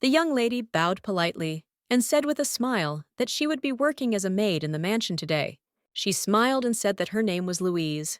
The young lady bowed politely and said with a smile that she would be working as a maid in the mansion today. She smiled and said that her name was Louise.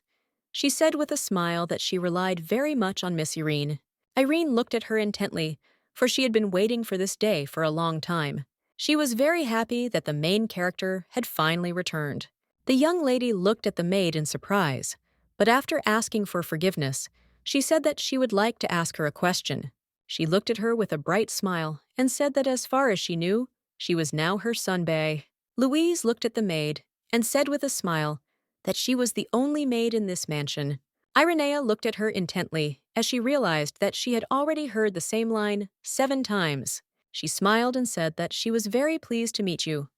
She said with a smile that she relied very much on Miss Irene. Irene looked at her intently, for she had been waiting for this day for a long time. She was very happy that the main character had finally returned. The young lady looked at the maid in surprise, but after asking for forgiveness, she said that she would like to ask her a question. She looked at her with a bright smile and said that as far as she knew, she was now her sunbae. Louise looked at the maid and said with a smile that she was the only maid in this mansion. Irenea looked at her intently as she realized that she had already heard the same line 7 times. She smiled and said that she was very pleased to meet you.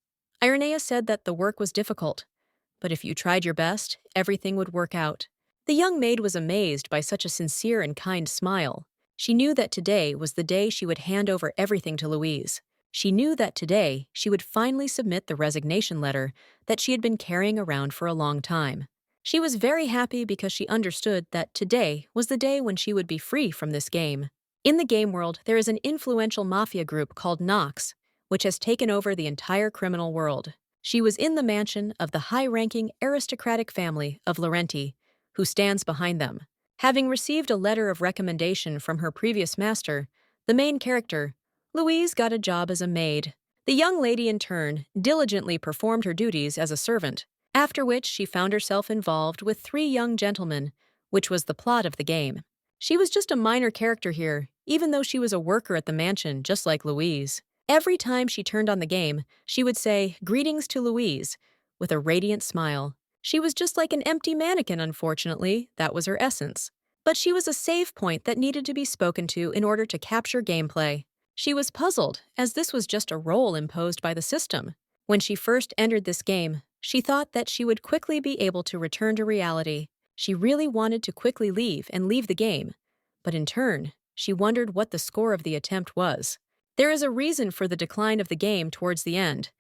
Irenea said that the work was difficult, but if you tried your best, everything would work out. The young maid was amazed by such a sincere and kind smile. She knew that today was the day she would hand over everything to Louise. She knew that today she would finally submit the resignation letter that she had been carrying around for a long time. She was very happy because she understood that today was the day when she would be free from this game. In the game world, there is an influential mafia group called Nox, which has taken over the entire criminal world. She was in the mansion of the high-ranking aristocratic family of Laurenti, who stands behind them. Having received a letter of recommendation from her previous master, the main character, Louise got a job as a maid. The young lady, in turn, diligently performed her duties as a servant, after which she found herself involved with 3 young gentlemen, which was the plot of the game. She was just a minor character here, even though she was a worker at the mansion, just like Louise. Every time she turned on the game, she would say, "Greetings to Louise," with a radiant smile. She was just like an empty mannequin, unfortunately, that was her essence. But she was a save point that needed to be spoken to in order to capture gameplay. She was puzzled, as this was just a role imposed by the system. When she first entered this game, she thought that she would quickly be able to return to reality. She really wanted to quickly leave the game. But in turn, she wondered what the score of the attempt was. There is a reason for the decline of the game towards the end.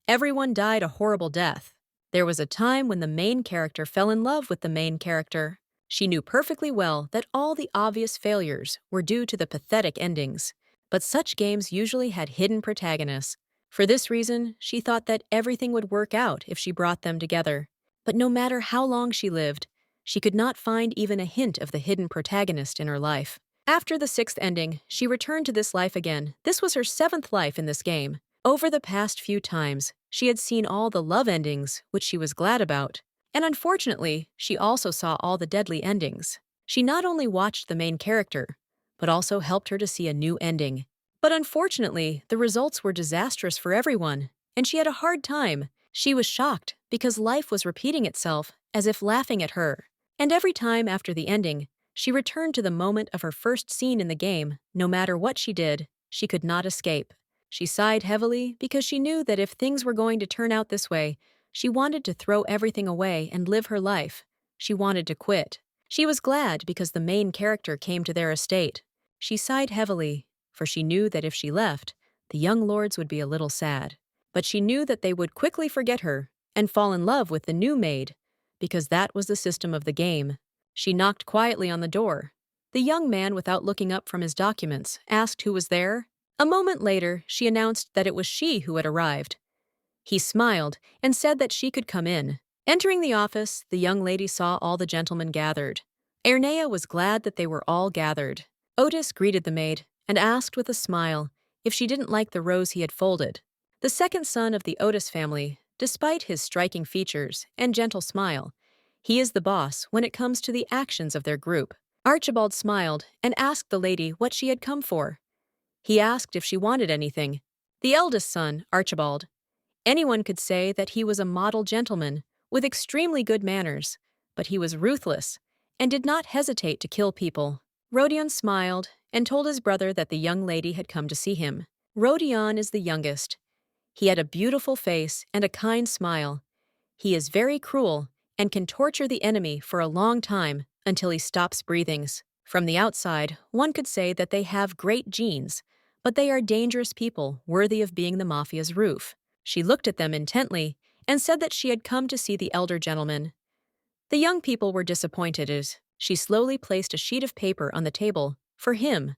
Everyone died a horrible death. There was a time when the main character fell in love with the main character. She knew perfectly well that all the obvious failures were due to the pathetic endings. But such games usually had hidden protagonists. For this reason, she thought that everything would work out if she brought them together. But no matter how long she lived, she could not find even a hint of the hidden protagonist in her life. After the 6th ending, she returned to this life again. This was her 7th life in this game. Over the past few times, she had seen all the love endings, which she was glad about. And unfortunately, she also saw all the deadly endings. She not only watched the main character, but also helped her to see a new ending. But unfortunately, the results were disastrous for everyone, and she had a hard time. She was shocked because life was repeating itself, as if laughing at her. And every time after the ending, she returned to the moment of her first scene in the game. No matter what she did, she could not escape. She sighed heavily because she knew that if things were going to turn out this way, she wanted to throw everything away and live her life. She wanted to quit. She was glad because the main character came to their estate. She sighed heavily, for she knew that if she left, the young lords would be a little sad. But she knew that they would quickly forget her and fall in love with the new maid, because that was the system of the game. She knocked quietly on the door. The young man, without looking up from his documents, asked who was there. A moment later, she announced that it was she who had arrived. He smiled and said that she could come in. Entering the office, the young lady saw all the gentlemen gathered. Irenea was glad that they were all gathered. Otis greeted the maid and asked with a smile if she didn't like the rose he had folded. The second son of the Otis family, despite his striking features and gentle smile, he is the boss when it comes to the actions of their group. Archibald smiled and asked the lady what she had come for. He asked if she wanted anything. The eldest son, Archibald. Anyone could say that he was a model gentleman with extremely good manners, but he was ruthless and did not hesitate to kill people. Rodion smiled and told his brother that the young lady had come to see him. Rodion is the youngest. He had a beautiful face and a kind smile. He is very cruel and can torture the enemy for a long time until he stops breathing. From the outside, one could say that they have great genes, but they are dangerous people worthy of being the mafia's roof. She looked at them intently and said that she had come to see the elder gentleman. The young people were disappointed as she slowly placed a sheet of paper on the table for him.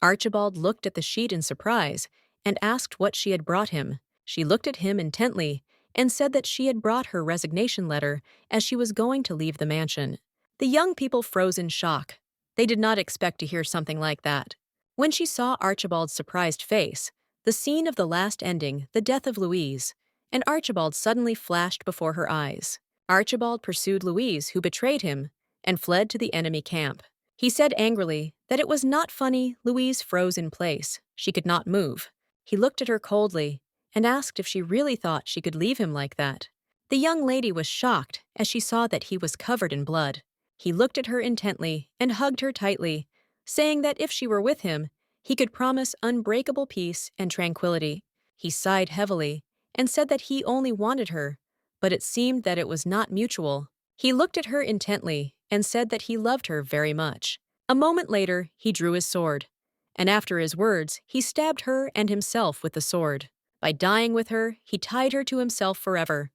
Archibald looked at the sheet in surprise and asked what she had brought him. She looked at him intently and said that she had brought her resignation letter as she was going to leave the mansion. The young people froze in shock. They did not expect to hear something like that. When she saw Archibald's surprised face, the scene of the last ending, the death of Louise, and Archibald suddenly flashed before her eyes. Archibald pursued Louise, who betrayed him, and fled to the enemy camp. He said angrily that it was not funny. Louise froze in place. She could not move. He looked at her coldly and asked if she really thought she could leave him like that. The young lady was shocked as she saw that he was covered in blood. He looked at her intently and hugged her tightly, saying that if she were with him, he could promise unbreakable peace and tranquility. He sighed heavily and said that he only wanted her, but it seemed that it was not mutual. He looked at her intently and said that he loved her very much. A moment later, he drew his sword, and after his words, he stabbed her and himself with the sword. By dying with her, he tied her to himself forever.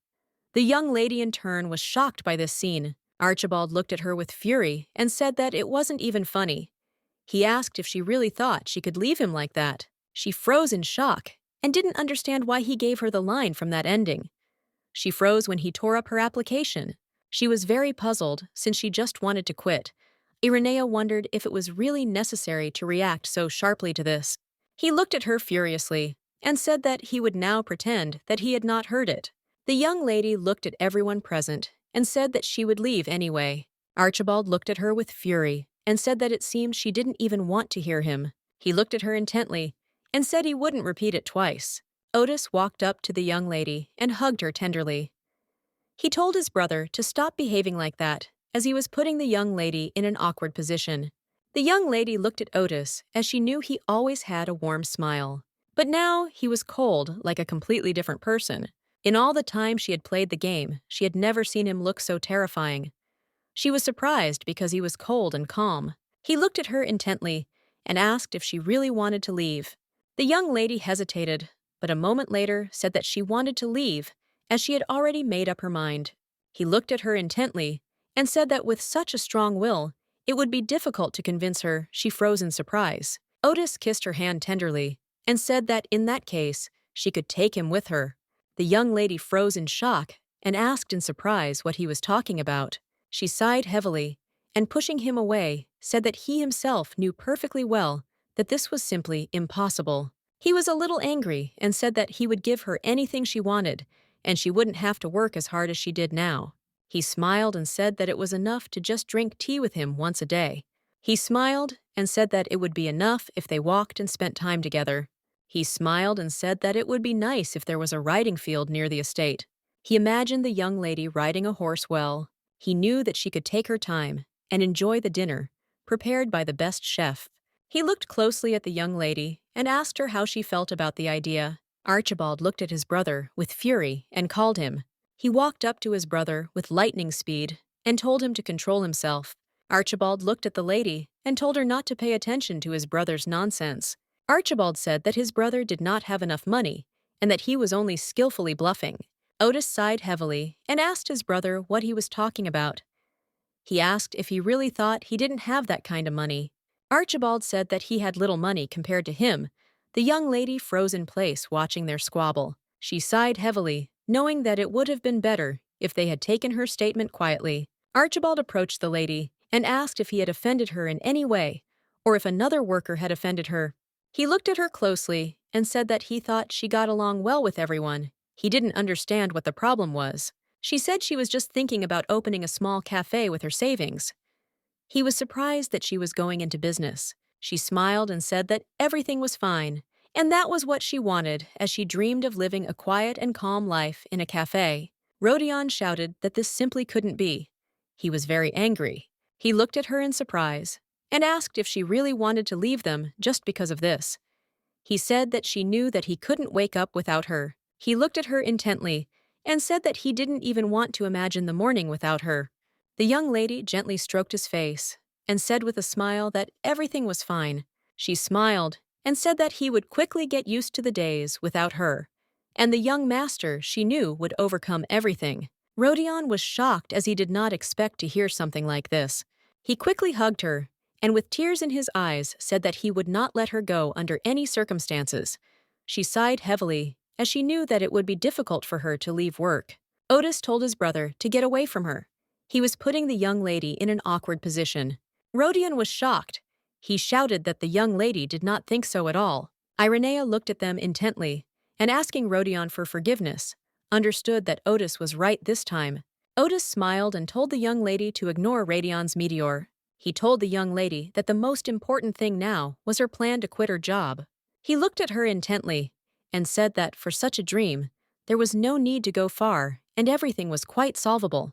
The young lady in turn was shocked by this scene. Archibald looked at her with fury and said that it wasn't even funny. He asked if she really thought she could leave him like that. She froze in shock and didn't understand why he gave her the line from that ending. She froze when he tore up her application. She was very puzzled since she just wanted to quit. Irenea wondered if it was really necessary to react so sharply to this. He looked at her furiously and said that he would now pretend that he had not heard it. The young lady looked at everyone present and said that she would leave anyway. Archibald looked at her with fury and said that it seemed she didn't even want to hear him. He looked at her intently and said he wouldn't repeat it twice. Otis walked up to the young lady and hugged her tenderly. He told his brother to stop behaving like that, as he was putting the young lady in an awkward position. The young lady looked at Otis as she knew he always had a warm smile. But now he was cold, like a completely different person. In all the time she had played the game, she had never seen him look so terrifying. She was surprised because he was cold and calm. He looked at her intently and asked if she really wanted to leave. The young lady hesitated, but a moment later said that she wanted to leave as she had already made up her mind. He looked at her intently and said that with such a strong will, it would be difficult to convince her. She froze in surprise. Otis kissed her hand tenderly and said that in that case, she could take him with her. The young lady froze in shock and asked in surprise what he was talking about. She sighed heavily and, pushing him away, said that he himself knew perfectly well that this was simply impossible. He was a little angry and said that he would give her anything she wanted, and she wouldn't have to work as hard as she did now. He smiled and said that it was enough to just drink tea with him once a day. He smiled and said that it would be enough if they walked and spent time together. He smiled and said that it would be nice if there was a riding field near the estate. He imagined the young lady riding a horse well. He knew that she could take her time and enjoy the dinner, prepared by the best chef. He looked closely at the young lady and asked her how she felt about the idea. Archibald looked at his brother with fury and called him. He walked up to his brother with lightning speed and told him to control himself. Archibald looked at the lady and told her not to pay attention to his brother's nonsense. Archibald said that his brother did not have enough money and that he was only skillfully bluffing. Otis sighed heavily and asked his brother what he was talking about. He asked if he really thought he didn't have that kind of money. Archibald said that he had little money compared to him. The young lady froze in place watching their squabble. She sighed heavily, knowing that it would have been better if they had taken her statement quietly. Archibald approached the lady and asked if he had offended her in any way, or if another worker had offended her. He looked at her closely and said that he thought she got along well with everyone. He didn't understand what the problem was. She said she was just thinking about opening a small cafe with her savings. He was surprised that she was going into business. She smiled and said that everything was fine, and that was what she wanted as she dreamed of living a quiet and calm life in a cafe. Rodion shouted that this simply couldn't be. He was very angry. He looked at her in surprise and asked if she really wanted to leave them just because of this. He said that she knew that he couldn't wake up without her. He looked at her intently and said that he didn't even want to imagine the morning without her. The young lady gently stroked his face and said with a smile that everything was fine. She smiled and said that he would quickly get used to the days without her, and the young master, she knew, would overcome everything. Rodion was shocked as he did not expect to hear something like this. He quickly hugged her and with tears in his eyes said that he would not let her go under any circumstances. She sighed heavily, as she knew that it would be difficult for her to leave work. Otis told his brother to get away from her. He was putting the young lady in an awkward position. Rodion was shocked. He shouted that the young lady did not think so at all. Irenea looked at them intently, and asking Rodion for forgiveness, understood that Otis was right this time. Otis smiled and told the young lady to ignore Radion's meteor. He told the young lady that the most important thing now was her plan to quit her job. He looked at her intently and said that for such a dream, there was no need to go far and everything was quite solvable.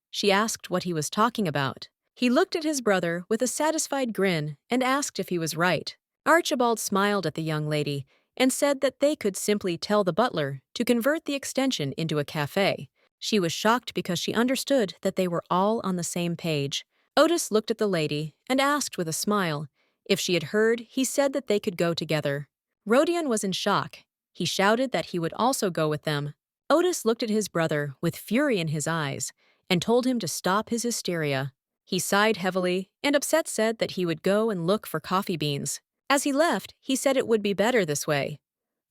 She asked what he was talking about. He looked at his brother with a satisfied grin and asked if he was right. Archibald smiled at the young lady and said that they could simply tell the butler to convert the extension into a cafe. She was shocked because she understood that they were all on the same page. Otis looked at the lady and asked with a smile. If she had heard, he said that they could go together. Rodion was in shock. He shouted that he would also go with them. Otis looked at his brother with fury in his eyes and told him to stop his hysteria. He sighed heavily and upset said that he would go and look for coffee beans. As he left, he said it would be better this way.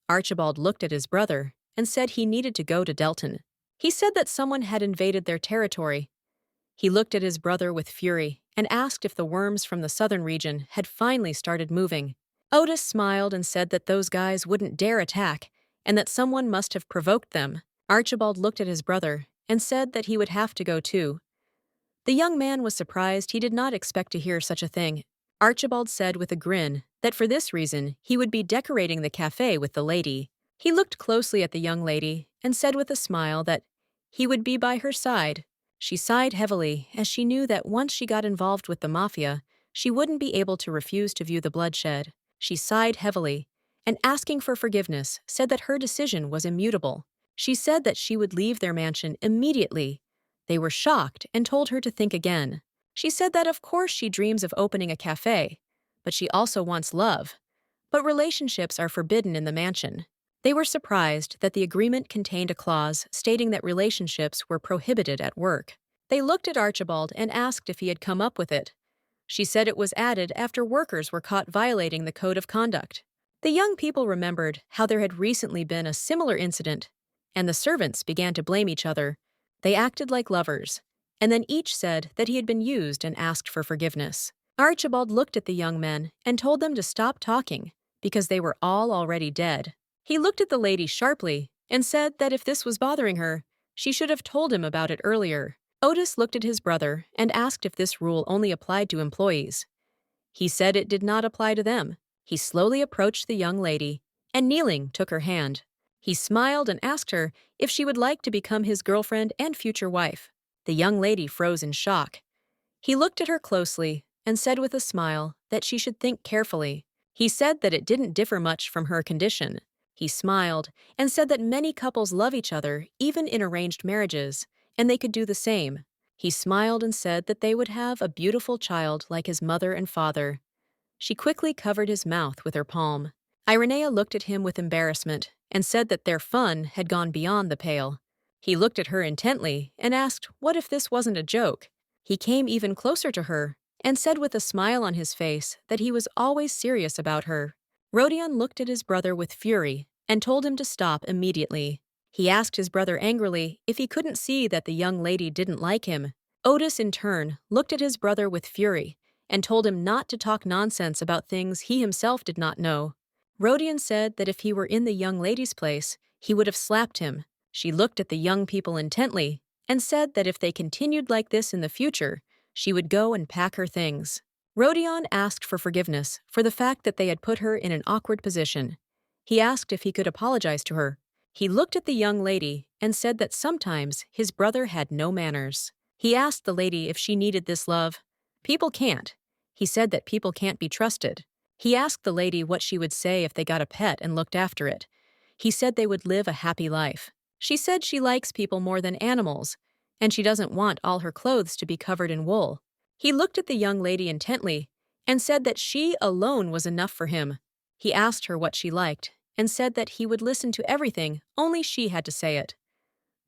Archibald looked at his brother and said he needed to go to Delton. He said that someone had invaded their territory. He looked at his brother with fury and asked if the worms from the southern region had finally started moving. Otis smiled and said that those guys wouldn't dare attack and that someone must have provoked them. Archibald looked at his brother and said that he would have to go too. The young man was surprised. He did not expect to hear such a thing. Archibald said with a grin that for this reason he would be decorating the cafe with the lady. He looked closely at the young lady and said with a smile that he would be by her side. She sighed heavily as she knew that once she got involved with the mafia, she wouldn't be able to refuse to view the bloodshed. She sighed heavily and, asking for forgiveness, said that her decision was immutable. She said that she would leave their mansion immediately. They were shocked and told her to think again. She said that of course she dreams of opening a cafe, but she also wants love. But relationships are forbidden in the mansion. They were surprised that the agreement contained a clause stating that relationships were prohibited at work. They looked at Archibald and asked if he had come up with it. She said it was added after workers were caught violating the code of conduct. The young people remembered how there had recently been a similar incident, and the servants began to blame each other. They acted like lovers, and then each said that he had been used and asked for forgiveness. Archibald looked at the young men and told them to stop talking because they were all already dead. He looked at the lady sharply and said that if this was bothering her, she should have told him about it earlier. Otis looked at his brother and asked if this rule only applied to employees. He said it did not apply to them. He slowly approached the young lady and, kneeling, took her hand. He smiled and asked her if she would like to become his girlfriend and future wife. The young lady froze in shock. He looked at her closely and said with a smile that she should think carefully. He said that it didn't differ much from her condition. He smiled and said that many couples love each other, even in arranged marriages, and they could do the same. He smiled and said that they would have a beautiful child like his mother and father. She quickly covered his mouth with her palm. Irenea looked at him with embarrassment and said that their fun had gone beyond the pale. He looked at her intently and asked what if this wasn't a joke. He came even closer to her and said with a smile on his face that he was always serious about her. Rodion looked at his brother with fury and told him to stop immediately. He asked his brother angrily if he couldn't see that the young lady didn't like him. Otis, in turn, looked at his brother with fury and told him not to talk nonsense about things he himself did not know. Rodion said that if he were in the young lady's place, he would have slapped him. She looked at the young people intently and said that if they continued like this in the future, she would go and pack her things. Rodion asked for forgiveness for the fact that they had put her in an awkward position. He asked if he could apologize to her. He looked at the young lady and said that sometimes his brother had no manners. He asked the lady if she needed this love. People can't. He said that people can't be trusted. He asked the lady what she would say if they got a pet and looked after it. He said they would live a happy life. She said she likes people more than animals, and she doesn't want all her clothes to be covered in wool. He looked at the young lady intently and said that she alone was enough for him. He asked her what she liked and said that he would listen to everything, only she had to say it.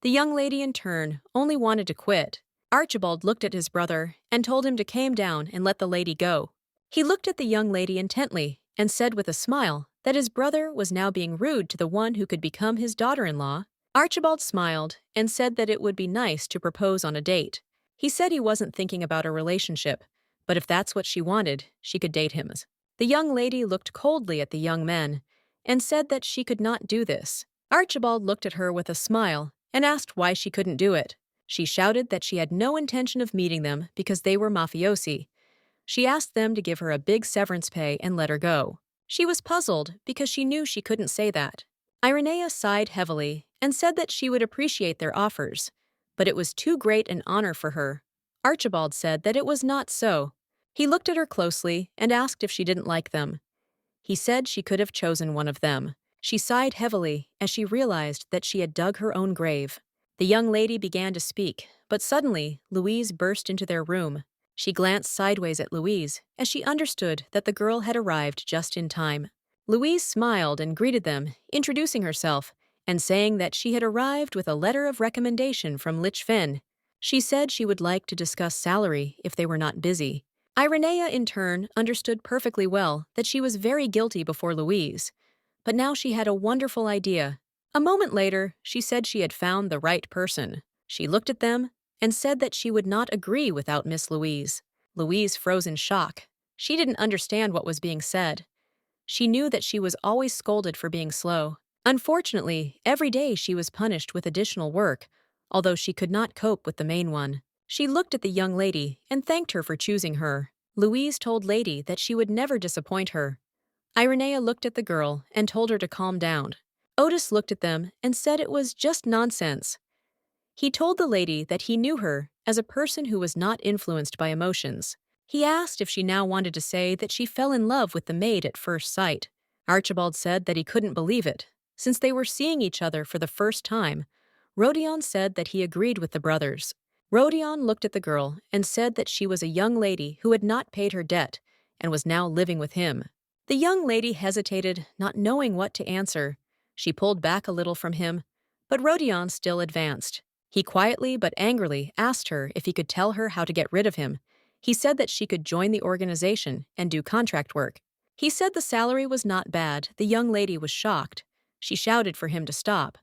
The young lady, in turn, only wanted to quit. Archibald looked at his brother and told him to calm down and let the lady go. He looked at the young lady intently and said with a smile that his brother was now being rude to the one who could become his daughter-in-law. Archibald smiled and said that it would be nice to propose on a date. He said he wasn't thinking about a relationship, but if that's what she wanted, she could date him. The young lady looked coldly at the young men and said that she could not do this. Archibald looked at her with a smile and asked why she couldn't do it. She shouted that she had no intention of meeting them because they were mafiosi. She asked them to give her a big severance pay and let her go. She was puzzled because she knew she couldn't say that. Irenea sighed heavily and said that she would appreciate their offers, but it was too great an honor for her. Archibald said that it was not so. He looked at her closely and asked if she didn't like them. He said she could have chosen one of them. She sighed heavily as she realized that she had dug her own grave. The young lady began to speak, but suddenly Louise burst into their room. She glanced sideways at Louise as she understood that the girl had arrived just in time. Louise smiled and greeted them, introducing herself and saying that she had arrived with a letter of recommendation from Lich Fen. She said she would like to discuss salary if they were not busy. Irenea, in turn, understood perfectly well that she was very guilty before Louise, but now she had a wonderful idea. A moment later, she said she had found the right person. She looked at them and said that she would not agree without Miss Louise. Louise froze in shock. She didn't understand what was being said. She knew that she was always scolded for being slow. Unfortunately, every day she was punished with additional work, although she could not cope with the main one. She looked at the young lady and thanked her for choosing her. Louise told Lady that she would never disappoint her. Irenea looked at the girl and told her to calm down. Otis looked at them and said it was just nonsense. He told the lady that he knew her as a person who was not influenced by emotions. He asked if she now wanted to say that she fell in love with the maid at first sight. Archibald said that he couldn't believe it, since they were seeing each other for the first time. Rodion said that he agreed with the brothers. Rodion looked at the girl and said that she was a young lady who had not paid her debt and was now living with him. The young lady hesitated, not knowing what to answer. She pulled back a little from him, but Rodion still advanced. He quietly but angrily asked her if he could tell her how to get rid of him. He said that she could join the organization and do contract work. He said the salary was not bad. The young lady was shocked. She shouted for him to stop.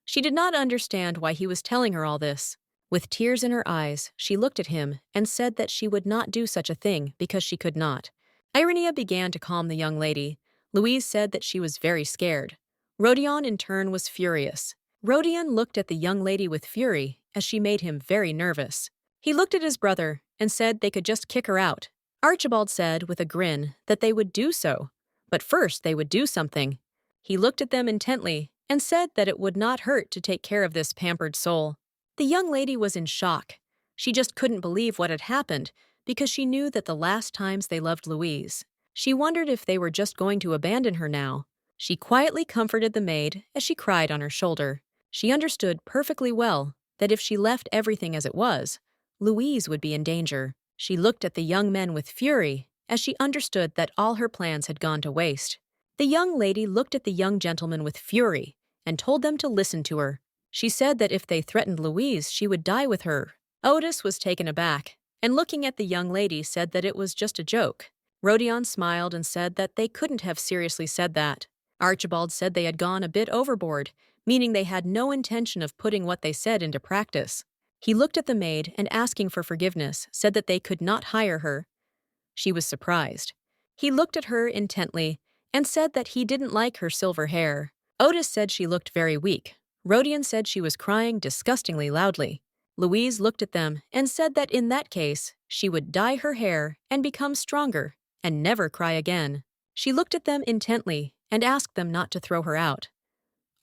She did not understand why he was telling her all this. With tears in her eyes, she looked at him and said that she would not do such a thing because she could not. Irenea began to calm the young lady. Louise said that she was very scared. Rodion, in turn, was furious. Rodion looked at the young lady with fury as she made him very nervous. He looked at his brother and said they could just kick her out. Archibald said with a grin that they would do so, but first they would do something. He looked at them intently and said that it would not hurt to take care of this pampered soul. The young lady was in shock. She just couldn't believe what had happened because she knew that the last times they loved Louise. She wondered if they were just going to abandon her now. She quietly comforted the maid as she cried on her shoulder. She understood perfectly well that if she left everything as it was, Louise would be in danger. She looked at the young men with fury as she understood that all her plans had gone to waste. The young lady looked at the young gentleman with fury and told them to listen to her. She said that if they threatened Louise, she would die with her. Otis was taken aback, and looking at the young lady said that it was just a joke. Rodion smiled and said that they couldn't have seriously said that. Archibald said they had gone a bit overboard, meaning they had no intention of putting what they said into practice. He looked at the maid and, asking for forgiveness, said that they could not hire her. She was surprised. He looked at her intently and said that he didn't like her silver hair. Otis said she looked very weak. Rodion said she was crying disgustingly loudly. Louise looked at them and said that in that case, she would dye her hair and become stronger and never cry again. She looked at them intently and asked them not to throw her out.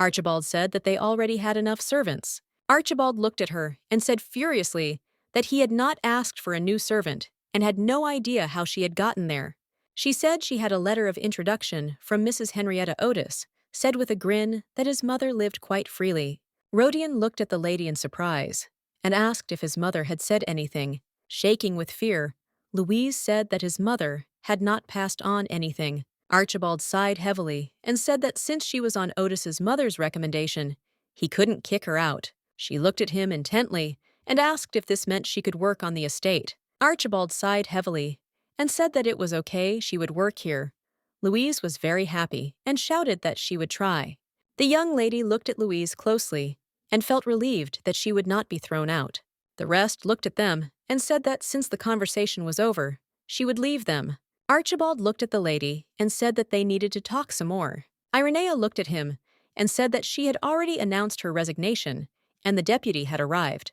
Archibald said that they already had enough servants. Archibald looked at her and said furiously that he had not asked for a new servant and had no idea how she had gotten there. She said she had a letter of introduction from Mrs. Henrietta Otis, said with a grin that his mother lived quite freely. Rodion looked at the lady in surprise and asked if his mother had said anything. Shaking with fear, Louise said that his mother had not passed on anything. Archibald sighed heavily and said that since she was on Otis's mother's recommendation, he couldn't kick her out. She looked at him intently and asked if this meant she could work on the estate. Archibald sighed heavily and said that it was okay she would work here. Louise was very happy and shouted that she would try. The young lady looked at Louise closely and felt relieved that she would not be thrown out. The rest looked at them and said that since the conversation was over, she would leave them. Archibald looked at the lady and said that they needed to talk some more. Irenea looked at him and said that she had already announced her resignation and the deputy had arrived.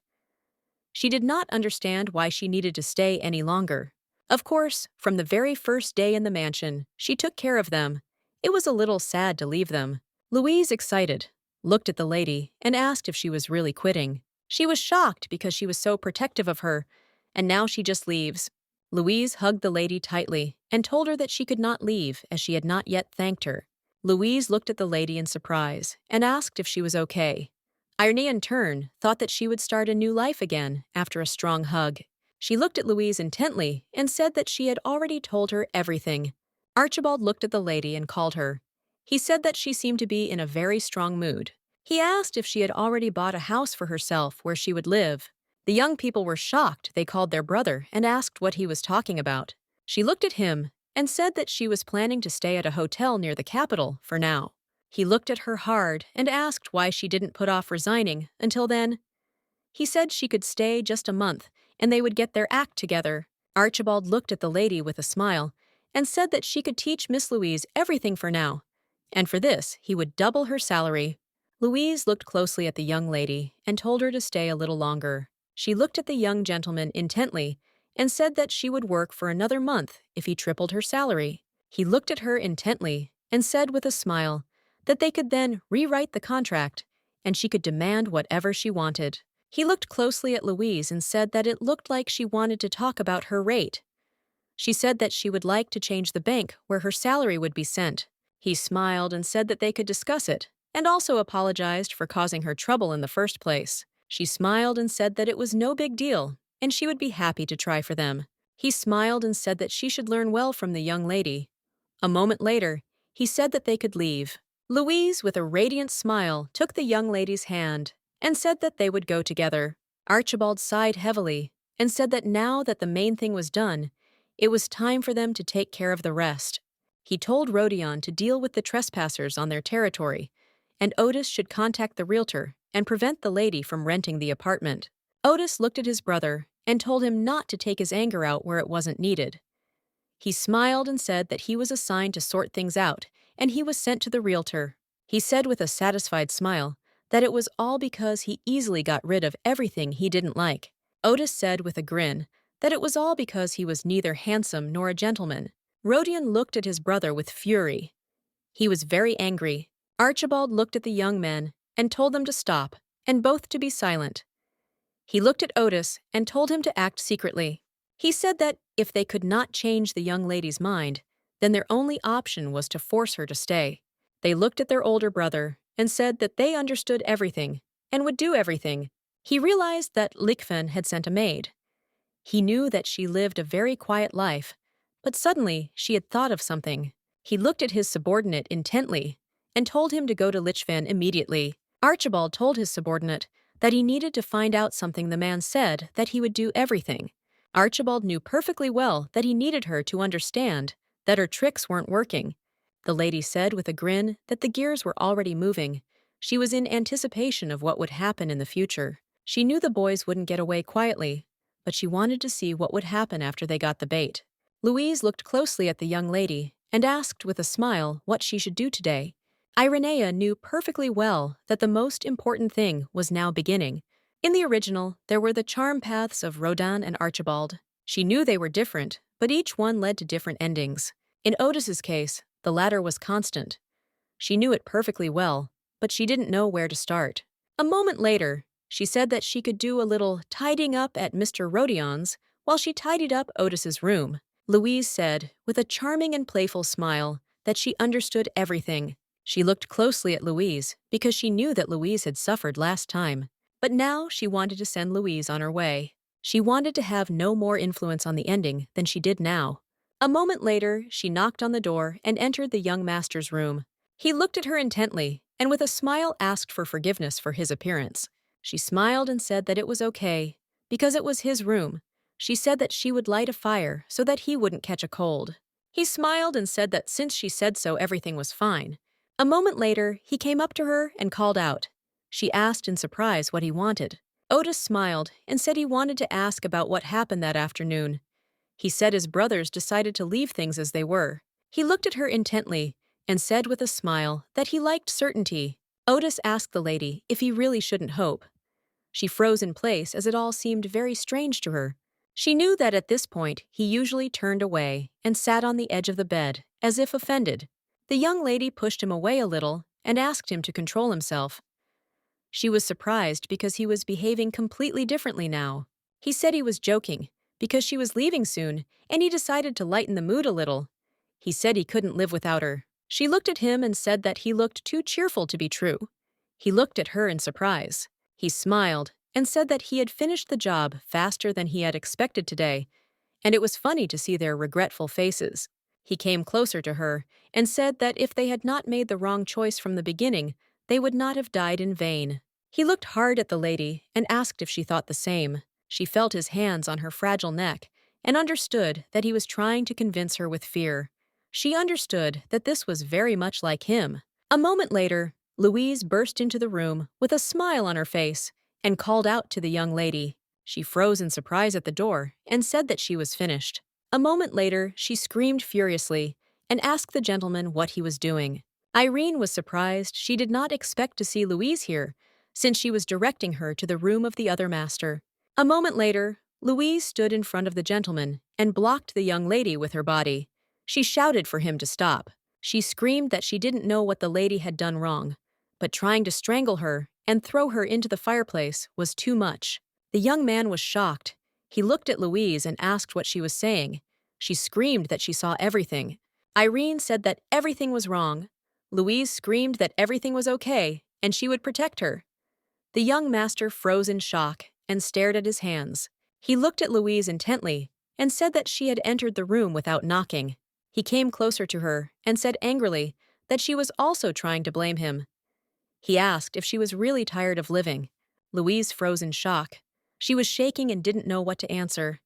She did not understand why she needed to stay any longer. Of course, from the very first day in the mansion, she took care of them. It was a little sad to leave them. Louise, excited, looked at the lady and asked if she was really quitting. She was shocked because she was so protective of her, and now she just leaves. Louise hugged the lady tightly and told her that she could not leave as she had not yet thanked her. Louise looked at the lady in surprise and asked if she was okay. Irenea, in turn, thought that she would start a new life again after a strong hug. She looked at Louise intently and said that she had already told her everything. Archibald looked at the lady and called her. He said that she seemed to be in a very strong mood. He asked if she had already bought a house for herself where she would live. The young people were shocked. They called their brother and asked what he was talking about. She looked at him and said that she was planning to stay at a hotel near the capital for now. He looked at her hard and asked why she didn't put off resigning until then. He said she could stay just a month and they would get their act together. Archibald looked at the lady with a smile and said that she could teach Miss Louise everything for now, and for this he would double her salary. Louise looked closely at the young lady and told her to stay a little longer. She looked at the young gentleman intently and said that she would work for another month if he tripled her salary. He looked at her intently and said with a smile that they could then rewrite the contract and she could demand whatever she wanted. He looked closely at Louise and said that it looked like she wanted to talk about her rate. She said that she would like to change the bank where her salary would be sent. He smiled and said that they could discuss it, and also apologized for causing her trouble in the first place. She smiled and said that it was no big deal, and she would be happy to try for them. He smiled and said that she should learn well from the young lady. A moment later, he said that they could leave. Louise, with a radiant smile, took the young lady's hand and said that they would go together. Archibald sighed heavily and said that now that the main thing was done, it was time for them to take care of the rest. He told Rodion to deal with the trespassers on their territory, and Otis should contact the realtor and prevent the lady from renting the apartment. Otis looked at his brother and told him not to take his anger out where it wasn't needed. He smiled and said that he was assigned to sort things out, and he was sent to the realtor. He said with a satisfied smile that it was all because he easily got rid of everything he didn't like. Otis said with a grin that it was all because he was neither handsome nor a gentleman. Rodion looked at his brother with fury. He was very angry. Archibald looked at the young men and told them to stop and both to be silent. He looked at Otis and told him to act secretly. He said that if they could not change the young lady's mind, then their only option was to force her to stay. They looked at their older brother and said that they understood everything and would do everything. He realized that Likfen had sent a maid. He knew that she lived a very quiet life, but suddenly she had thought of something. He looked at his subordinate intently and told him to go to Lichvan immediately. Archibald told his subordinate that he needed to find out something the man said, that he would do everything. Archibald knew perfectly well that he needed her to understand that her tricks weren't working. The lady said with a grin that the gears were already moving. She was in anticipation of what would happen in the future. She knew the boys wouldn't get away quietly, but she wanted to see what would happen after they got the bait. Louise looked closely at the young lady and asked with a smile what she should do today. Irenea knew perfectly well that the most important thing was now beginning. In the original, there were the charm paths of Rodin and Archibald. She knew they were different, but each one led to different endings. In Otis's case, the latter was constant. She knew it perfectly well, but she didn't know where to start. A moment later, she said that she could do a little tidying up at Mr. Rodion's while she tidied up Otis's room. Louise said, with a charming and playful smile, that she understood everything. She looked closely at Louise because she knew that Louise had suffered last time. But now she wanted to send Louise on her way. She wanted to have no more influence on the ending than she did now. A moment later, she knocked on the door and entered the young master's room. He looked at her intently and with a smile asked for forgiveness for his appearance. She smiled and said that it was okay, because it was his room. She said that she would light a fire so that he wouldn't catch a cold. He smiled and said that since she said so, everything was fine. A moment later, he came up to her and called out. She asked in surprise what he wanted. Otis smiled and said he wanted to ask about what happened that afternoon. He said his brothers decided to leave things as they were. He looked at her intently and said with a smile that he liked certainty. Otis asked the lady if he really shouldn't hope. She froze in place as it all seemed very strange to her. She knew that at this point he usually turned away and sat on the edge of the bed, as if offended. The young lady pushed him away a little and asked him to control himself. She was surprised because he was behaving completely differently now. He said he was joking, because she was leaving soon, and he decided to lighten the mood a little. He said he couldn't live without her. She looked at him and said that he looked too cheerful to be true. He looked at her in surprise. He smiled and said that he had finished the job faster than he had expected today, and it was funny to see their regretful faces. He came closer to her and said that if they had not made the wrong choice from the beginning, they would not have died in vain. He looked hard at the lady and asked if she thought the same. She felt his hands on her fragile neck and understood that he was trying to convince her with fear. She understood that this was very much like him. A moment later, Louise burst into the room with a smile on her face and called out to the young lady. She froze in surprise at the door and said that she was finished. A moment later, she screamed furiously and asked the gentleman what he was doing. Irene was surprised. She did not expect to see Louise here, since she was directing her to the room of the other master. A moment later, Louise stood in front of the gentleman and blocked the young lady with her body. She shouted for him to stop. She screamed that she didn't know what the lady had done wrong, but trying to strangle her and throw her into the fireplace was too much. The young man was shocked. He looked at Louise and asked what she was saying. She screamed that she saw everything. Irene said that everything was wrong. Louise screamed that everything was okay and she would protect her. The young master froze in shock and stared at his hands. He looked at Louise intently and said that she had entered the room without knocking. He came closer to her and said angrily that she was also trying to blame him. He asked if she was really tired of living. Louise froze in shock. She was shaking and didn't know what to answer.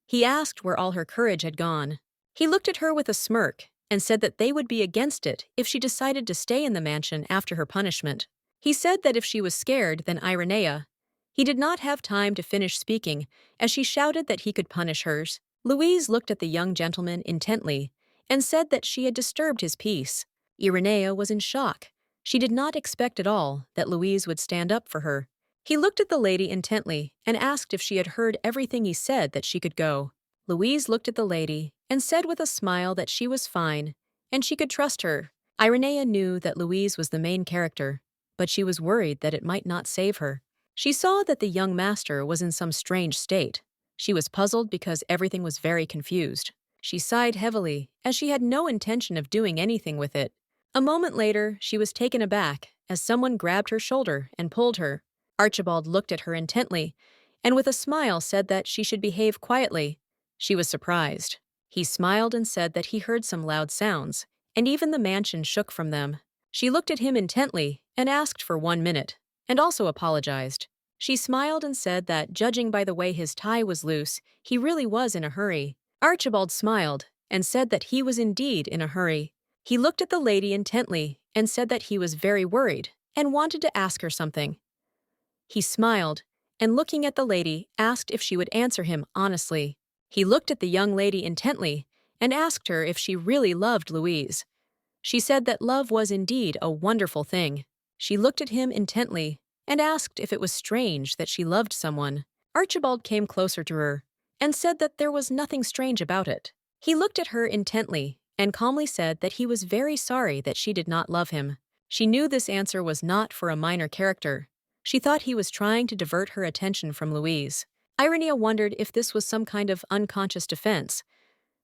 He asked where all her courage had gone. He looked at her with a smirk and said that they would be against it if she decided to stay in the mansion after her punishment. He said that if she was scared, then Irenea. He did not have time to finish speaking, as she shouted that he could punish hers. Louise looked at the young gentleman intently and said that she had disturbed his peace. Irenea was in shock. She did not expect at all that Louise would stand up for her. He looked at the lady intently and asked if she had heard everything he said that she could go. Louise looked at the lady and said with a smile that she was fine and she could trust her. Irenea knew that Louise was the main character, but she was worried that it might not save her. She saw that the young master was in some strange state. She was puzzled because everything was very confused. She sighed heavily, as she had no intention of doing anything with it. A moment later, she was taken aback as someone grabbed her shoulder and pulled her. Archibald looked at her intently and with a smile said that she should behave quietly. She was surprised. He smiled and said that he heard some loud sounds, and even the mansion shook from them. She looked at him intently and asked for 1 minute, and also apologized. She smiled and said that, judging by the way his tie was loose, he really was in a hurry. Archibald smiled and said that he was indeed in a hurry. He looked at the lady intently and said that he was very worried and wanted to ask her something. He smiled and, looking at the lady, asked if she would answer him honestly. He looked at the young lady intently and asked her if she really loved Louise. She said that love was indeed a wonderful thing. She looked at him intently and asked if it was strange that she loved someone. Archibald came closer to her and said that there was nothing strange about it. He looked at her intently and calmly said that he was very sorry that she did not love him. She knew this answer was not for a minor character. She thought he was trying to divert her attention from Louise. Irenea wondered if this was some kind of unconscious defense.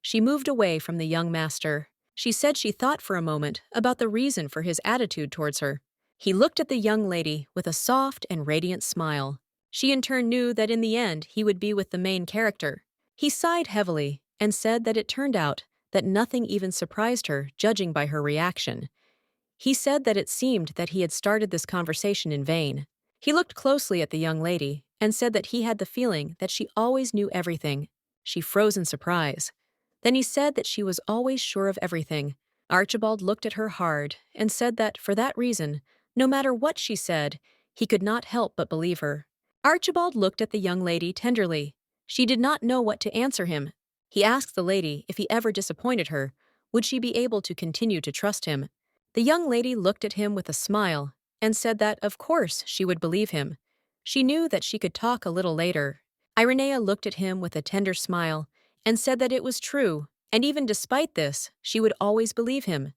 She moved away from the young master. She said she thought for a moment about the reason for his attitude towards her. He looked at the young lady with a soft and radiant smile. She in turn knew that in the end he would be with the main character. He sighed heavily and said that it turned out that nothing even surprised her, judging by her reaction. He said that it seemed that he had started this conversation in vain. He looked closely at the young lady and said that he had the feeling that she always knew everything. She froze in surprise. Then he said that she was always sure of everything. Archibald looked at her hard and said that, for that reason, no matter what she said, he could not help but believe her. Archibald looked at the young lady tenderly. She did not know what to answer him. He asked the lady if he ever disappointed her, would she be able to continue to trust him. The young lady looked at him with a smile and said that, of course, she would believe him. She knew that she could talk a little later. Irenea looked at him with a tender smile and said that it was true, and even despite this, she would always believe him.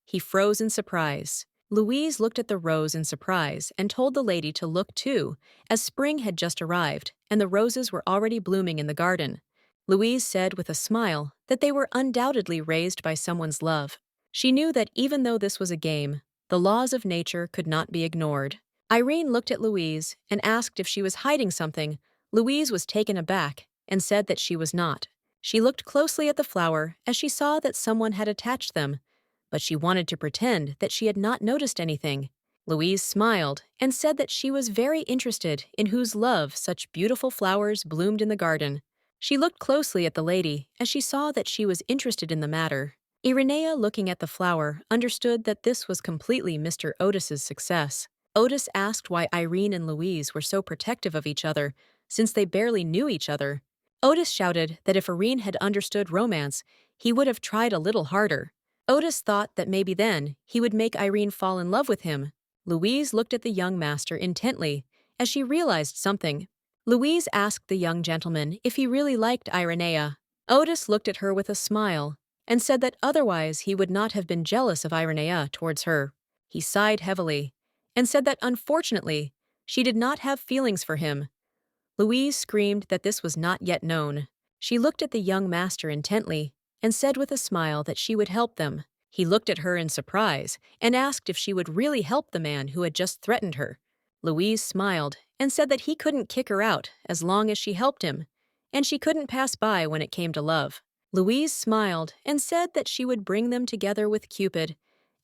He froze in surprise. Louise looked at the rose in surprise and told the lady to look too, as spring had just arrived and the roses were already blooming in the garden. Louise said with a smile that they were undoubtedly raised by someone's love. She knew that even though this was a game, the laws of nature could not be ignored. Irene looked at Louise and asked if she was hiding something. Louise was taken aback and said that she was not. She looked closely at the flower as she saw that someone had attached them, but she wanted to pretend that she had not noticed anything. Louise smiled and said that she was very interested in whose love such beautiful flowers bloomed in the garden. She looked closely at the lady as she saw that she was interested in the matter. Irenea, looking at the flower, understood that this was completely Mr. Otis's success. Otis asked why Irene and Louise were so protective of each other, since they barely knew each other. Otis shouted that if Irene had understood romance, he would have tried a little harder. Otis thought that maybe then he would make Irene fall in love with him. Louise looked at the young master intently as she realized something. Louise asked the young gentleman if he really liked Irenea. Otis looked at her with a smile and said that otherwise he would not have been jealous of Irenea towards her. He sighed heavily and said that unfortunately she did not have feelings for him. Louise screamed that this was not yet known. She looked at the young master intently and said with a smile that she would help them. He looked at her in surprise and asked if she would really help the man who had just threatened her. Louise smiled and said that he couldn't kick her out as long as she helped him, and she couldn't pass by when it came to love. Louise smiled and said that she would bring them together with Cupid,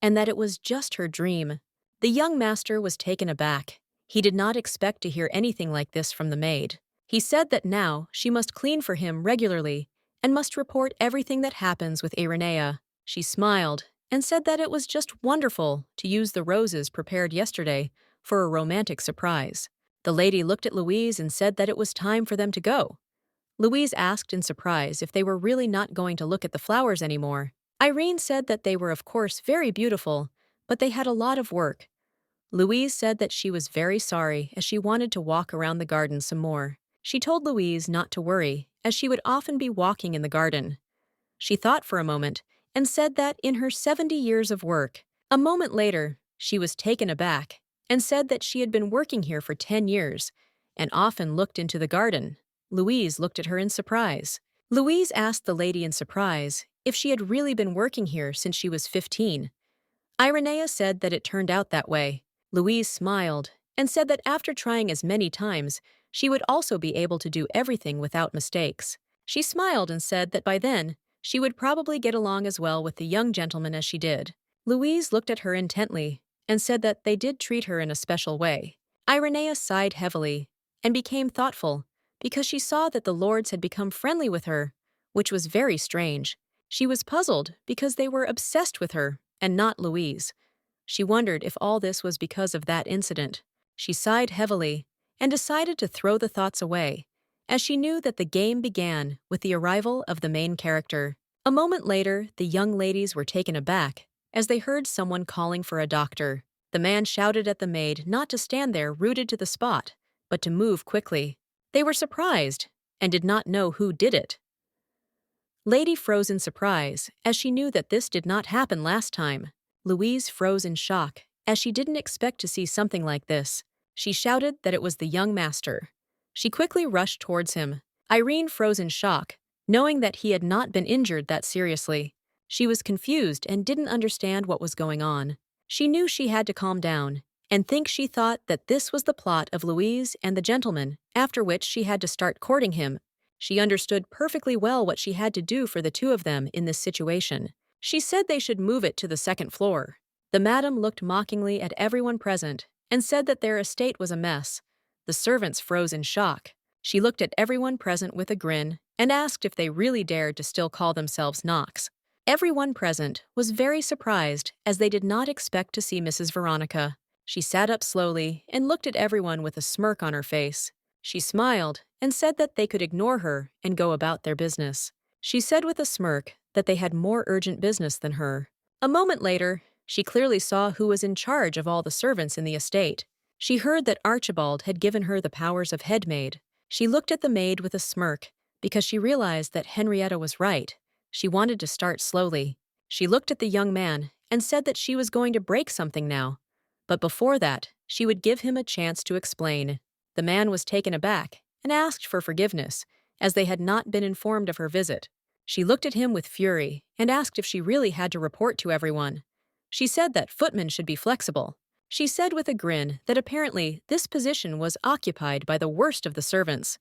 and that it was just her dream. The young master was taken aback. He did not expect to hear anything like this from the maid. He said that now she must clean for him regularly and must report everything that happens with Irenea. She smiled and said that it was just wonderful to use the roses prepared yesterday for a romantic surprise. The lady looked at Louise and said that it was time for them to go. Louise asked in surprise if they were really not going to look at the flowers anymore. Irene said that they were of course very beautiful, but they had a lot of work. Louise said that she was very sorry as she wanted to walk around the garden some more. She told Louise not to worry, as she would often be walking in the garden. She thought for a moment and said that in her 70 years of work, a moment later, she was taken aback and said that she had been working here for 10 years and often looked into the garden. Louise looked at her in surprise. Louise asked the lady in surprise if she had really been working here since she was 15. Irenea said that it turned out that way. Louise smiled and said that after trying as many times, she would also be able to do everything without mistakes. She smiled and said that by then, she would probably get along as well with the young gentleman as she did. Louise looked at her intently and said that they did treat her in a special way. Irenea sighed heavily and became thoughtful because she saw that the lords had become friendly with her, which was very strange. She was puzzled because they were obsessed with her and not Louise. She wondered if all this was because of that incident. She sighed heavily and decided to throw the thoughts away, as she knew that the game began with the arrival of the main character. A moment later, the young ladies were taken aback as they heard someone calling for a doctor. The man shouted at the maid not to stand there rooted to the spot, but to move quickly. They were surprised and did not know who did it. Lady froze in surprise, as she knew that this did not happen last time. Louise froze in shock, as she didn't expect to see something like this. She shouted that it was the young master. She quickly rushed towards him. Irene froze in shock, knowing that he had not been injured that seriously. She was confused and didn't understand what was going on. She knew she had to calm down, and she thought that this was the plot of Louise and the gentleman, after which she had to start courting him. She understood perfectly well what she had to do for the two of them in this situation. She said they should move it to the second floor. The madam looked mockingly at everyone present and said that their estate was a mess. The servants froze in shock. She looked at everyone present with a grin and asked if they really dared to still call themselves Knox. Everyone present was very surprised as they did not expect to see Mrs. Veronica. She sat up slowly and looked at everyone with a smirk on her face. She smiled and said that they could ignore her and go about their business. She said with a smirk that they had more urgent business than her. A moment later, she clearly saw who was in charge of all the servants in the estate. She heard that Archibald had given her the powers of head maid. She looked at the maid with a smirk because she realized that Henrietta was right. She wanted to start slowly. She looked at the young man and said that she was going to break something now. But before that, she would give him a chance to explain. The man was taken aback and asked for forgiveness, as they had not been informed of her visit. She looked at him with fury and asked if she really had to report to everyone. She said that footmen should be flexible. She said with a grin that apparently this position was occupied by the worst of the servants.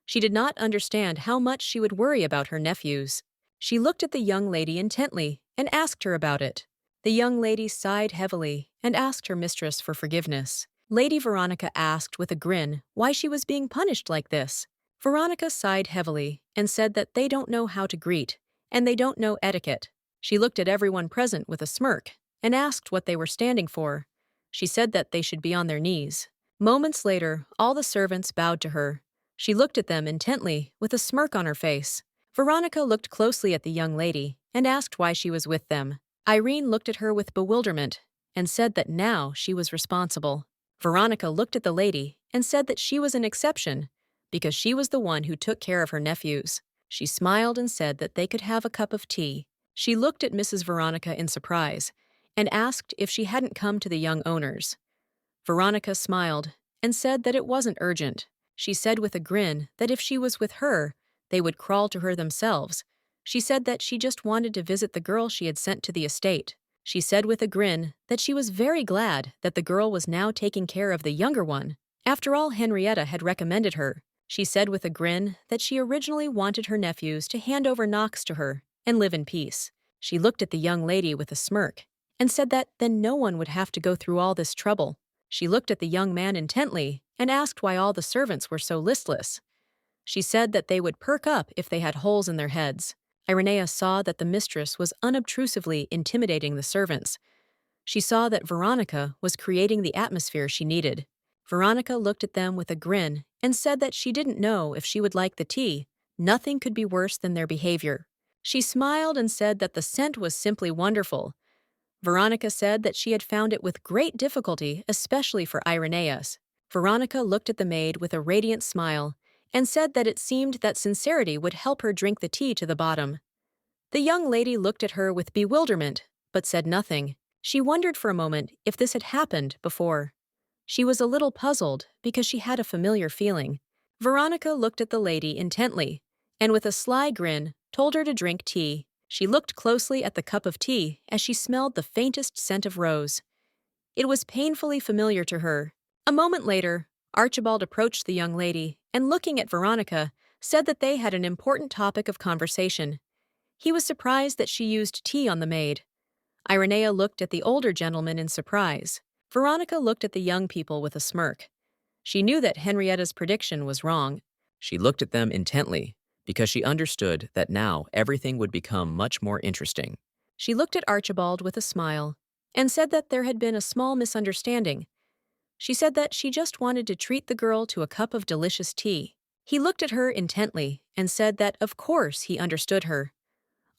She did not understand how much she would worry about her nephews. She looked at the young lady intently and asked her about it. The young lady sighed heavily and asked her mistress for forgiveness. Lady Veronica asked with a grin why she was being punished like this. Veronica sighed heavily and said that they don't know how to greet, and they don't know etiquette. She looked at everyone present with a smirk and asked what they were standing for. She said that they should be on their knees. Moments later, all the servants bowed to her. She looked at them intently with a smirk on her face. Veronica looked closely at the young lady and asked why she was with them. Irene looked at her with bewilderment and said that now she was responsible. Veronica looked at the lady and said that she was an exception because she was the one who took care of her nephews. She smiled and said that they could have a cup of tea. She looked at Mrs. Veronica in surprise and asked if she hadn't come to the young owners. Veronica smiled and said that it wasn't urgent. She said with a grin that if she was with her, they would crawl to her themselves. She said that she just wanted to visit the girl she had sent to the estate. She said with a grin that she was very glad that the girl was now taking care of the younger one. After all, Henrietta had recommended her. She said with a grin that she originally wanted her nephews to hand over Knox to her and live in peace. She looked at the young lady with a smirk and said that then no one would have to go through all this trouble. She looked at the young man intently and asked why all the servants were so listless. She said that they would perk up if they had holes in their heads. Irenea saw that the mistress was unobtrusively intimidating the servants. She saw that Veronica was creating the atmosphere she needed. Veronica looked at them with a grin and said that she didn't know if she would like the tea. Nothing could be worse than their behavior. She smiled and said that the scent was simply wonderful. Veronica said that she had found it with great difficulty, especially for Irenaeus. Veronica looked at the maid with a radiant smile and said that it seemed that sincerity would help her drink the tea to the bottom. The young lady looked at her with bewilderment, but said nothing. She wondered for a moment if this had happened before. She was a little puzzled because she had a familiar feeling. Veronica looked at the lady intently and with a sly grin told her to drink tea. She looked closely at the cup of tea as she smelled the faintest scent of rose. It was painfully familiar to her. A moment later, Archibald approached the young lady and, looking at Veronica, said that they had an important topic of conversation. He was surprised that she used tea on the maid. Irenea looked at the older gentleman in surprise. Veronica looked at the young people with a smirk. She knew that Henrietta's prediction was wrong. She looked at them intently because she understood that now everything would become much more interesting. She looked at Archibald with a smile and said that there had been a small misunderstanding. She said that she just wanted to treat the girl to a cup of delicious tea. He looked at her intently and said that of course he understood her.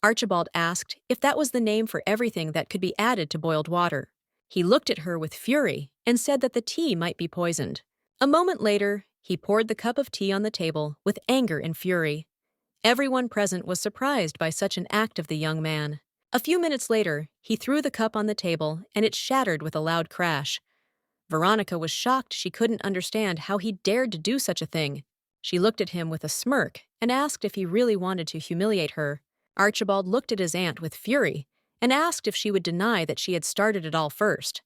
Archibald asked if that was the name for everything that could be added to boiled water. He looked at her with fury and said that the tea might be poisoned. A moment later, he poured the cup of tea on the table with anger and fury. Everyone present was surprised by such an act of the young man. A few minutes later, he threw the cup on the table and it shattered with a loud crash. Veronica was shocked she couldn't understand how he dared to do such a thing. She looked at him with a smirk and asked if he really wanted to humiliate her. Archibald looked at his aunt with fury and asked if she would deny that she had started it all first.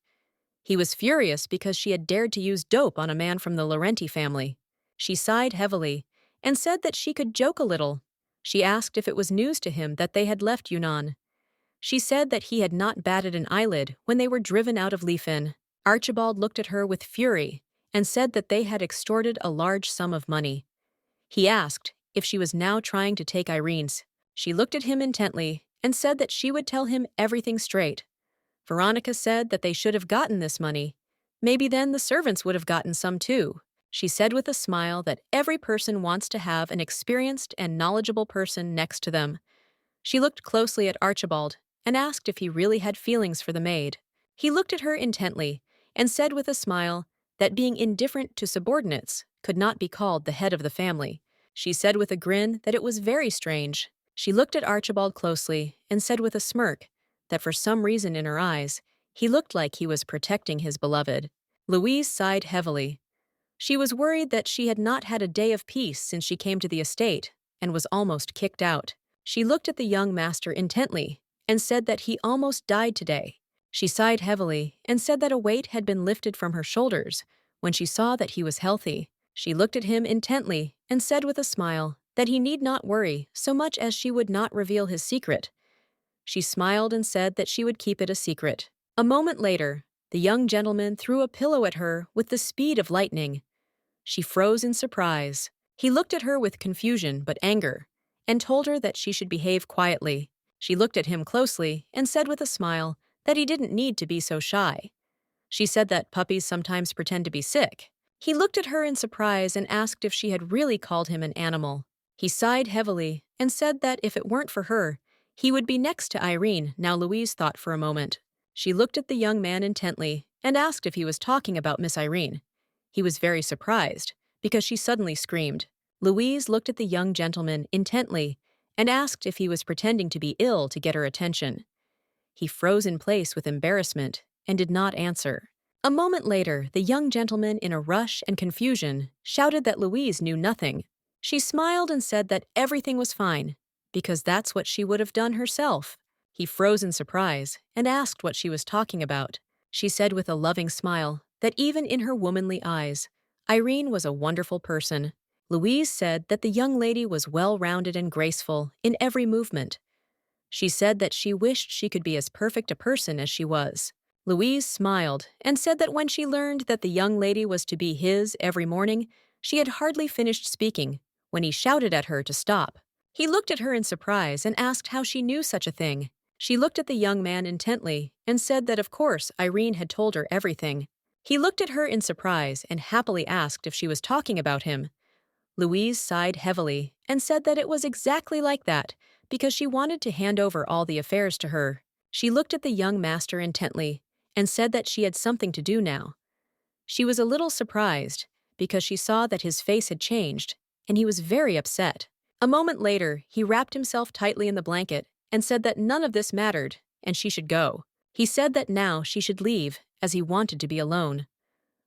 He was furious because she had dared to use dope on a man from the Laurenti family. She sighed heavily and said that she could joke a little. She asked if it was news to him that they had left Yunnan. She said that he had not batted an eyelid when they were driven out of Leafin. Archibald looked at her with fury and said that they had extorted a large sum of money. He asked if she was now trying to take Irene's. She looked at him intently and said that she would tell him everything straight. Veronica said that they should have gotten this money. Maybe then the servants would have gotten some too. She said with a smile that every person wants to have an experienced and knowledgeable person next to them. She looked closely at Archibald and asked if he really had feelings for the maid. He looked at her intently and said with a smile that being indifferent to subordinates could not be called the head of the family. She said with a grin that it was very strange. She looked at Archibald closely and said with a smirk that for some reason in her eyes, he looked like he was protecting his beloved. Louise sighed heavily. She was worried that she had not had a day of peace since she came to the estate and was almost kicked out. She looked at the young master intently and said that he almost died today. She sighed heavily and said that a weight had been lifted from her shoulders when she saw that he was healthy. She looked at him intently and said with a smile that he need not worry so much as she would not reveal his secret. She smiled and said that she would keep it a secret. A moment later, the young gentleman threw a pillow at her with the speed of lightning. She froze in surprise. He looked at her with confusion but anger and told her that she should behave quietly. She looked at him closely and said with a smile that he didn't need to be so shy. She said that puppies sometimes pretend to be sick. He looked at her in surprise and asked if she had really called him an animal. He sighed heavily and said that if it weren't for her, he would be next to Irene. Now Louise thought for a moment. She looked at the young man intently and asked if he was talking about Miss Irene. He was very surprised because she suddenly screamed. Louise looked at the young gentleman intently and asked if he was pretending to be ill to get her attention. He froze in place with embarrassment and did not answer. A moment later, the young gentleman, in a rush and confusion, shouted that Louise knew nothing. She smiled and said that everything was fine, because that's what she would have done herself. He froze in surprise and asked what she was talking about. She said with a loving smile that even in her womanly eyes, Irene was a wonderful person. Louise said that the young lady was well-rounded and graceful in every movement. She said that she wished she could be as perfect a person as she was. Louise smiled and said that when she learned that the young lady was to be his every morning, she had hardly finished speaking when he shouted at her to stop. He looked at her in surprise and asked how she knew such a thing. She looked at the young man intently and said that of course Irene had told her everything. He looked at her in surprise and happily asked if she was talking about him. Louise sighed heavily and said that it was exactly like that because she wanted to hand over all the affairs to her. She looked at the young master intently and said that she had something to do now. She was a little surprised because she saw that his face had changed and he was very upset. A moment later, he wrapped himself tightly in the blanket and said that none of this mattered and she should go. He said that now she should leave as he wanted to be alone.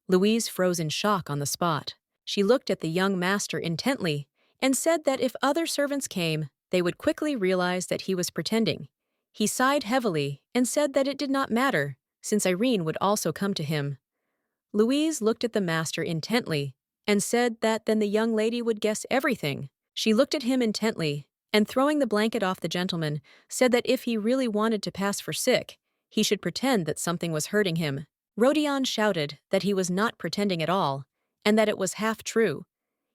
Louise froze in shock on the spot. She looked at the young master intently and said that if other servants came, they would quickly realize that he was pretending. He sighed heavily and said that it did not matter, since Irene would also come to him. Louise looked at the master intently and said that then the young lady would guess everything. She looked at him intently and, throwing the blanket off the gentleman, said that if he really wanted to pass for sick, he should pretend that something was hurting him. Rodion shouted that he was not pretending at all and that it was half true.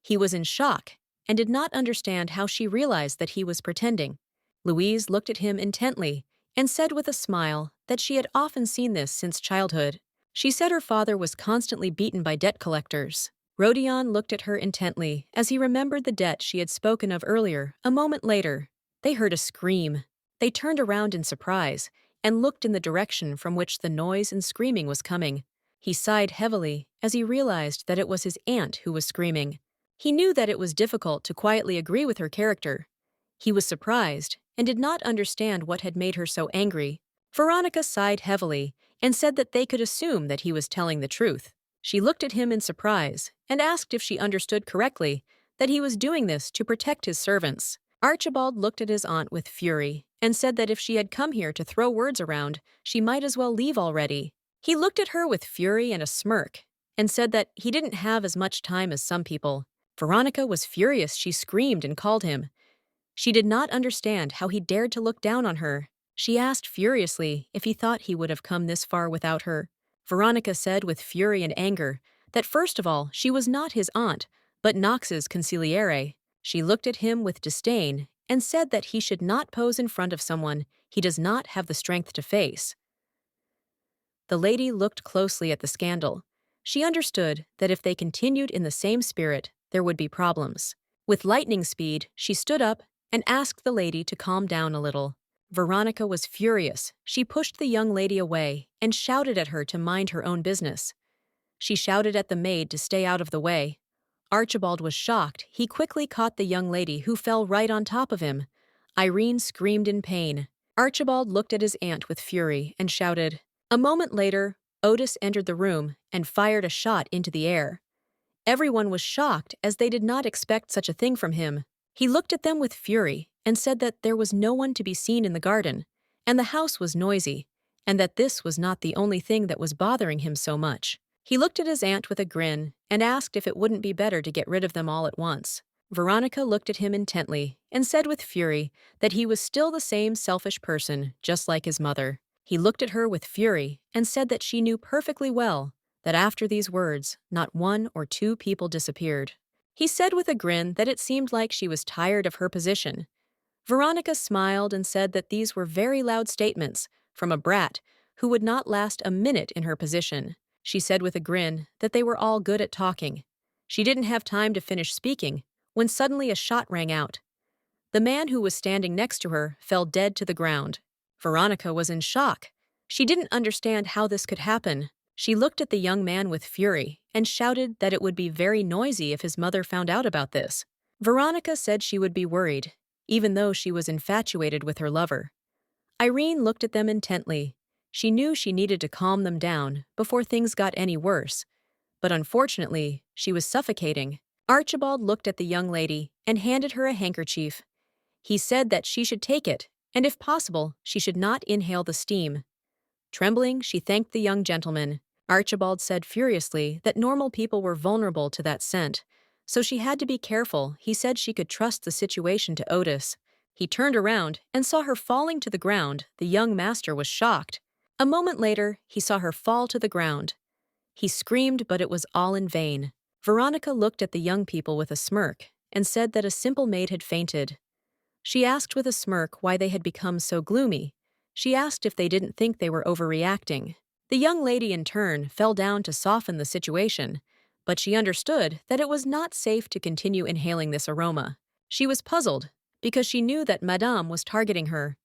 He was in shock and did not understand how she realized that he was pretending. Louise looked at him intently and said with a smile that she had often seen this since childhood. She said her father was constantly beaten by debt collectors. Rodion looked at her intently as he remembered the debt she had spoken of earlier. A moment later, they heard a scream. They turned around in surprise and looked in the direction from which the noise and screaming was coming. He sighed heavily as he realized that it was his aunt who was screaming. He knew that it was difficult to quietly agree with her character. He was surprised and did not understand what had made her so angry. Veronica sighed heavily and said that they could assume that he was telling the truth. She looked at him in surprise and asked if she understood correctly that he was doing this to protect his servants. Archibald looked at his aunt with fury and said that if she had come here to throw words around, she might as well leave already. He looked at her with fury and a smirk and said that he didn't have as much time as some people. Veronica was furious. She screamed and called him. She did not understand how he dared to look down on her. She asked furiously if he thought he would have come this far without her. Veronica said with fury and anger that first of all, she was not his aunt, but Knox's consigliere. She looked at him with disdain and said that he should not pose in front of someone he does not have the strength to face. The lady looked closely at the scandal. She understood that if they continued in the same spirit, there would be problems. With lightning speed, she stood up and asked the lady to calm down a little. Veronica was furious. She pushed the young lady away and shouted at her to mind her own business. She shouted at the maid to stay out of the way. Archibald was shocked. He quickly caught the young lady who fell right on top of him. Irene screamed in pain. Archibald looked at his aunt with fury and shouted. A moment later, Otis entered the room and fired a shot into the air. Everyone was shocked as they did not expect such a thing from him. He looked at them with fury and said that there was no one to be seen in the garden, and the house was noisy, and that this was not the only thing that was bothering him so much. He looked at his aunt with a grin and asked if it wouldn't be better to get rid of them all at once. Veronica looked at him intently and said with fury that he was still the same selfish person, just like his mother. He looked at her with fury and said that she knew perfectly well that after these words, not one or two people disappeared. He said with a grin that it seemed like she was tired of her position. Veronica smiled and said that these were very loud statements from a brat who would not last a minute in her position. She said with a grin that they were all good at talking. She didn't have time to finish speaking when suddenly a shot rang out. The man who was standing next to her fell dead to the ground. Veronica was in shock. She didn't understand how this could happen. She looked at the young man with fury and shouted that it would be very noisy if his mother found out about this. Veronica said she would be worried, even though she was infatuated with her lover. Irene looked at them intently. She knew she needed to calm them down before things got any worse, but unfortunately, she was suffocating. Archibald looked at the young lady and handed her a handkerchief. He said that she should take it, and if possible, she should not inhale the steam. Trembling, she thanked the young gentleman. Archibald said furiously that normal people were vulnerable to that scent, so she had to be careful. He said she could trust the situation to Otis. He turned around and saw her falling to the ground. The young master was shocked. A moment later, he saw her fall to the ground. He screamed, but it was all in vain. Veronica looked at the young people with a smirk and said that a simple maid had fainted. She asked with a smirk why they had become so gloomy. She asked if they didn't think they were overreacting. The young lady in turn fell down to soften the situation, but she understood that it was not safe to continue inhaling this aroma. She was puzzled because she knew that Madame was targeting her,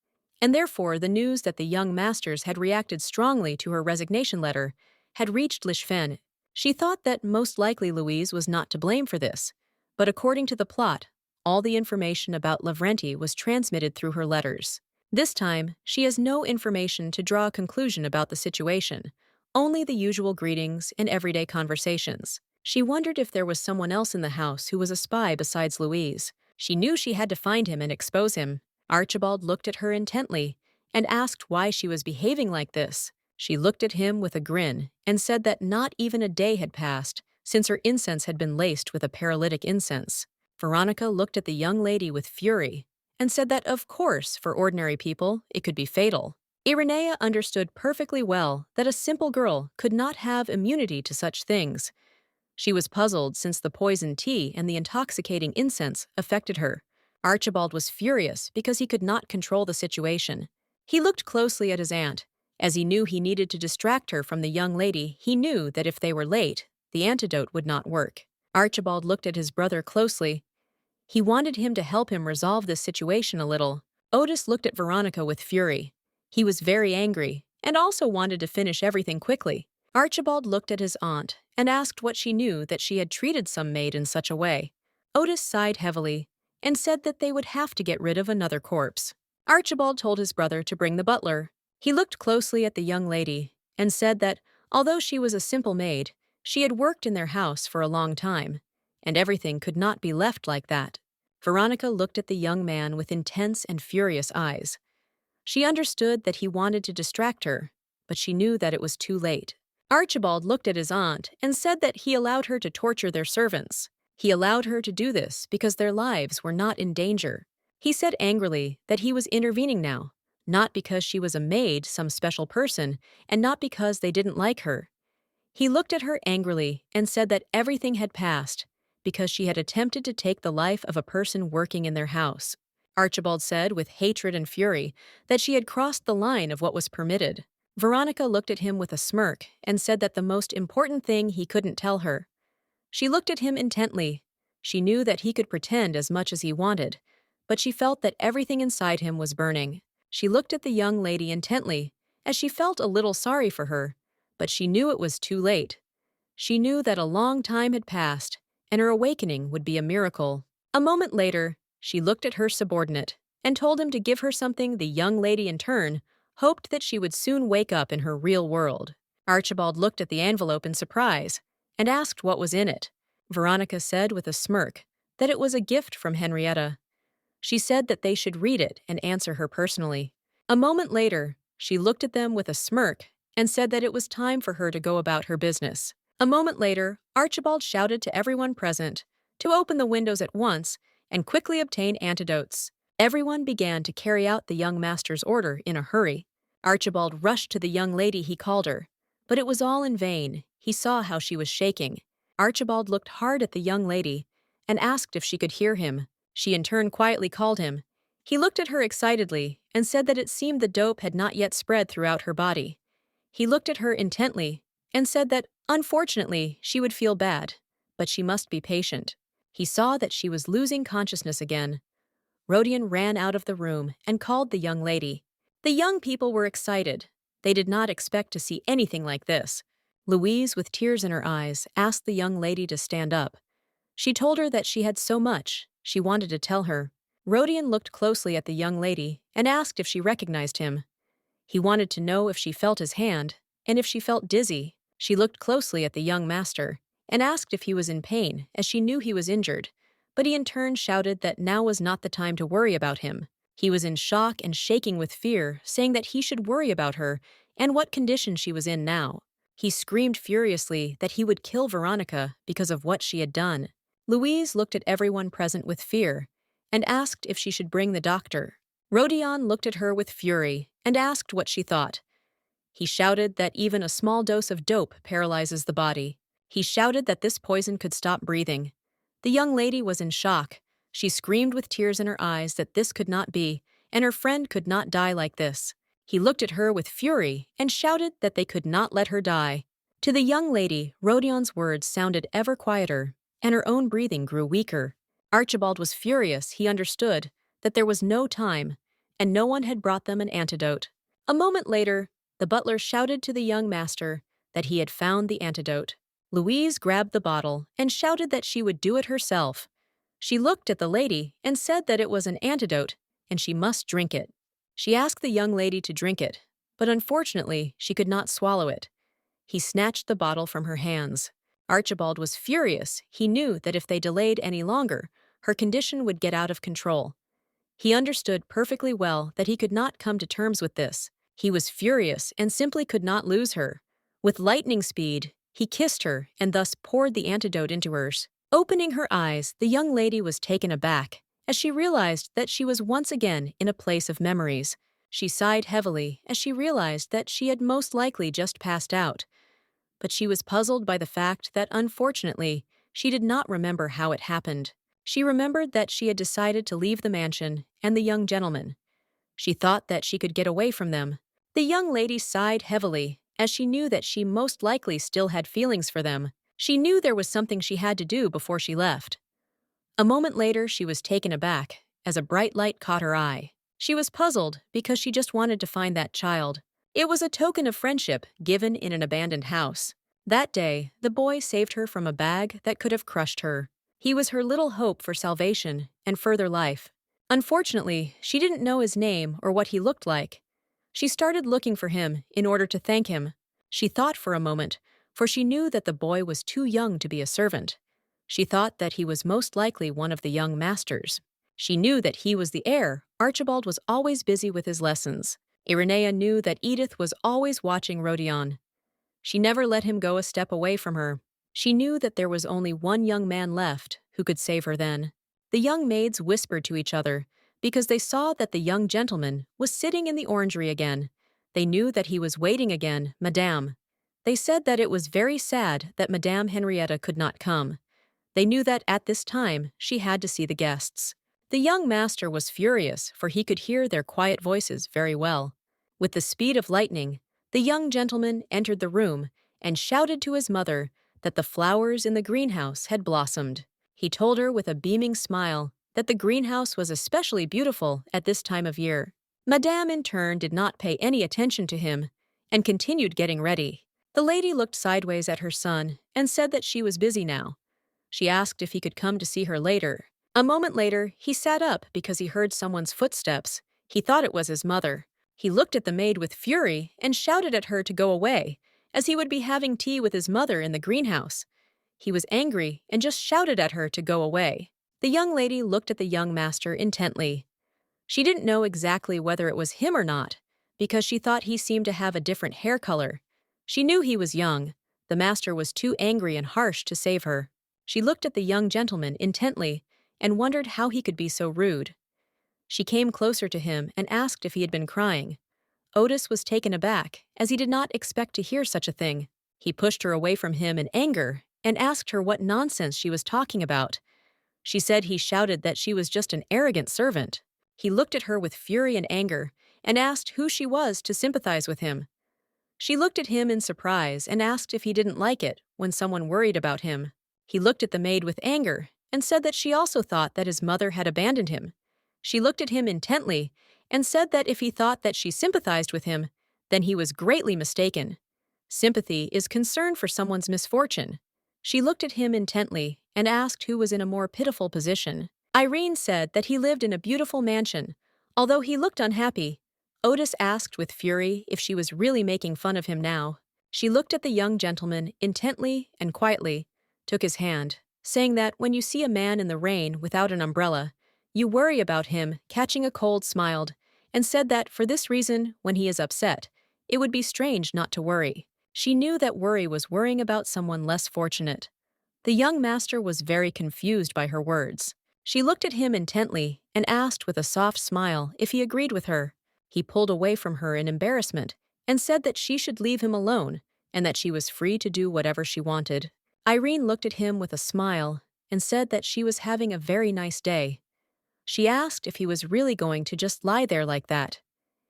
and therefore the news that the young masters had reacted strongly to her resignation letter had reached Lichfen. She thought that most likely Louise was not to blame for this, but according to the plot, all the information about Lavrenti was transmitted through her letters. This time, she has no information to draw a conclusion about the situation, only the usual greetings and everyday conversations. She wondered if there was someone else in the house who was a spy besides Louise. She knew she had to find him and expose him. Archibald looked at her intently and asked why she was behaving like this. She looked at him with a grin and said that not even a day had passed since her incense had been laced with a paralytic incense. Veronica looked at the young lady with fury and said that, of course, for ordinary people, it could be fatal. Irenea understood perfectly well that a simple girl could not have immunity to such things. She was puzzled since the poisoned tea and the intoxicating incense affected her. Archibald was furious because he could not control the situation. He looked closely at his aunt. As he knew he needed to distract her from the young lady, he knew that if they were late, the antidote would not work. Archibald looked at his brother closely. He wanted him to help him resolve this situation a little. Otis looked at Veronica with fury. He was very angry and also wanted to finish everything quickly. Archibald looked at his aunt and asked what she knew that she had treated some maid in such a way. Otis sighed heavily and said that they would have to get rid of another corpse. Archibald told his brother to bring the butler. He looked closely at the young lady and said that, although she was a simple maid, she had worked in their house for a long time, and everything could not be left like that. Veronica looked at the young man with intense and furious eyes. She understood that he wanted to distract her, but she knew that it was too late. Archibald looked at his aunt and said that he allowed her to torture their servants. He allowed her to do this because their lives were not in danger. He said angrily that he was intervening now, not because she was a maid, some special person, and not because they didn't like her. He looked at her angrily and said that everything had passed, because she had attempted to take the life of a person working in their house. Archibald said with hatred and fury that she had crossed the line of what was permitted. Veronica looked at him with a smirk and said that the most important thing he couldn't tell her. She looked at him intently. She knew that he could pretend as much as he wanted, but she felt that everything inside him was burning. She looked at the young lady intently, as she felt a little sorry for her, but she knew it was too late. She knew that a long time had passed, and her awakening would be a miracle. A moment later, she looked at her subordinate and told him to give her something. The young lady, in turn, hoped that she would soon wake up in her real world. Archibald looked at the envelope in surprise and asked what was in it. Veronica said with a smirk that it was a gift from Henrietta. She said that they should read it and answer her personally. A moment later, she looked at them with a smirk and said that it was time for her to go about her business. A moment later, Archibald shouted to everyone present to open the windows at once and quickly obtain antidotes. Everyone began to carry out the young master's order in a hurry. Archibald rushed to the young lady. He called her, but it was all in vain. He saw how she was shaking. Archibald looked hard at the young lady and asked if she could hear him. She in turn quietly called him. He looked at her excitedly and said that it seemed the dope had not yet spread throughout her body. He looked at her intently and said that, unfortunately, she would feel bad, but she must be patient. He saw that she was losing consciousness again. Rodion ran out of the room and called the young lady. The young people were excited. They did not expect to see anything like this. Louise, with tears in her eyes, asked the young lady to stand up. She told her that she had so much she wanted to tell her. Rodion looked closely at the young lady and asked if she recognized him. He wanted to know if she felt his hand and if she felt dizzy. She looked closely at the young master and asked if he was in pain, as she knew he was injured, but he in turn shouted that now was not the time to worry about him. He was in shock and shaking with fear, saying that he should worry about her and what condition she was in now. He screamed furiously that he would kill Veronica because of what she had done. Louise looked at everyone present with fear and asked if she should bring the doctor. Rodion looked at her with fury and asked what she thought. He shouted that even a small dose of dope paralyzes the body. He shouted that this poison could stop breathing. The young lady was in shock. She screamed with tears in her eyes that this could not be, and her friend could not die like this. He looked at her with fury and shouted that they could not let her die. To the young lady, Rodion's words sounded ever quieter, and her own breathing grew weaker. Archibald was furious. He understood that there was no time, and no one had brought them an antidote. A moment later, the butler shouted to the young master that he had found the antidote. Louise grabbed the bottle and shouted that she would do it herself. She looked at the lady and said that it was an antidote and she must drink it. She asked the young lady to drink it, but unfortunately she could not swallow it. He snatched the bottle from her hands. Archibald was furious. He knew that if they delayed any longer, her condition would get out of control. He understood perfectly well that he could not come to terms with this. He was furious and simply could not lose her. With lightning speed, he kissed her and thus poured the antidote into hers. Opening her eyes, the young lady was taken aback as she realized that she was once again in a place of memories. She sighed heavily as she realized that she had most likely just passed out. But she was puzzled by the fact that, unfortunately, she did not remember how it happened. She remembered that she had decided to leave the mansion and the young gentleman. She thought that she could get away from them. The young lady sighed heavily, as she knew that she most likely still had feelings for them. She knew there was something she had to do before she left. A moment later, she was taken aback, as a bright light caught her eye. She was puzzled because she just wanted to find that child. It was a token of friendship given in an abandoned house. That day, the boy saved her from a bag that could have crushed her. He was her little hope for salvation and further life. Unfortunately, she didn't know his name or what he looked like. She started looking for him in order to thank him. She thought for a moment, for she knew that the boy was too young to be a servant. She thought that he was most likely one of the young masters. She knew that he was the heir. Archibald was always busy with his lessons. Irenea knew that Edith was always watching Rodion. She never let him go a step away from her. She knew that there was only one young man left who could save her then. The young maids whispered to each other, because they saw that the young gentleman was sitting in the orangery again. They knew that he was waiting again, Madame. They said that it was very sad that Madame Henrietta could not come. They knew that at this time she had to see the guests. The young master was furious, for he could hear their quiet voices very well. With the speed of lightning, the young gentleman entered the room and shouted to his mother that the flowers in the greenhouse had blossomed. He told her with a beaming smile that the greenhouse was especially beautiful at this time of year. Madame, in turn, did not pay any attention to him and continued getting ready. The lady looked sideways at her son and said that she was busy now. She asked if he could come to see her later. A moment later, he sat up because he heard someone's footsteps. He thought it was his mother. He looked at the maid with fury and shouted at her to go away, as he would be having tea with his mother in the greenhouse. He was angry and just shouted at her to go away. The young lady looked at the young master intently. She didn't know exactly whether it was him or not, because she thought he seemed to have a different hair color. She knew he was young. The master was too angry and harsh to save her. She looked at the young gentleman intently and wondered how he could be so rude. She came closer to him and asked if he had been crying. Otis was taken aback, as he did not expect to hear such a thing. He pushed her away from him in anger and asked her what nonsense she was talking about. She said he shouted that she was just an arrogant servant. He looked at her with fury and anger and asked who she was to sympathize with him. She looked at him in surprise and asked if he didn't like it when someone worried about him. He looked at the maid with anger and said that she also thought that his mother had abandoned him. She looked at him intently and said that if he thought that she sympathized with him, then he was greatly mistaken. Sympathy is concern for someone's misfortune. She looked at him intently and asked who was in a more pitiful position. Irene said that he lived in a beautiful mansion. Although he looked unhappy, Otis asked with fury if she was really making fun of him now. She looked at the young gentleman intently and quietly, took his hand, saying that when you see a man in the rain without an umbrella, you worry about him catching a cold, smiled, and said that for this reason, when he is upset, it would be strange not to worry. She knew that worry was worrying about someone less fortunate. The young master was very confused by her words. She looked at him intently and asked with a soft smile if he agreed with her. He pulled away from her in embarrassment and said that she should leave him alone and that she was free to do whatever she wanted. Irene looked at him with a smile and said that she was having a very nice day. She asked if he was really going to just lie there like that.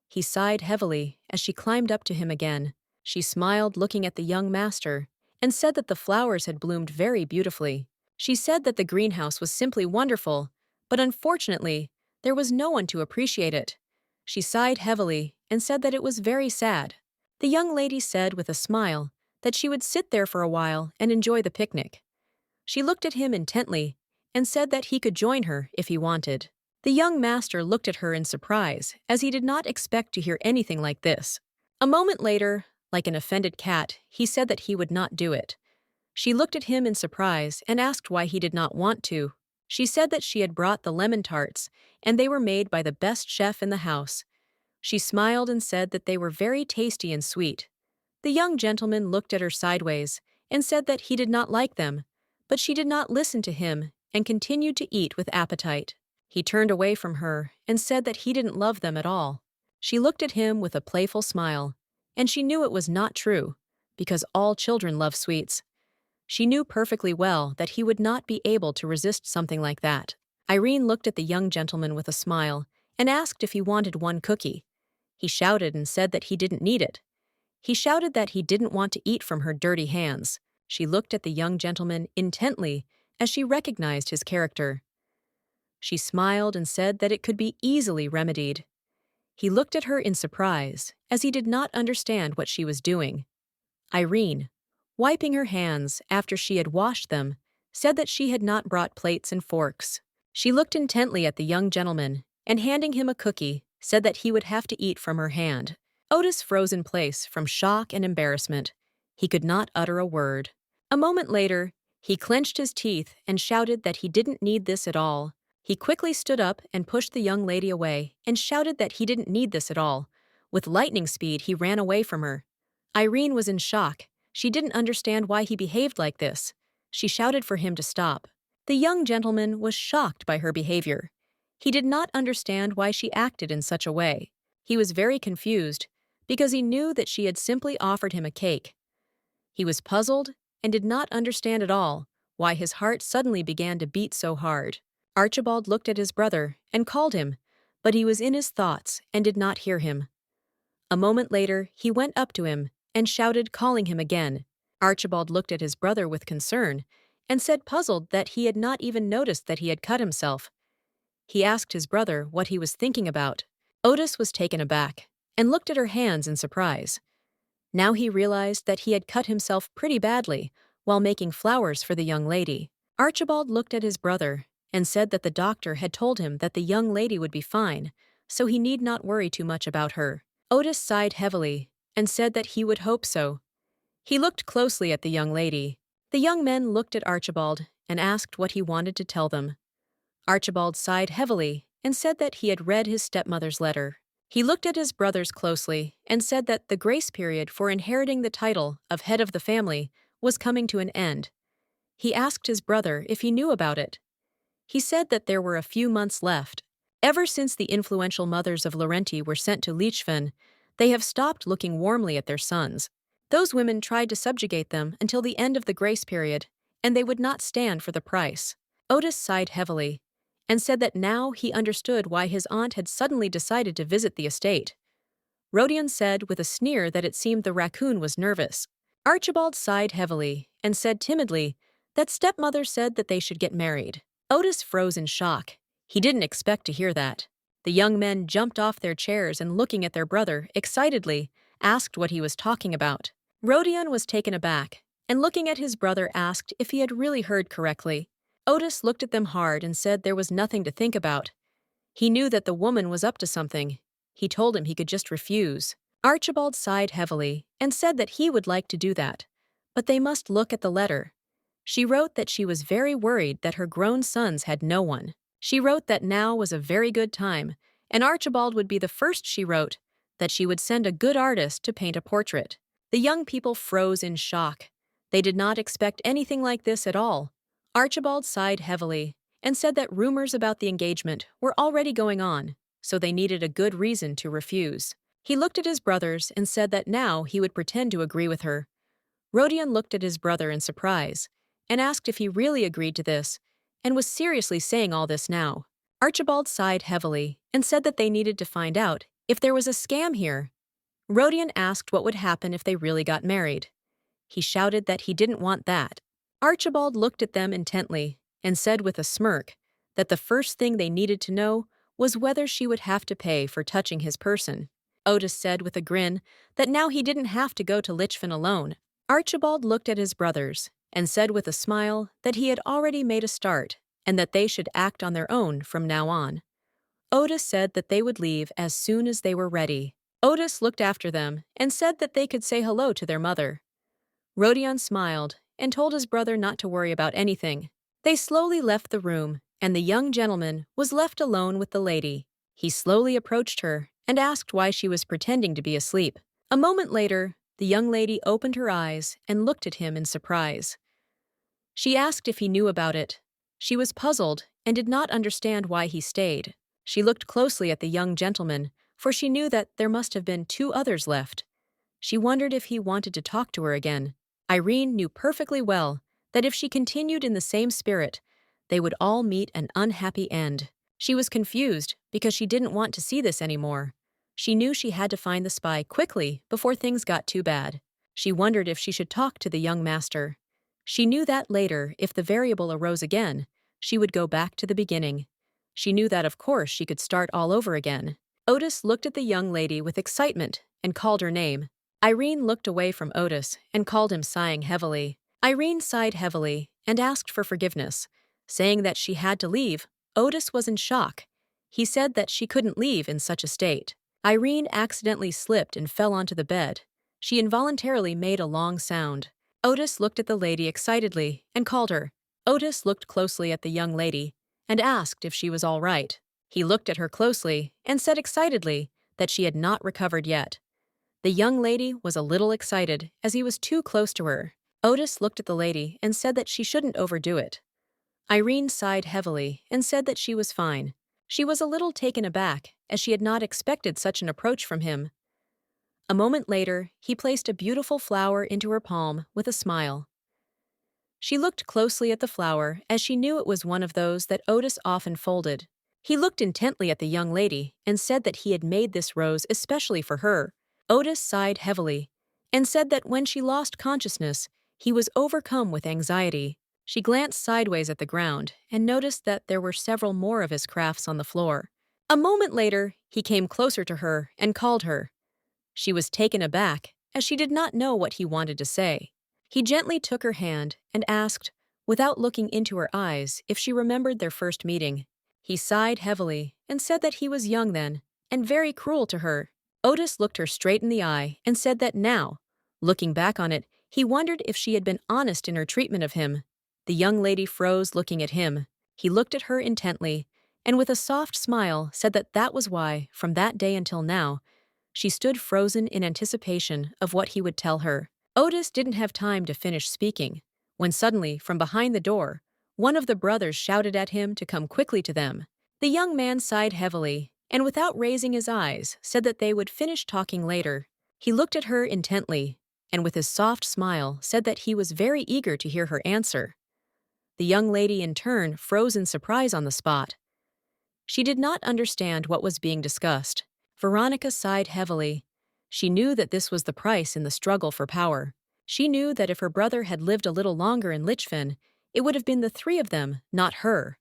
He sighed heavily as she climbed up to him again. She smiled, looking at the young master, and said that the flowers had bloomed very beautifully. She said that the greenhouse was simply wonderful, but unfortunately, there was no one to appreciate it. She sighed heavily and said that it was very sad. The young lady said with a smile that she would sit there for a while and enjoy the picnic. She looked at him intently and said that he could join her if he wanted. The young master looked at her in surprise, as he did not expect to hear anything like this. A moment later, like an offended cat, he said that he would not do it. She looked at him in surprise and asked why he did not want to. She said that she had brought the lemon tarts, and they were made by the best chef in the house. She smiled and said that they were very tasty and sweet. The young gentleman looked at her sideways and said that he did not like them, but she did not listen to him and continued to eat with appetite. He turned away from her and said that he didn't love them at all. She looked at him with a playful smile, and she knew it was not true, because all children love sweets. She knew perfectly well that he would not be able to resist something like that. Irene looked at the young gentleman with a smile and asked if he wanted one cookie. He shouted and said that he didn't need it. He shouted that he didn't want to eat from her dirty hands. She looked at the young gentleman intently as she recognized his character. She smiled and said that it could be easily remedied. He looked at her in surprise, as he did not understand what she was doing. Irene, wiping her hands after she had washed them, said that she had not brought plates and forks. She looked intently at the young gentleman, and handing him a cookie, said that he would have to eat from her hand. Otis froze in place from shock and embarrassment. He could not utter a word. A moment later, he clenched his teeth and shouted that he didn't need this at all. He quickly stood up and pushed the young lady away and shouted that he didn't need this at all. With lightning speed, he ran away from her. Irene was in shock. She didn't understand why he behaved like this. She shouted for him to stop. The young gentleman was shocked by her behavior. He did not understand why she acted in such a way. He was very confused because he knew that she had simply offered him a cake. He was puzzled and did not understand at all why his heart suddenly began to beat so hard. Archibald looked at his brother and called him, but he was in his thoughts and did not hear him. A moment later, he went up to him and shouted, calling him again. Archibald looked at his brother with concern and said, puzzled, that he had not even noticed that he had cut himself. He asked his brother what he was thinking about. Otis was taken aback and looked at her hands in surprise. Now he realized that he had cut himself pretty badly while making flowers for the young lady. Archibald looked at his brother and said that the doctor had told him that the young lady would be fine, so he need not worry too much about her. Otis sighed heavily and said that he would hope so. He looked closely at the young lady. The young men looked at Archibald and asked what he wanted to tell them. Archibald sighed heavily and said that he had read his stepmother's letter. He looked at his brothers closely and said that the grace period for inheriting the title of head of the family was coming to an end. He asked his brother if he knew about it. He said that there were a few months left. Ever since the influential mothers of Laurenti were sent to Lichfen, they have stopped looking warmly at their sons. Those women tried to subjugate them until the end of the grace period, and they would not stand for the price. Otis sighed heavily and said that now he understood why his aunt had suddenly decided to visit the estate. Rodion said with a sneer that it seemed the raccoon was nervous. Archibald sighed heavily and said timidly that stepmother said that they should get married. Otis froze in shock. He didn't expect to hear that. The young men jumped off their chairs and, looking at their brother excitedly, asked what he was talking about. Rodion was taken aback and, looking at his brother, asked if he had really heard correctly. Otis looked at them hard and said there was nothing to think about. He knew that the woman was up to something. He told him he could just refuse. Archibald sighed heavily and said that he would like to do that, but they must look at the letter. She wrote that she was very worried that her grown sons had no one. She wrote that now was a very good time, and Archibald would be the first. She wrote that she would send a good artist to paint a portrait. The young people froze in shock. They did not expect anything like this at all. Archibald sighed heavily and said that rumors about the engagement were already going on, so they needed a good reason to refuse. He looked at his brothers and said that now he would pretend to agree with her. Rodion looked at his brother in surprise and asked if he really agreed to this and was seriously saying all this now. Archibald sighed heavily and said that they needed to find out if there was a scam here. Rodion asked what would happen if they really got married. He shouted that he didn't want that. Archibald looked at them intently and said with a smirk that the first thing they needed to know was whether she would have to pay for touching his person. Otis said with a grin that now he didn't have to go to Lichfen alone. Archibald looked at his brothers and said with a smile that he had already made a start and that they should act on their own from now on. Otis said that they would leave as soon as they were ready. Otis looked after them and said that they could say hello to their mother. Rodion smiled and told his brother not to worry about anything. They slowly left the room, and the young gentleman was left alone with the lady. He slowly approached her and asked why she was pretending to be asleep. A moment later, the young lady opened her eyes and looked at him in surprise. She asked if he knew about it. She was puzzled and did not understand why he stayed. She looked closely at the young gentleman, for she knew that there must have been two others left. She wondered if he wanted to talk to her again. Irene knew perfectly well that if she continued in the same spirit, they would all meet an unhappy end. She was confused because she didn't want to see this anymore. She knew she had to find the spy quickly before things got too bad. She wondered if she should talk to the young master. She knew that later, if the variable arose again, she would go back to the beginning. She knew that, of course, she could start all over again. Otis looked at the young lady with excitement and called her name. Irene looked away from Otis and called him, sighing heavily. Irene sighed heavily and asked for forgiveness, saying that she had to leave. Otis was in shock. He said that she couldn't leave in such a state. Irene accidentally slipped and fell onto the bed. She involuntarily made a long sound. Otis looked at the lady excitedly and called her. Otis looked closely at the young lady and asked if she was all right. He looked at her closely and said excitedly that she had not recovered yet. The young lady was a little excited as he was too close to her. Otis looked at the lady and said that she shouldn't overdo it. Irene sighed heavily and said that she was fine. She was a little taken aback as she had not expected such an approach from him. A moment later, he placed a beautiful flower into her palm with a smile. She looked closely at the flower, as she knew it was one of those that Otis often folded. He looked intently at the young lady and said that he had made this rose especially for her. Otis sighed heavily and said that when she lost consciousness, he was overcome with anxiety. She glanced sideways at the ground and noticed that there were several more of his crafts on the floor. A moment later, he came closer to her and called her. She was taken aback, as she did not know what he wanted to say. He gently took her hand and asked, without looking into her eyes, if she remembered their first meeting. He sighed heavily and said that he was young then, and very cruel to her. Otis looked her straight in the eye and said that now, looking back on it, he wondered if she had been honest in her treatment of him. The young lady froze, looking at him. He looked at her intently, and with a soft smile said that that was why, from that day until now, she stood frozen in anticipation of what he would tell her. Otis didn't have time to finish speaking, when suddenly, from behind the door, one of the brothers shouted at him to come quickly to them. The young man sighed heavily, and without raising his eyes, said that they would finish talking later. He looked at her intently, and with his soft smile said that he was very eager to hear her answer. The young lady in turn froze in surprise on the spot. She did not understand what was being discussed. Veronica sighed heavily. She knew that this was the price in the struggle for power. She knew that if her brother had lived a little longer in Lichfen, it would have been the three of them, not her.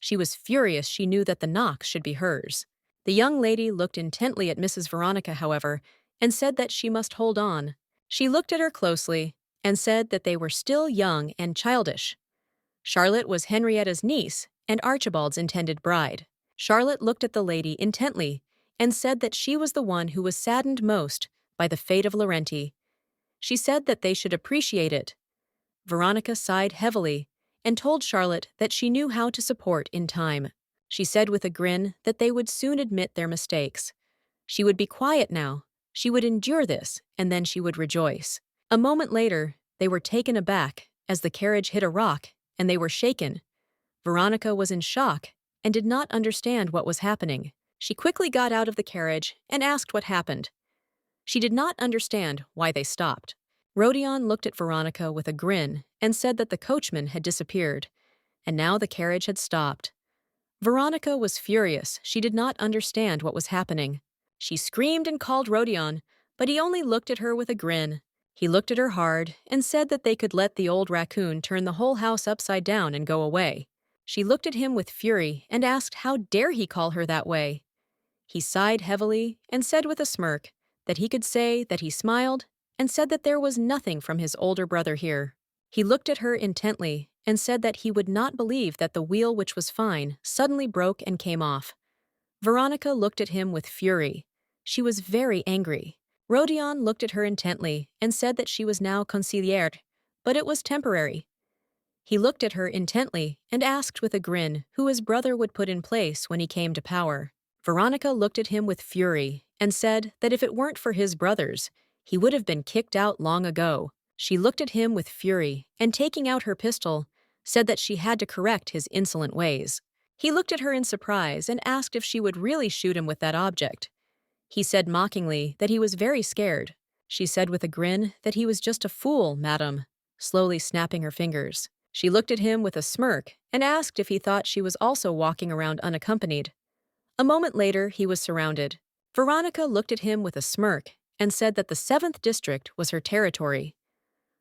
She was furious. She knew that the Knox should be hers. The young lady looked intently at Mrs. Veronica, however, and said that she must hold on. She looked at her closely and said that they were still young and childish. Charlotte was Henrietta's niece and Archibald's intended bride. Charlotte looked at the lady intently and said that she was the one who was saddened most by the fate of Laurenti. She said that they should appreciate it. Veronica sighed heavily and told Charlotte that she knew how to support in time. She said with a grin that they would soon admit their mistakes. She would be quiet now. She would endure this, and then she would rejoice. A moment later, they were taken aback as the carriage hit a rock, and they were shaken. Veronica was in shock and did not understand what was happening. She quickly got out of the carriage and asked what happened. She did not understand why they stopped. Rodion looked at Veronica with a grin and said that the coachman had disappeared, and now the carriage had stopped. Veronica was furious. She did not understand what was happening. She screamed and called Rodion, but he only looked at her with a grin. He looked at her hard and said that they could let the old raccoon turn the whole house upside down and go away. She looked at him with fury and asked how dare he call her that way. He sighed heavily and said with a smirk that he could say that he smiled and said that there was nothing from his older brother here. He looked at her intently and said that he would not believe that the wheel, which was fine, suddenly broke and came off. Veronica looked at him with fury. She was very angry. Rodion looked at her intently and said that she was now conciliere, but it was temporary. He looked at her intently and asked with a grin who his brother would put in place when he came to power. Veronica looked at him with fury and said that if it weren't for his brothers, he would have been kicked out long ago. She looked at him with fury and, taking out her pistol, said that she had to correct his insolent ways. He looked at her in surprise and asked if she would really shoot him with that object. He said mockingly that he was very scared. She said with a grin that he was just a fool, madam, slowly snapping her fingers. She looked at him with a smirk and asked if he thought she was also walking around unaccompanied. A moment later, he was surrounded. Veronica looked at him with a smirk and said that the 7th District was her territory.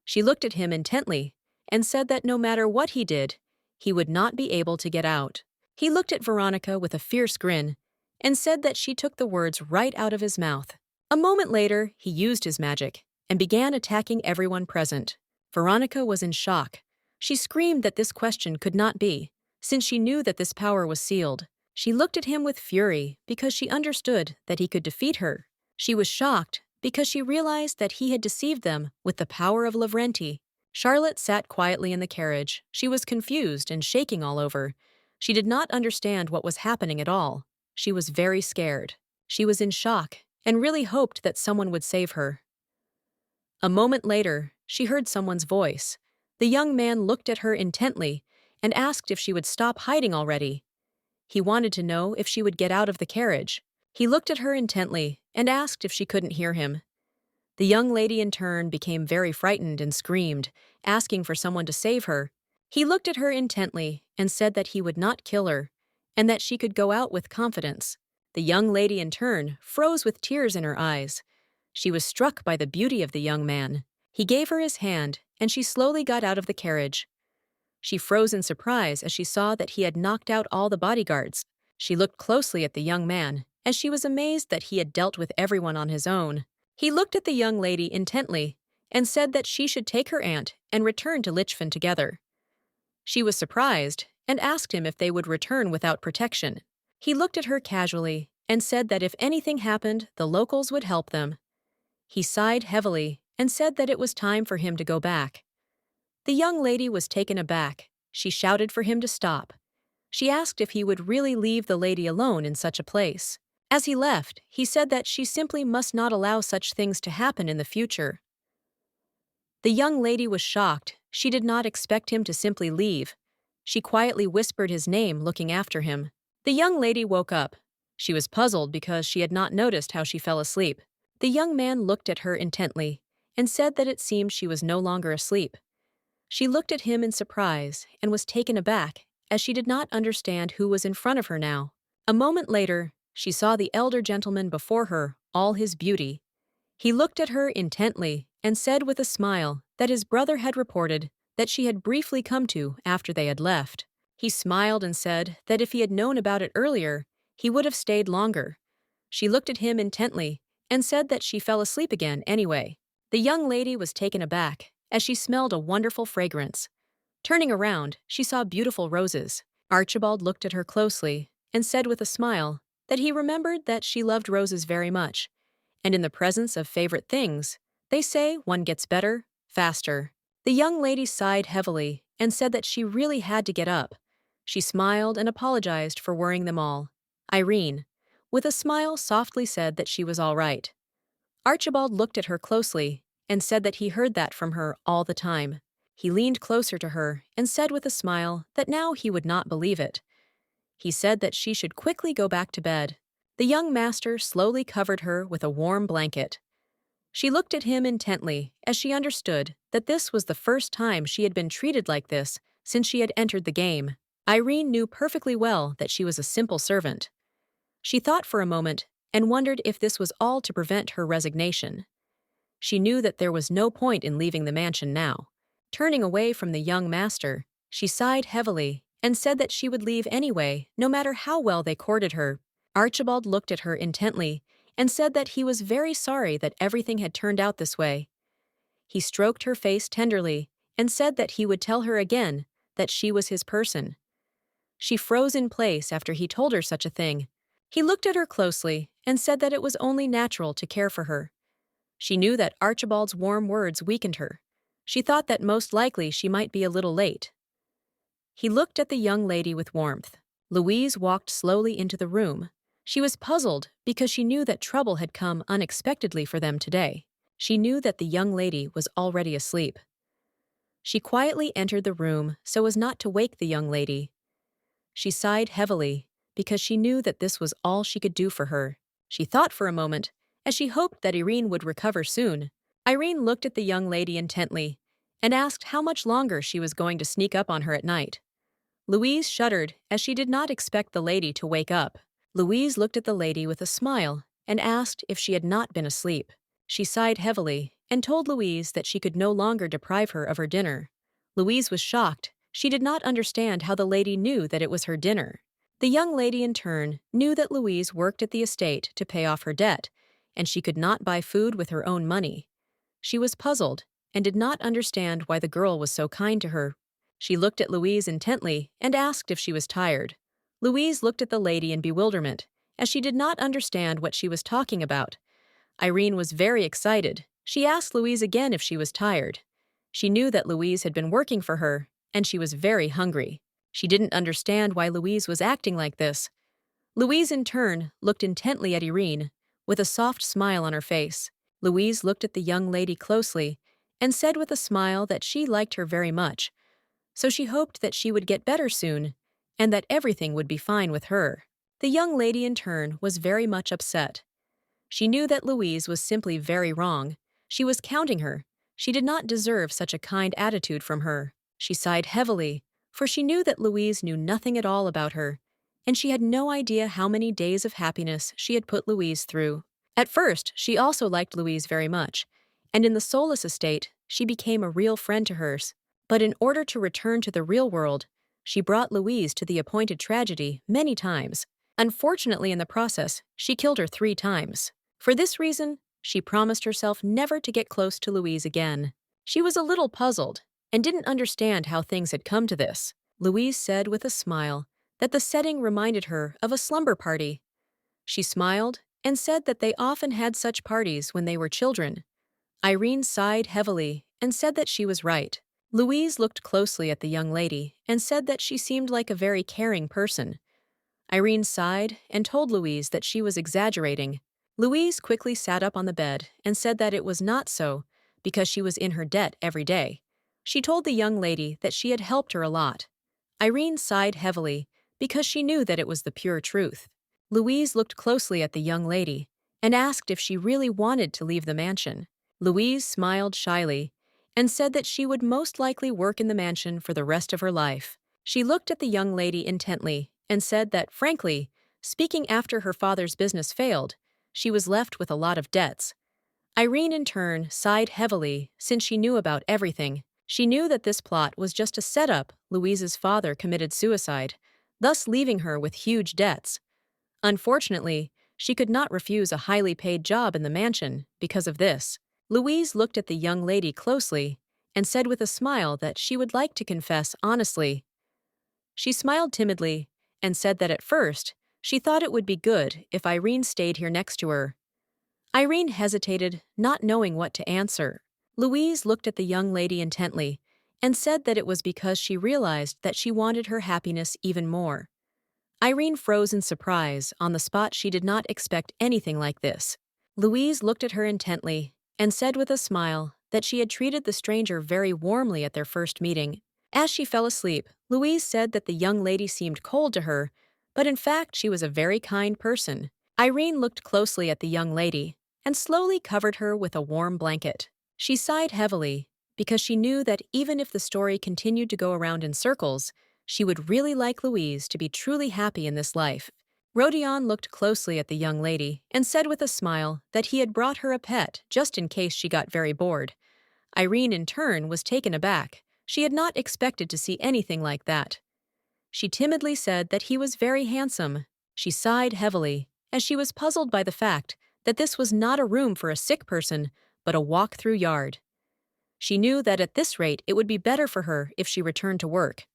She looked at him intently and said that no matter what he did, he would not be able to get out. He looked at Veronica with a fierce grin and said that she took the words right out of his mouth. A moment later, he used his magic and began attacking everyone present. Veronica was in shock. She screamed that this question could not be, since she knew that this power was sealed. She looked at him with fury because she understood that he could defeat her. She was shocked because she realized that he had deceived them with the power of Lavrenti. Charlotte sat quietly in the carriage. She was confused and shaking all over. She did not understand what was happening at all. She was very scared. She was in shock and really hoped that someone would save her. A moment later, she heard someone's voice. The young man looked at her intently and asked if she would stop hiding already. He wanted to know if she would get out of the carriage. He looked at her intently and asked if she couldn't hear him. The young lady in turn became very frightened and screamed, asking for someone to save her. He looked at her intently and said that he would not kill her, and that she could go out with confidence. The young lady in turn froze with tears in her eyes. She was struck by the beauty of the young man. He gave her his hand, and she slowly got out of the carriage. She froze in surprise as she saw that he had knocked out all the bodyguards. She looked closely at the young man, as she was amazed that he had dealt with everyone on his own. He looked at the young lady intently and said that she should take her aunt and return to Lichfield together. She was surprised and asked him if they would return without protection. He looked at her casually and said that if anything happened, the locals would help them. He sighed heavily and said that it was time for him to go back. The young lady was taken aback. She shouted for him to stop. She asked if he would really leave the lady alone in such a place. As he left, he said that she simply must not allow such things to happen in the future. The young lady was shocked. She did not expect him to simply leave. She quietly whispered his name, looking after him. The young lady woke up. She was puzzled because she had not noticed how she fell asleep. The young man looked at her intently and said that it seemed she was no longer asleep. She looked at him in surprise and was taken aback, as she did not understand who was in front of her now. A moment later, she saw the elder gentleman before her, all his beauty. He looked at her intently and said with a smile that his brother had reported that she had briefly come to after they had left. He smiled and said that if he had known about it earlier, he would have stayed longer. She looked at him intently and said that she fell asleep again anyway. The young lady was taken aback as she smelled a wonderful fragrance. Turning around, she saw beautiful roses. Archibald looked at her closely and said with a smile that he remembered that she loved roses very much, and in the presence of favorite things, they say one gets better, faster. The young lady sighed heavily and said that she really had to get up. She smiled and apologized for worrying them all. Irene, with a smile, softly said that she was all right. Archibald looked at her closely and said that he heard that from her all the time. He leaned closer to her and said with a smile that now he would not believe it. He said that she should quickly go back to bed. The young master slowly covered her with a warm blanket. She looked at him intently as she understood that this was the first time she had been treated like this since she had entered the game. Irene knew perfectly well that she was a simple servant. She thought for a moment and wondered if this was all to prevent her resignation. She knew that there was no point in leaving the mansion now. Turning away from the young master, she sighed heavily and said that she would leave anyway, no matter how well they courted her. Archibald looked at her intently and said that he was very sorry that everything had turned out this way. He stroked her face tenderly and said that he would tell her again that she was his person. She froze in place after he told her such a thing. He looked at her closely and said that it was only natural to care for her. She knew that Archibald's warm words weakened her. She thought that most likely she might be a little late. He looked at the young lady with warmth. Louise walked slowly into the room. She was puzzled because she knew that trouble had come unexpectedly for them today. She knew that the young lady was already asleep. She quietly entered the room so as not to wake the young lady. She sighed heavily because she knew that this was all she could do for her. She thought for a moment as she hoped that Irene would recover soon. Irene looked at the young lady intently and asked how much longer she was going to sneak up on her at night. Louise shuddered as she did not expect the lady to wake up. Louise looked at the lady with a smile and asked if she had not been asleep. She sighed heavily and told Louise that she could no longer deprive her of her dinner. Louise was shocked. She did not understand how the lady knew that it was her dinner. The young lady in turn knew that Louise worked at the estate to pay off her debt, and she could not buy food with her own money. She was puzzled and did not understand why the girl was so kind to her. She looked at Louise intently and asked if she was tired. Louise looked at the lady in bewilderment, as she did not understand what she was talking about. Irene was very excited. She asked Louise again if she was tired. She knew that Louise had been working for her, and she was very hungry. She didn't understand why Louise was acting like this. Louise, in turn, looked intently at Irene, with a soft smile on her face. Louise looked at the young lady closely and said with a smile that she liked her very much, so she hoped that she would get better soon and that everything would be fine with her. The young lady, in turn, was very much upset. She knew that Louise was simply very wrong. She was counting her. She did not deserve such a kind attitude from her. She sighed heavily, for she knew that Louise knew nothing at all about her, and she had no idea how many days of happiness she had put Louise through. At first, she also liked Louise very much, and in the soulless estate, she became a real friend to hers. But in order to return to the real world, she brought Louise to the appointed tragedy many times. Unfortunately, in the process, she killed her 3 times. For this reason, she promised herself never to get close to Louise again. She was a little puzzled and didn't understand how things had come to this. Louise said with a smile that the setting reminded her of a slumber party. She smiled and said that they often had such parties when they were children. Irene sighed heavily and said that she was right. Louise looked closely at the young lady and said that she seemed like a very caring person. Irene sighed and told Louise that she was exaggerating. Louise quickly sat up on the bed and said that it was not so because she was in her debt every day. She told the young lady that she had helped her a lot. Irene sighed heavily because she knew that it was the pure truth. Louise looked closely at the young lady and asked if she really wanted to leave the mansion. Louise smiled shyly and said that she would most likely work in the mansion for the rest of her life. She looked at the young lady intently and said that, frankly, speaking after her father's business failed, she was left with a lot of debts. Irene, in turn, sighed heavily since she knew about everything. She knew that this plot was just a setup. Louise's father committed suicide, thus leaving her with huge debts. Unfortunately, she could not refuse a highly paid job in the mansion because of this. Louise looked at the young lady closely and said with a smile that she would like to confess honestly. She smiled timidly and said that at first, she thought it would be good if Irene stayed here next to her. Irene hesitated, not knowing what to answer. Louise looked at the young lady intently and said that it was because she realized that she wanted her happiness even more. Irene froze in surprise. On the spot, she did not expect anything like this. Louise looked at her intently and said with a smile that she had treated the stranger very warmly at their first meeting. As she fell asleep, Louise said that the young lady seemed cold to her, but in fact she was a very kind person. Irene looked closely at the young lady and slowly covered her with a warm blanket. She sighed heavily because she knew that even if the story continued to go around in circles, she would really like Louise to be truly happy in this life. Rodion looked closely at the young lady and said with a smile that he had brought her a pet just in case she got very bored. Irene, in turn, was taken aback. She had not expected to see anything like that. She timidly said that he was very handsome. She sighed heavily, as she was puzzled by the fact that this was not a room for a sick person, but a walk-through yard. She knew that at this rate it would be better for her if she returned to work.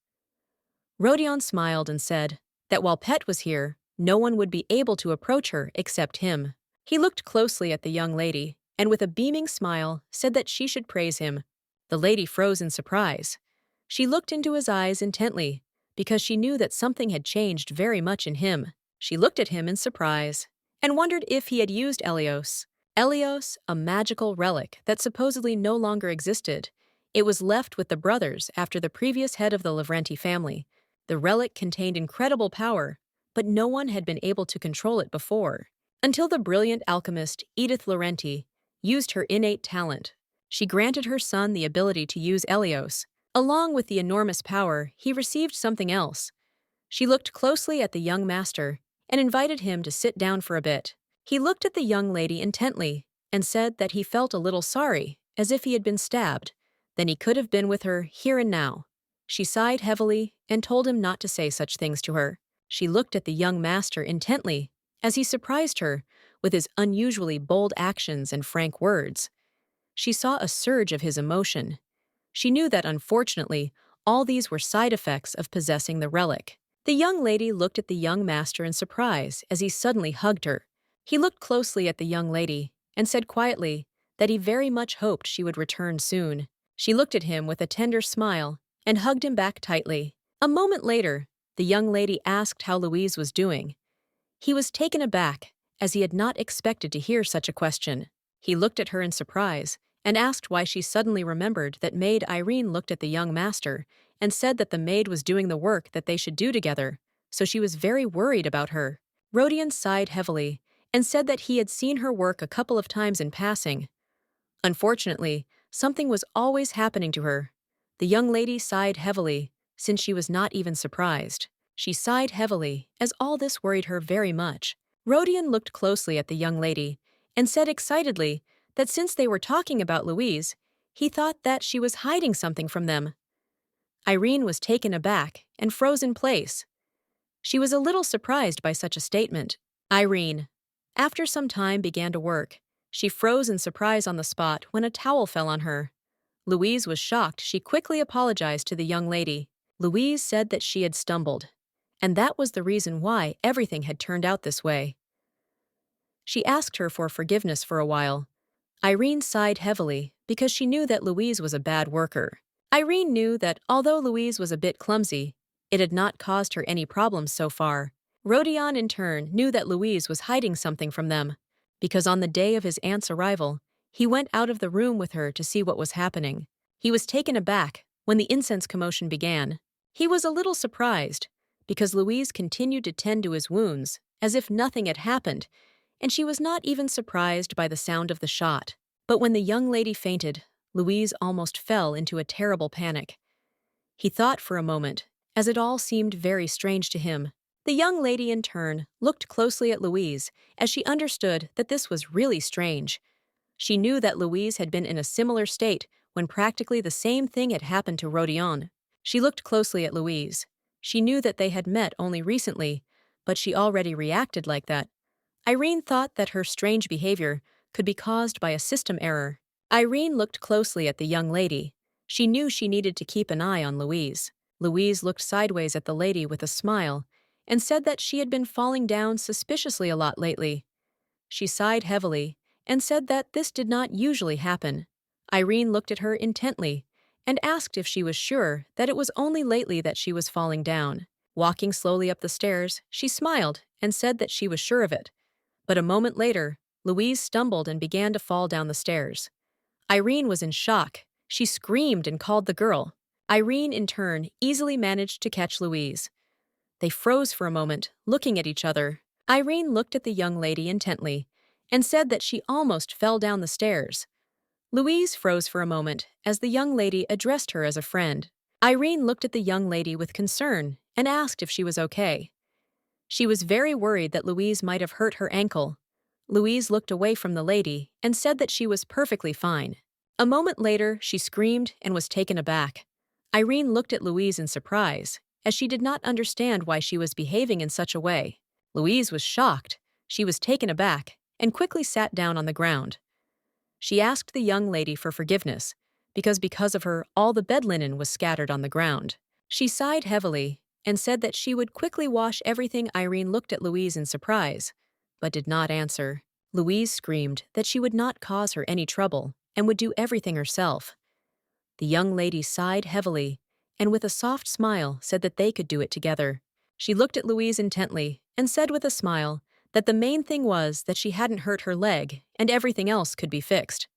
Rodion smiled and said that while Pet was here, no one would be able to approach her except him. He looked closely at the young lady and with a beaming smile said that she should praise him. The lady froze in surprise. She looked into his eyes intently because she knew that something had changed very much in him. She looked at him in surprise and wondered if he had used Elios. Elios, a magical relic that supposedly no longer existed. It was left with the brothers after the previous head of the Lavrenti family. The relic contained incredible power, but no one had been able to control it before. Until the brilliant alchemist Edith Laurenti used her innate talent. She granted her son the ability to use Elios. Along with the enormous power, he received something else. She looked closely at the young master and invited him to sit down for a bit. He looked at the young lady intently and said that he felt a little sorry, as if he had been stabbed. Then he could have been with her here and now. She sighed heavily and told him not to say such things to her. She looked at the young master intently as he surprised her with his unusually bold actions and frank words. She saw a surge of his emotion. She knew that, unfortunately, all these were side effects of possessing the relic. The young lady looked at the young master in surprise as he suddenly hugged her. He looked closely at the young lady and said quietly that he very much hoped she would return soon. She looked at him with a tender smile and hugged him back tightly. A moment later, the young lady asked how Louise was doing. He was taken aback, as he had not expected to hear such a question. He looked at her in surprise and asked why she suddenly remembered that Maid Irene looked at the young master and said that the maid was doing the work that they should do together, so she was very worried about her. Rodion sighed heavily and said that he had seen her work a couple of times in passing. Unfortunately, something was always happening to her. The young lady sighed heavily, since she was not even surprised. She sighed heavily, as all this worried her very much. Rodion looked closely at the young lady and said excitedly that since they were talking about Louise, he thought that she was hiding something from them. Irene was taken aback and froze in place. She was a little surprised by such a statement. Irene, after some time, began to work. She froze in surprise on the spot when a towel fell on her. Louise was shocked. She quickly apologized to the young lady. Louise said that she had stumbled, and that was the reason why everything had turned out this way. She asked her for forgiveness for a while. Irene sighed heavily because she knew that Louise was a bad worker. Irene knew that although Louise was a bit clumsy, it had not caused her any problems so far. Rodion, in turn, knew that Louise was hiding something from them, because on the day of his aunt's arrival, he went out of the room with her to see what was happening. He was taken aback when the incense commotion began. He was a little surprised, because Louise continued to tend to his wounds as if nothing had happened, and she was not even surprised by the sound of the shot. But when the young lady fainted, Louise almost fell into a terrible panic. He thought for a moment, as it all seemed very strange to him. The young lady, in turn, looked closely at Louise as she understood that this was really strange. She knew that Louise had been in a similar state when practically the same thing had happened to Rodion. She looked closely at Louise. She knew that they had met only recently, but she already reacted like that. Irene thought that her strange behavior could be caused by a system error. Irene looked closely at the young lady. She knew she needed to keep an eye on Louise. Louise looked sideways at the lady with a smile and said that she had been falling down suspiciously a lot lately. She sighed heavily and said that this did not usually happen. Irene looked at her intently and asked if she was sure that it was only lately that she was falling down. Walking slowly up the stairs, she smiled and said that she was sure of it. But a moment later, Louise stumbled and began to fall down the stairs. Irene was in shock. She screamed and called the girl. Irene, in turn, easily managed to catch Louise. They froze for a moment, looking at each other. Irene looked at the young lady intently and said that she almost fell down the stairs. Louise froze for a moment as the young lady addressed her as a friend. Irene looked at the young lady with concern and asked if she was okay. She was very worried that Louise might have hurt her ankle. Louise looked away from the lady and said that she was perfectly fine. A moment later, she screamed and was taken aback. Irene looked at Louise in surprise, as she did not understand why she was behaving in such a way. Louise was shocked. She was taken aback and quickly sat down on the ground. She asked the young lady for forgiveness, because of her, all the bed linen was scattered on the ground. She sighed heavily and said that she would quickly wash everything. Irene looked at Louise in surprise, but did not answer. Louise screamed that she would not cause her any trouble and would do everything herself. The young lady sighed heavily and with a soft smile said that they could do it together. She looked at Louise intently and said with a smile that the main thing was that she hadn't hurt her leg and everything else could be fixed.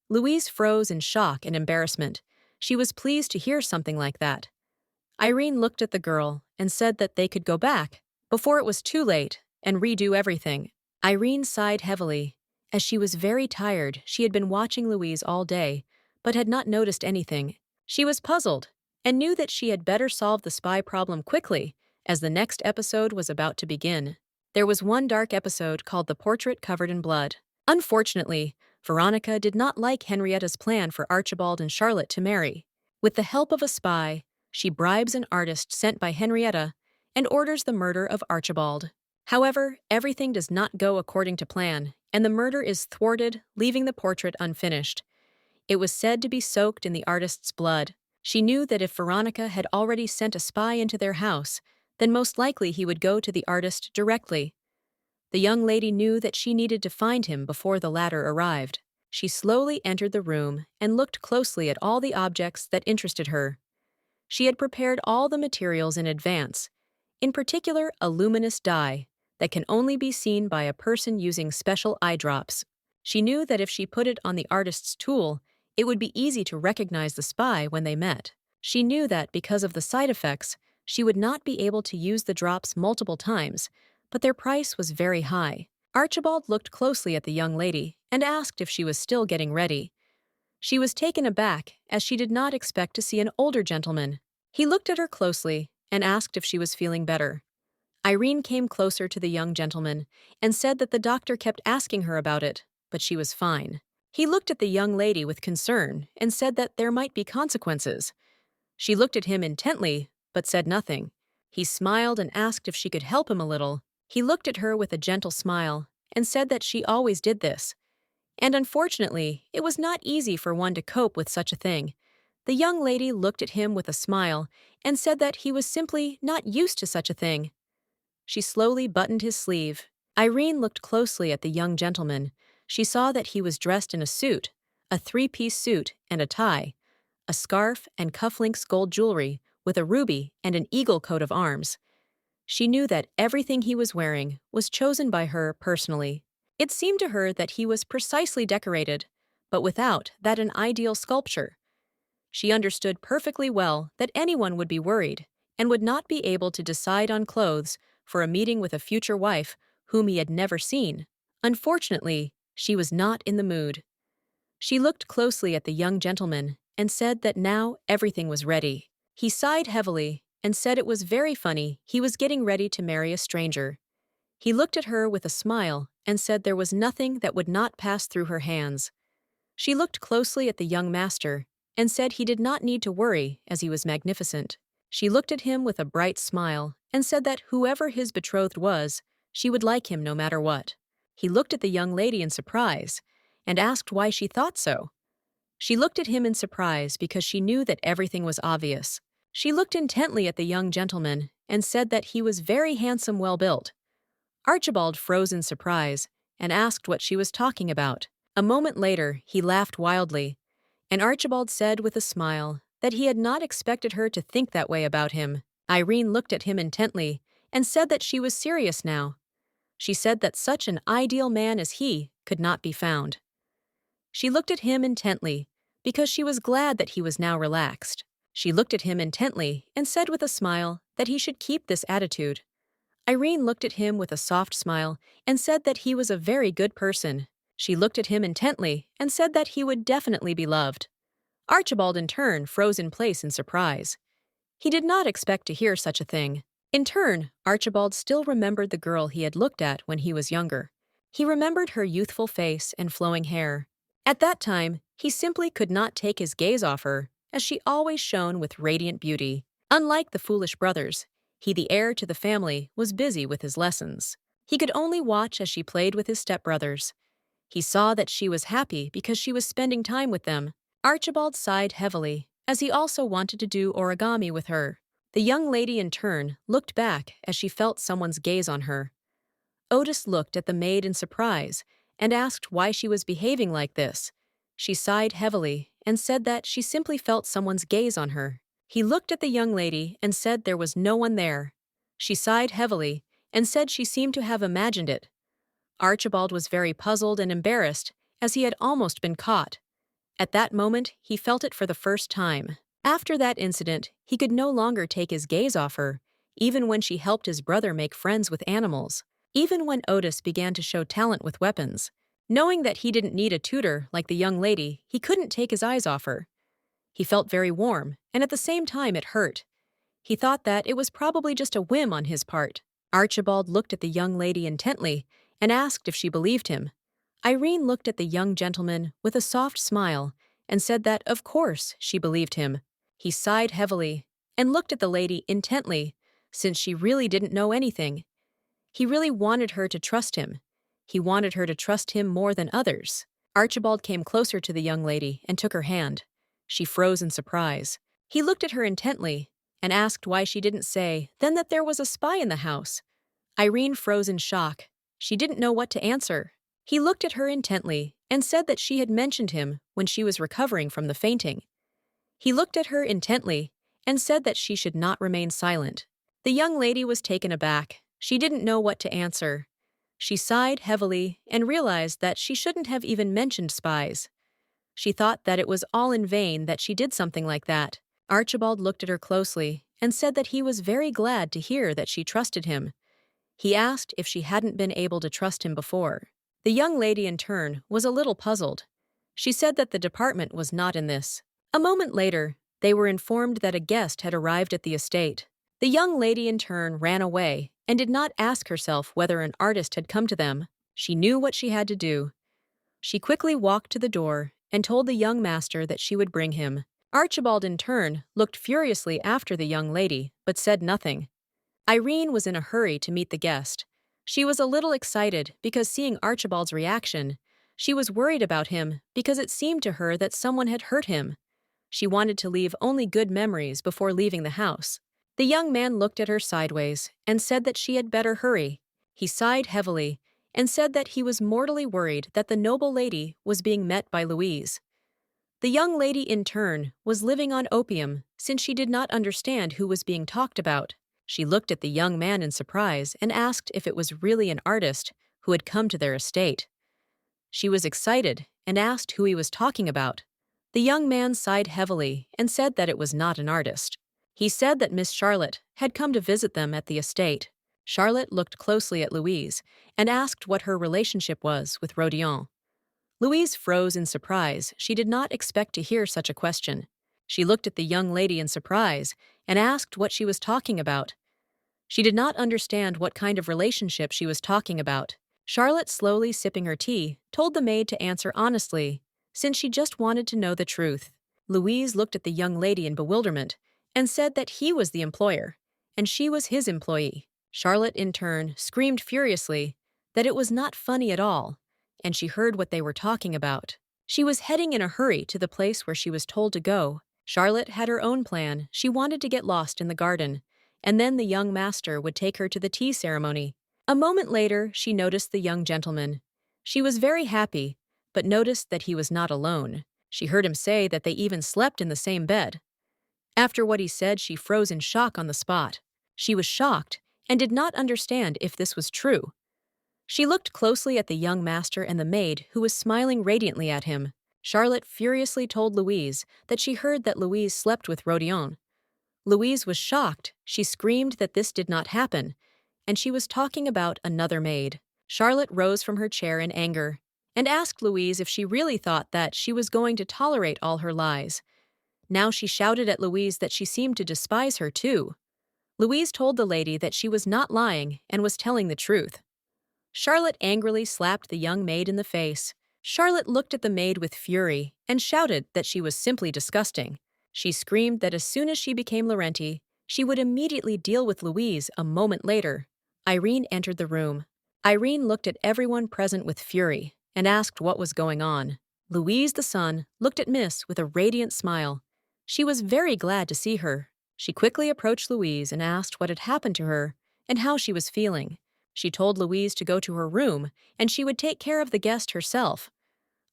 Louise froze in shock and embarrassment. She was pleased to hear something like that. Irene looked at the girl and said that they could go back before it was too late and redo everything. Irene sighed heavily. As she was very tired, she had been watching Louise all day, but had not noticed anything. She was puzzled and knew that she had better solve the spy problem quickly, as the next episode was about to begin. There was one dark episode called The Portrait Covered in Blood. Unfortunately, Veronica did not like Henrietta's plan for Archibald and Charlotte to marry. With the help of a spy, she bribes an artist sent by Henrietta and orders the murder of Archibald. However, everything does not go according to plan, and the murder is thwarted, leaving the portrait unfinished. It was said to be soaked in the artist's blood. She knew that if Veronica had already sent a spy into their house, then most likely he would go to the artist directly. The young lady knew that she needed to find him before the latter arrived. She slowly entered the room and looked closely at all the objects that interested her. She had prepared all the materials in advance, in particular a luminous dye that can only be seen by a person using special eye drops. She knew that if she put it on the artist's tool, it would be easy to recognize the spy when they met. She knew that because of the side effects, she would not be able to use the drops multiple times, but their price was very high. Archibald looked closely at the young lady and asked if she was still getting ready. She was taken aback as she did not expect to see an older gentleman. He looked at her closely and asked if she was feeling better. Irene came closer to the young gentleman and said that the doctor kept asking her about it, but she was fine. He looked at the young lady with concern and said that there might be consequences. She looked at him intently, but said nothing. He smiled and asked if she could help him a little. He looked at her with a gentle smile and said that she always did this. And unfortunately, it was not easy for one to cope with such a thing. The young lady looked at him with a smile and said that he was simply not used to such a thing. She slowly buttoned his sleeve. Irene looked closely at the young gentleman. She saw that he was dressed in a suit, a three-piece suit and a tie, a scarf and cufflinks gold jewelry with a ruby and an eagle coat of arms. She knew that everything he was wearing was chosen by her personally. It seemed to her that he was precisely decorated, but without that an ideal sculpture. She understood perfectly well that anyone would be worried and would not be able to decide on clothes for a meeting with a future wife whom he had never seen. Unfortunately, she was not in the mood. She looked closely at the young gentleman and said that now everything was ready. He sighed heavily and said it was very funny he was getting ready to marry a stranger. He looked at her with a smile and said there was nothing that would not pass through her hands. She looked closely at the young master and said he did not need to worry as he was magnificent. She looked at him with a bright smile and said that whoever his betrothed was, she would like him no matter what. He looked at the young lady in surprise and asked why she thought so. She looked at him in surprise because she knew that everything was obvious. She looked intently at the young gentleman and said that he was very handsome, well-built. Archibald froze in surprise and asked what she was talking about. A moment later, he laughed wildly, and Archibald said with a smile that he had not expected her to think that way about him. Irene looked at him intently and said that she was serious now. She said that such an ideal man as he could not be found. She looked at him intently because she was glad that he was now relaxed. She looked at him intently and said with a smile that he should keep this attitude. Irene looked at him with a soft smile and said that he was a very good person. She looked at him intently and said that he would definitely be loved. Archibald, in turn, froze in place in surprise. He did not expect to hear such a thing. In turn, Archibald still remembered the girl he had looked at when he was younger. He remembered her youthful face and flowing hair. At that time, he simply could not take his gaze off her, as she always shone with radiant beauty. Unlike the foolish brothers, he, the heir to the family, was busy with his lessons. He could only watch as she played with his stepbrothers. He saw that she was happy because she was spending time with them. Archibald sighed heavily, as he also wanted to do origami with her. The young lady, in turn, looked back as she felt someone's gaze on her. Otis looked at the maid in surprise and asked why she was behaving like this. She sighed heavily and said that she simply felt someone's gaze on her. He looked at the young lady and said there was no one there. She sighed heavily and said she seemed to have imagined it. Archibald was very puzzled and embarrassed, as he had almost been caught. At that moment, he felt it for the first time. After that incident, he could no longer take his gaze off her, even when she helped his brother make friends with animals. Even when Otis began to show talent with weapons. Knowing that he didn't need a tutor like the young lady, he couldn't take his eyes off her. He felt very warm, and at the same time it hurt. He thought that it was probably just a whim on his part. Archibald looked at the young lady intently and asked if she believed him. Irene looked at the young gentleman with a soft smile and said that, of course, she believed him. He sighed heavily and looked at the lady intently, since she really didn't know anything. He really wanted her to trust him. He wanted her to trust him more than others. Archibald came closer to the young lady and took her hand. She froze in surprise. He looked at her intently and asked why she didn't say then that there was a spy in the house. Irene froze in shock. She didn't know what to answer. He looked at her intently and said that she had mentioned him when she was recovering from the fainting. He looked at her intently and said that she should not remain silent. The young lady was taken aback. She didn't know what to answer. She sighed heavily and realized that she shouldn't have even mentioned spies. She thought that it was all in vain that she did something like that. Archibald looked at her closely and said that he was very glad to hear that she trusted him. He asked if she hadn't been able to trust him before. The young lady, in turn, was a little puzzled. She said that the department was not in this. A moment later, they were informed that a guest had arrived at the estate. The young lady in turn ran away and did not ask herself whether an artist had come to them. She knew what she had to do. She quickly walked to the door and told the young master that she would bring him. Archibald in turn looked furiously after the young lady, but said nothing. Irene was in a hurry to meet the guest. She was a little excited because seeing Archibald's reaction, she was worried about him because it seemed to her that someone had hurt him. She wanted to leave only good memories before leaving the house. The young man looked at her sideways and said that she had better hurry. He sighed heavily and said that he was mortally worried that the noble lady was being met by Louise. The young lady in turn was living on opium since she did not understand who was being talked about. She looked at the young man in surprise and asked if it was really an artist who had come to their estate. She was excited and asked who he was talking about. The young man sighed heavily and said that it was not an artist. He said that Miss Charlotte had come to visit them at the estate. Charlotte looked closely at Louise and asked what her relationship was with Rodion. Louise froze in surprise. She did not expect to hear such a question. She looked at the young lady in surprise and asked what she was talking about. She did not understand what kind of relationship she was talking about. Charlotte, slowly sipping her tea, told the maid to answer honestly, since she just wanted to know the truth. Louise looked at the young lady in bewilderment and said that he was the employer, and she was his employee. Charlotte, in turn, screamed furiously that it was not funny at all, and she heard what they were talking about. She was heading in a hurry to the place where she was told to go. Charlotte had her own plan. She wanted to get lost in the garden, and then the young master would take her to the tea ceremony. A moment later, she noticed the young gentleman. She was very happy, but noticed that he was not alone. She heard him say that they even slept in the same bed. After what he said, she froze in shock on the spot. She was shocked and did not understand if this was true. She looked closely at the young master and the maid, who was smiling radiantly at him. Charlotte furiously told Louise that she heard that Louise slept with Rodion. Louise was shocked. She screamed that this did not happen, and she was talking about another maid. Charlotte rose from her chair in anger and asked Louise if she really thought that she was going to tolerate all her lies. Now she shouted at Louise that she seemed to despise her too. Louise told the lady that she was not lying and was telling the truth. Charlotte angrily slapped the young maid in the face. Charlotte looked at the maid with fury and shouted that she was simply disgusting. She screamed that as soon as she became Laurenti, she would immediately deal with Louise a moment later. Irene entered the room. Irene looked at everyone present with fury and asked what was going on. Louise, the son, looked at Miss with a radiant smile. She was very glad to see her. She quickly approached Louise and asked what had happened to her and how she was feeling. She told Louise to go to her room and she would take care of the guest herself.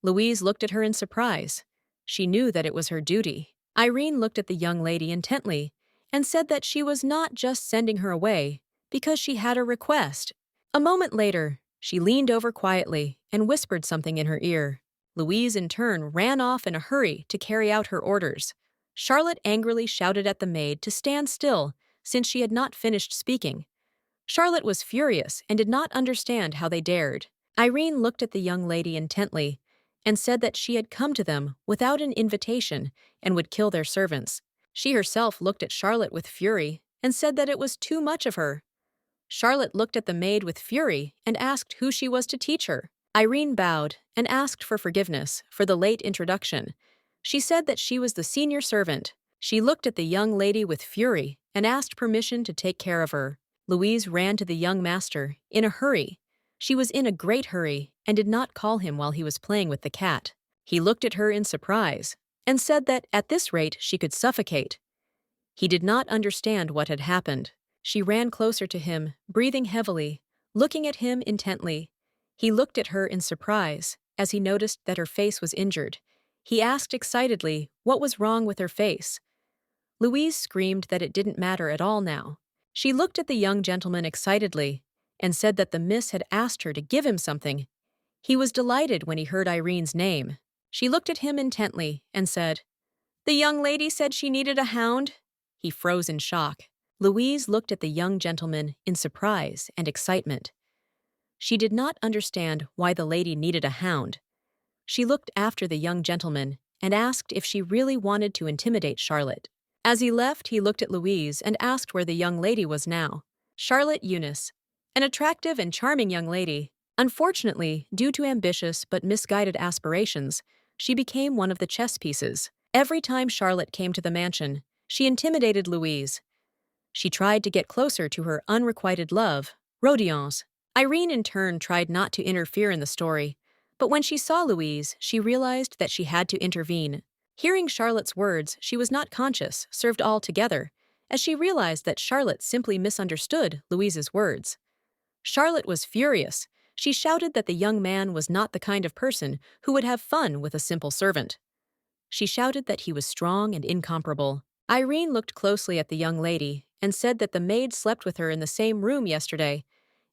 Louise looked at her in surprise. She knew that it was her duty. Irene looked at the young lady intently and said that she was not just sending her away because she had a request. A moment later, she leaned over quietly and whispered something in her ear. Louise, in turn, ran off in a hurry to carry out her orders. Charlotte angrily shouted at the maid to stand still since she had not finished speaking. Charlotte was furious and did not understand how they dared. Irene looked at the young lady intently and said that she had come to them without an invitation and would kill their servants. She herself looked at Charlotte with fury and said that it was too much of her. Charlotte looked at the maid with fury and asked who she was to teach her. Irene bowed and asked for forgiveness for the late introduction. She said that she was the senior servant. She looked at the young lady with fury and asked permission to take care of her. Louise ran to the young master in a hurry. She was in a great hurry and did not call him while he was playing with the cat. He looked at her in surprise and said that at this rate she could suffocate. He did not understand what had happened. She ran closer to him, breathing heavily, looking at him intently. He looked at her in surprise as he noticed that her face was injured. He asked excitedly what was wrong with her face. Louise screamed that it didn't matter at all now. She looked at the young gentleman excitedly and said that the miss had asked her to give him something. He was delighted when he heard Irene's name. She looked at him intently and said, "The young lady said she needed a hound?" He froze in shock. Louise looked at the young gentleman in surprise and excitement. She did not understand why the lady needed a hound. She looked after the young gentleman and asked if she really wanted to intimidate Charlotte. As he left, he looked at Louise and asked where the young lady was now. Charlotte Eunice, an attractive and charming young lady. Unfortunately, due to ambitious but misguided aspirations, she became one of the chess pieces. Every time Charlotte came to the mansion, she intimidated Louise. She tried to get closer to her unrequited love, Rodions. Irene, in turn, tried not to interfere in the story, but when she saw Louise, she realized that she had to intervene. Hearing Charlotte's words, she was not conscious, served all together, as she realized that Charlotte simply misunderstood Louise's words. Charlotte was furious. She shouted that the young man was not the kind of person who would have fun with a simple servant. She shouted that he was strong and incomparable. Irene looked closely at the young lady and said that the maid slept with her in the same room yesterday,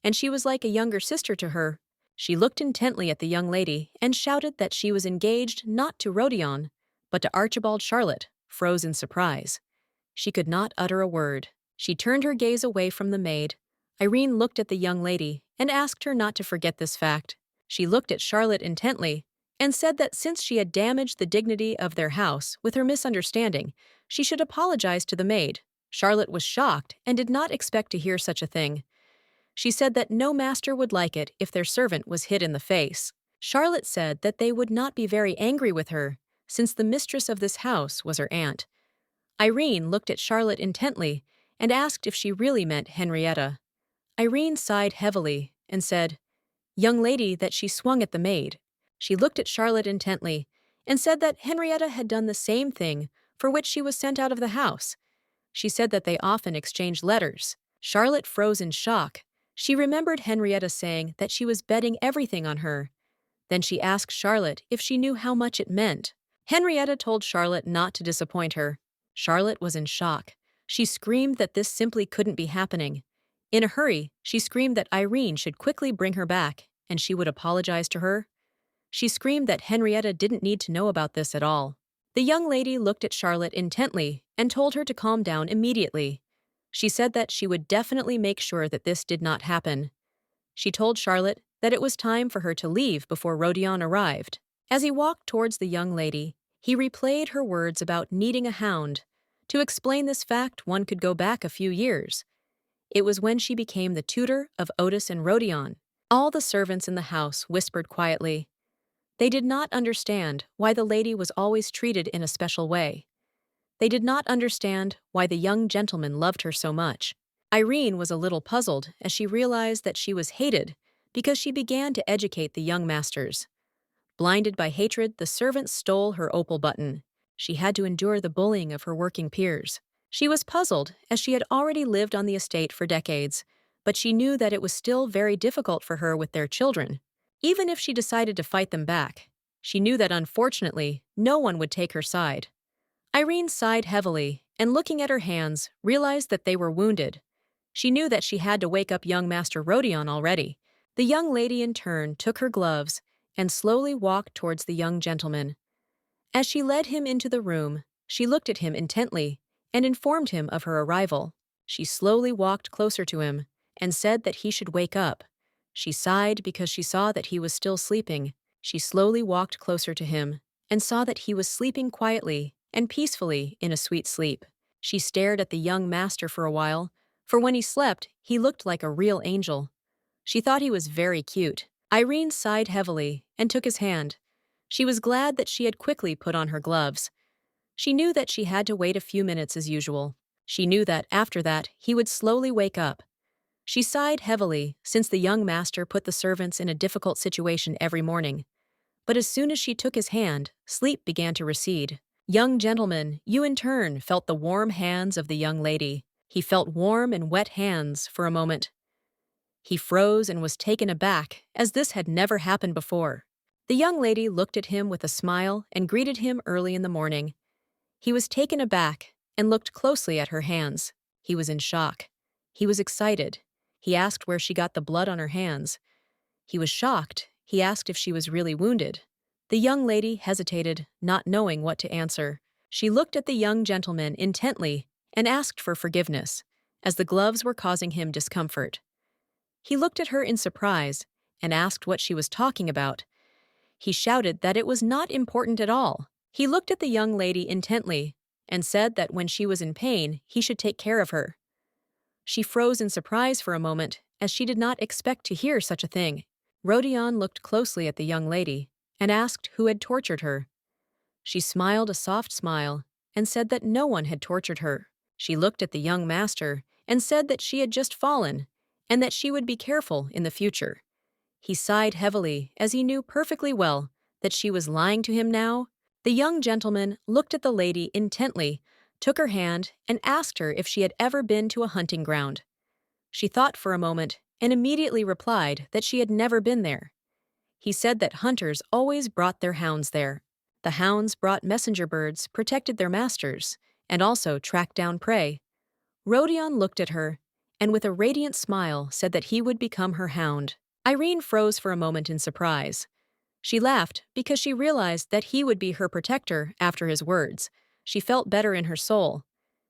and she was like a younger sister to her. She looked intently at the young lady and shouted that she was engaged not to Rodion, but to Archibald. Charlotte froze in surprise. She could not utter a word. She turned her gaze away from the maid. Irene looked at the young lady and asked her not to forget this fact. She looked at Charlotte intently and said that since she had damaged the dignity of their house with her misunderstanding, she should apologize to the maid. Charlotte was shocked and did not expect to hear such a thing. She said that no master would like it if their servant was hit in the face. Charlotte said that they would not be very angry with her, since the mistress of this house was her aunt. Irene looked at Charlotte intently and asked if she really meant Henrietta. Irene sighed heavily and said, "Young lady," that she swung at the maid. She looked at Charlotte intently and said that Henrietta had done the same thing for which she was sent out of the house. She said that they often exchanged letters. Charlotte froze in shock. She remembered Henrietta saying that she was betting everything on her. Then she asked Charlotte if she knew how much it meant. Henrietta told Charlotte not to disappoint her. Charlotte was in shock. She screamed that this simply couldn't be happening. In a hurry, she screamed that Irene should quickly bring her back, and she would apologize to her. She screamed that Henrietta didn't need to know about this at all. The young lady looked at Charlotte intently and told her to calm down immediately. She said that she would definitely make sure that this did not happen. She told Charlotte that it was time for her to leave before Rodion arrived. As he walked towards the young lady, he replayed her words about needing a hound. To explain this fact, one could go back a few years. It was when she became the tutor of Otis and Rodion. All the servants in the house whispered quietly. They did not understand why the lady was always treated in a special way. They did not understand why the young gentleman loved her so much. Irene was a little puzzled as she realized that she was hated because she began to educate the young masters. Blinded by hatred, the servant stole her opal button. She had to endure the bullying of her working peers. She was puzzled as she had already lived on the estate for decades, but she knew that it was still very difficult for her with their children. Even if she decided to fight them back, she knew that unfortunately, no one would take her side. Irene sighed heavily and, looking at her hands, realized that they were wounded. She knew that she had to wake up young Master Rodion already. The young lady in turn took her gloves and slowly walked towards the young gentleman. As she led him into the room, she looked at him intently and informed him of her arrival. She slowly walked closer to him and said that he should wake up. She sighed because she saw that he was still sleeping. She slowly walked closer to him and saw that he was sleeping quietly and peacefully in a sweet sleep. She stared at the young master for a while, for when he slept, he looked like a real angel. She thought he was very cute. Irene sighed heavily and took his hand. She was glad that she had quickly put on her gloves. She knew that she had to wait a few minutes as usual. She knew that after that, he would slowly wake up. She sighed heavily since the young master put the servants in a difficult situation every morning. But as soon as she took his hand, sleep began to recede. Young gentleman, you in turn felt the warm hands of the young lady. He felt warm and wet hands for a moment. He froze and was taken aback, as this had never happened before. The young lady looked at him with a smile and greeted him early in the morning. He was taken aback and looked closely at her hands. He was in shock. He was excited. He asked where she got the blood on her hands. He was shocked. He asked if she was really wounded. The young lady hesitated, not knowing what to answer. She looked at the young gentleman intently and asked for forgiveness, as the gloves were causing him discomfort. He looked at her in surprise and asked what she was talking about. He shouted that it was not important at all. He looked at the young lady intently and said that when she was in pain, he should take care of her. She froze in surprise for a moment, as she did not expect to hear such a thing. Rodion looked closely at the young lady and asked who had tortured her. She smiled a soft smile and said that no one had tortured her. She looked at the young master and said that she had just fallen and that she would be careful in the future. He sighed heavily as he knew perfectly well that she was lying to him now. The young gentleman looked at the lady intently, took her hand, and asked her if she had ever been to a hunting ground. She thought for a moment and immediately replied that she had never been there. He said that hunters always brought their hounds there. The hounds brought messenger birds, protected their masters, and also tracked down prey. Rodion looked at her, and with a radiant smile said that he would become her hound. Irene froze for a moment in surprise. She laughed because she realized that he would be her protector after his words. She felt better in her soul.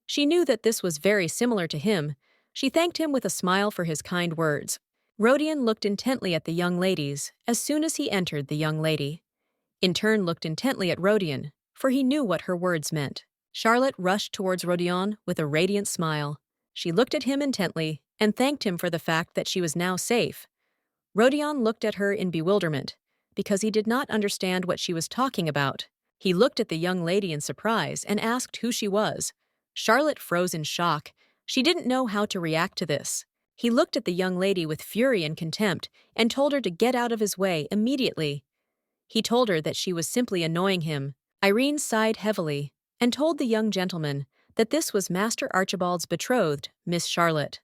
She knew that this was very similar to him. She thanked him with a smile for his kind words. Rodion looked intently at the young ladies as soon as he entered. The young lady, in turn, looked intently at Rodion, for he knew what her words meant. Charlotte rushed towards Rodion with a radiant smile. She looked at him intently and thanked him for the fact that she was now safe. Rodion looked at her in bewilderment, because he did not understand what she was talking about. He looked at the young lady in surprise and asked who she was. Charlotte froze in shock. She didn't know how to react to this. He looked at the young lady with fury and contempt and told her to get out of his way immediately. He told her that she was simply annoying him. Irene sighed heavily and told the young gentleman that this was Master Archibald's betrothed, Miss Charlotte.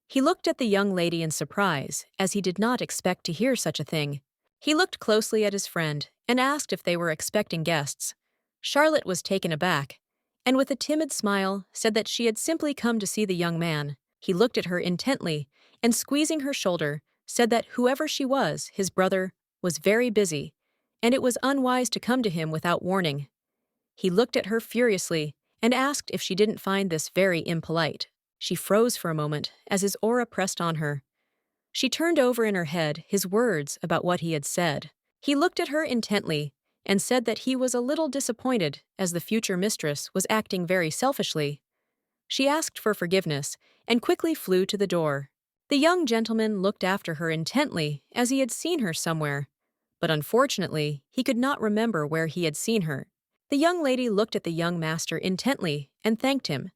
He looked at the young lady in surprise, as he did not expect to hear such a thing. He looked closely at his friend and asked if they were expecting guests. Charlotte was taken aback, and with a timid smile said that she had simply come to see the young man. He looked at her intently and, squeezing her shoulder, said that whoever she was, his brother, was very busy, and it was unwise to come to him without warning. He looked at her furiously and asked if she didn't find this very impolite. She froze for a moment as his aura pressed on her. She turned over in her head his words about what he had said. He looked at her intently and said that he was a little disappointed as the future mistress was acting very selfishly. She asked for forgiveness and quickly flew to the door. The young gentleman looked after her intently as he had seen her somewhere, but unfortunately he could not remember where he had seen her. The young lady looked at the young master intently and thanked him.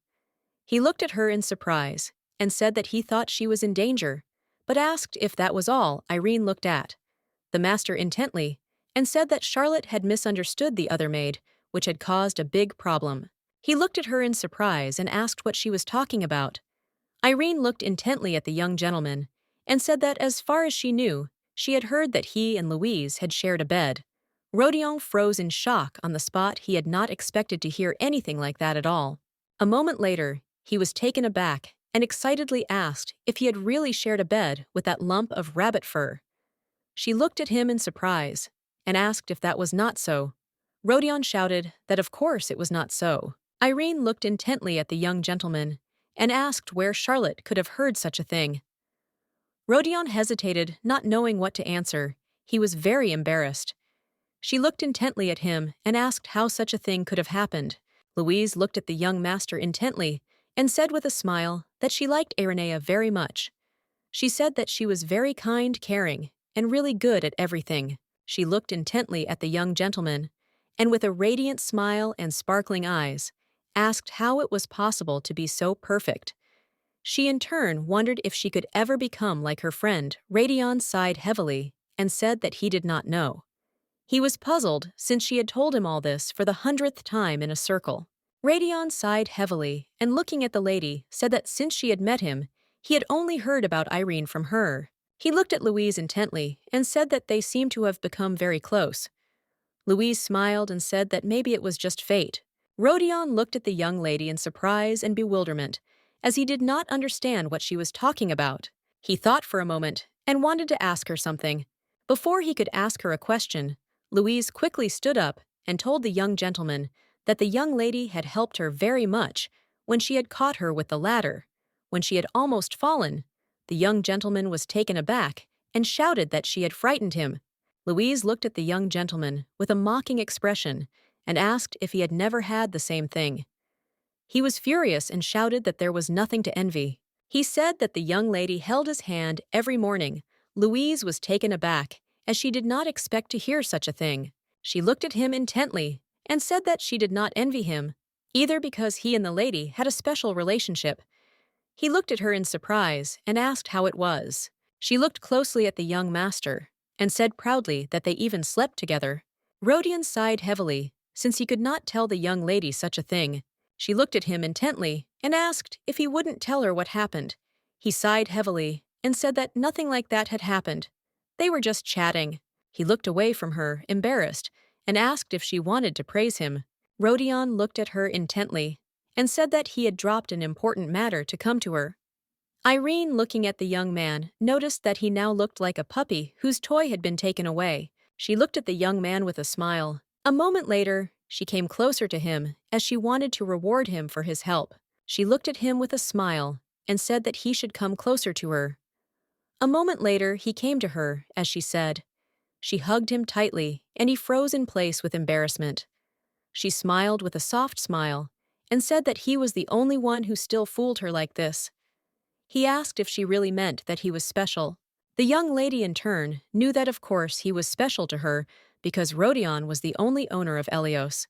He looked at her in surprise and said that he thought she was in danger, but asked if that was all. Irene looked at the master intently and said that Charlotte had misunderstood the other maid, which had caused a big problem. He looked at her in surprise and asked what she was talking about. Irene looked intently at the young gentleman and said that as far as she knew, she had heard that he and Louise had shared a bed. Rodion froze in shock on the spot. He had not expected to hear anything like that at all. A moment later, he was taken aback and excitedly asked if he had really shared a bed with that lump of rabbit fur. She looked at him in surprise and asked if that was not so. Rodion shouted that of course it was not so. Irene looked intently at the young gentleman and asked where Charlotte could have heard such a thing. Rodion hesitated, not knowing what to answer. He was very embarrassed. She looked intently at him and asked how such a thing could have happened. Louise looked at the young master intently and said with a smile that she liked Irenea very much. She said that she was very kind, caring, and really good at everything. She looked intently at the young gentleman, and with a radiant smile and sparkling eyes, asked how it was possible to be so perfect. She in turn wondered if she could ever become like her friend. Rodion sighed heavily and said that he did not know. He was puzzled since she had told him all this for the 100th time in a circle. Rodion sighed heavily and, looking at the lady, said that since she had met him, he had only heard about Irene from her. He looked at Louise intently and said that they seemed to have become very close. Louise smiled and said that maybe it was just fate. Rodion looked at the young lady in surprise and bewilderment, as he did not understand what she was talking about. He thought for a moment and wanted to ask her something. Before he could ask her a question, Louise quickly stood up and told the young gentleman that the young lady had helped her very much when she had caught her with the ladder. When she had almost fallen, the young gentleman was taken aback and shouted that she had frightened him. Louise looked at the young gentleman with a mocking expression and asked if he had never had the same thing. He was furious and shouted that there was nothing to envy. He said that the young lady held his hand every morning. Louise was taken aback, as she did not expect to hear such a thing. She looked at him intently and said that she did not envy him, either because he and the lady had a special relationship. He looked at her in surprise and asked how it was. She looked closely at the young master and said proudly that they even slept together. Rodion sighed heavily, since he could not tell the young lady such a thing. She looked at him intently and asked if he wouldn't tell her what happened. He sighed heavily and said that nothing like that had happened. They were just chatting. He looked away from her, embarrassed, and asked if she wanted to praise him. Rodion looked at her intently and said that he had dropped an important matter to come to her. Irene, looking at the young man, noticed that he now looked like a puppy whose toy had been taken away. She looked at the young man with a smile. A moment later, she came closer to him as she wanted to reward him for his help. She looked at him with a smile and said that he should come closer to her. A moment later, he came to her, as she said. She hugged him tightly, and he froze in place with embarrassment. She smiled with a soft smile and said that he was the only one who still fooled her like this. He asked if she really meant that he was special. The young lady, in turn, knew that of course he was special to her because Rodion was the only owner of Elios.